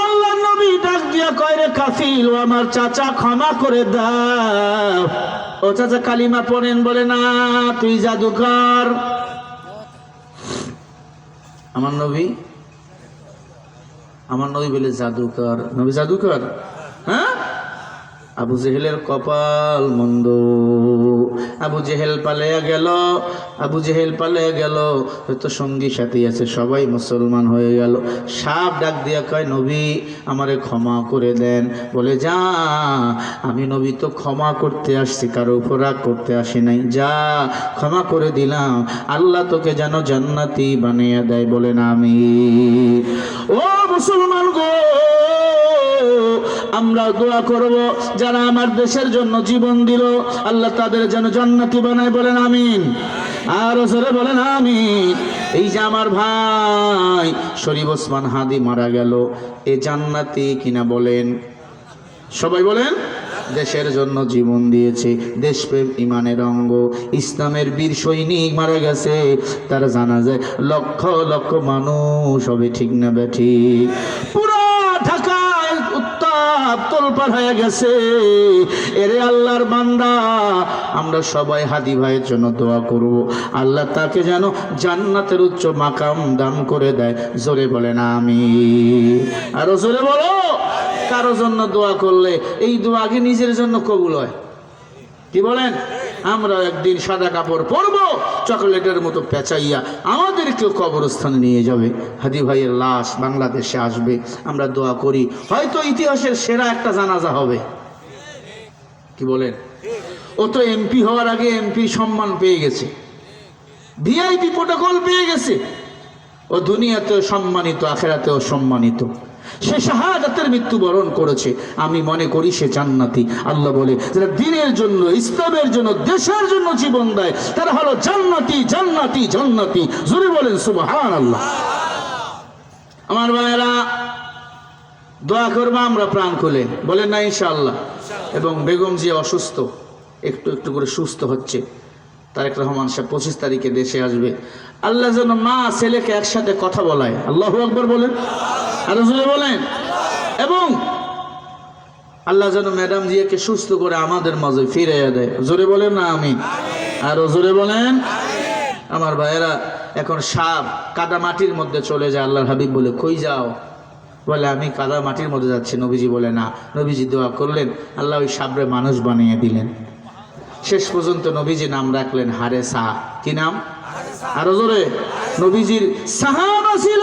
আল্লাহ নবী ডাক দিয়া কয়, রে কাফিল, ও আমার চাচা ক্ষমা করে দাও। ও চাচা কালিমা পড়েন। বলে, না তুই জাদুকর। আমার নবী বলে জাদুকর? নবী জাদুকর? হ্যাঁ? আবু জেহেলের কপাল মন্দ। আবু জেহেল পালিয়ে গেল। হয়তো সঙ্গী সাথী আছে, সবাই মুসলমান হয়ে গেল। সাপ ডাক দিয়া কয়, নবী আমারে ক্ষমা করে দেন। বলে, যা, আমি নবী তো ক্ষমা করতে আসছি, কারো উপর রাগ করতে আসি নাই। যা, ক্ষমা করে দিলাম। আল্লাহ তোকে যেন জান্নাতি বানিয়ে দেয়। বলেন আমিন। ও মুসলমান গো, আমরা দোয়া করব যারা আমার দেশের জন্য জীবন দিল, আল্লাহ তাদের যেন জান্নাতি বানায়। বলেন আমিন। আর জোরে বলেন আমিন। এই যে আমার ভাই শরীফ ওসমান হাদি মারা গেল, এ জান্নাতি কিনা বলেন? সবাই বলেন। দেশের জন্য জীবন দিয়েছে, দেশপ্রেম ইমানের অঙ্গ, ইসলামের বীর সৈনিক মারা গেছে। তারা জানা যায় লক্ষ লক্ষ মানুষ হবে, ঠিক না বেঠিক? পুরো ঢাকায় উত্তাপ তোলপাড় হয়ে গেছে। এরে আল্লাহর বান্দা, আমরা সবাই হাদি ভাইয়ের জন্য দোয়া করব, আল্লাহ তাকে যেন জান্নাতের উচ্চ মাকাম দান করে দেয়। জোরে বলেন আমিন। আরো জোরে বলো। কারো জন্য দোয়া করলে এই দোয়া আগে নিজের জন্য কবুল হয়। কি বলেন? আমরা একদিন সাদা কাপড় পরবো, চকলেটের মতো পেঁচাইয়া আমাদেরকেও কবরস্থানে নিয়ে যাবে। হাদি ভাইয়ের লাশ বাংলাদেশে আসবে। আমরা দোয়া করি, হয়তো ইতিহাসের সেরা একটা জানাজা হবে। কি বলেন? ও তো এমপি হওয়ার আগে এমপি সম্মান পেয়ে গেছে, ভিআইপি প্রোটোকল পেয়ে গেছে। ও দুনিয়াতেও সম্মানিত, আখেরাতেও সম্মানিত। সে শাহাদাতের মৃত্যুবরণ করেছে। আমি মনে করি সে জান্নাতি। আল্লাহ বলে, যারা দ্বীনের জন্য, ইসলামের জন্য, দেশের জন্য জীবন দেয় তারা হলো জান্নাতি, জান্নাতি, জান্নাতি। জোরে বলেন সুবহানাল্লাহ। আমার ভাইয়েরা, দোয়া করবো আমরা প্রাণ খুলে, বলেন না ইনশাআল্লাহ। এবং বেগম জি অসুস্থ, একটু একটু করে সুস্থ হচ্ছে। তারেক রহমান সাহেব 25 তারিখে দেশে আসবে। আল্লাহ যেন মা ছেলেকে একসাথে কথা বলায়। আল্লাহু আকবার বলেন, আরো জোরে বলেন। এবং আল্লাহ যেন ম্যাডাম জিয়াকে সুস্থ করে আমাদের মাঝে ফিরিয়ে দেয়। জোরে বলেন না আমিন। আরো জোরে বলেন। আমার ভাইয়েরা, এখন সাপ কাদা মাটির মধ্যে চলে যায়। আল্লাহর হাবিব বলে, কই যাও? বলে আমি কাদা মাটির মধ্যে যাচ্ছি। নবীজি বলে না। নবীজি দোয়া করলেন, আল্লাহ ওই সাবরে মানুষ বানিয়ে দিলেন। শেষ পর্যন্ত নবীজি নাম রাখলেন হারেসা। কি নাম? আরো জোরে। নবীজির সাহাবা ছিল,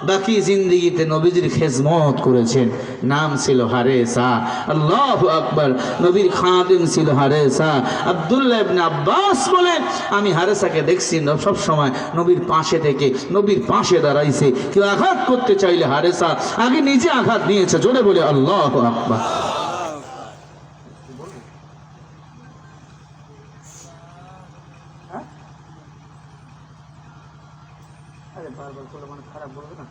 বাকি জিন্দেগিতে নবীজির খেজমত করেছেন, নাম ছিল হারেসা। আল্লাহু আকবার। নবীর খাদিম ছিল হারেসা। আব্দুল্লাহ ইবনে আব্বাস বলেন, আমি হারেসাকে দেখছি সব সময় নবীর পাশে থেকে, নবীর পাশে দাঁড়াইছে। কেউ আঘাত করতে চাইলে হারেসা আগে নিজে আঘাত নিয়েছে। জোরে বলে আল্লাহু আকবার। বারবার করলে মানে খারাপ বলবে না।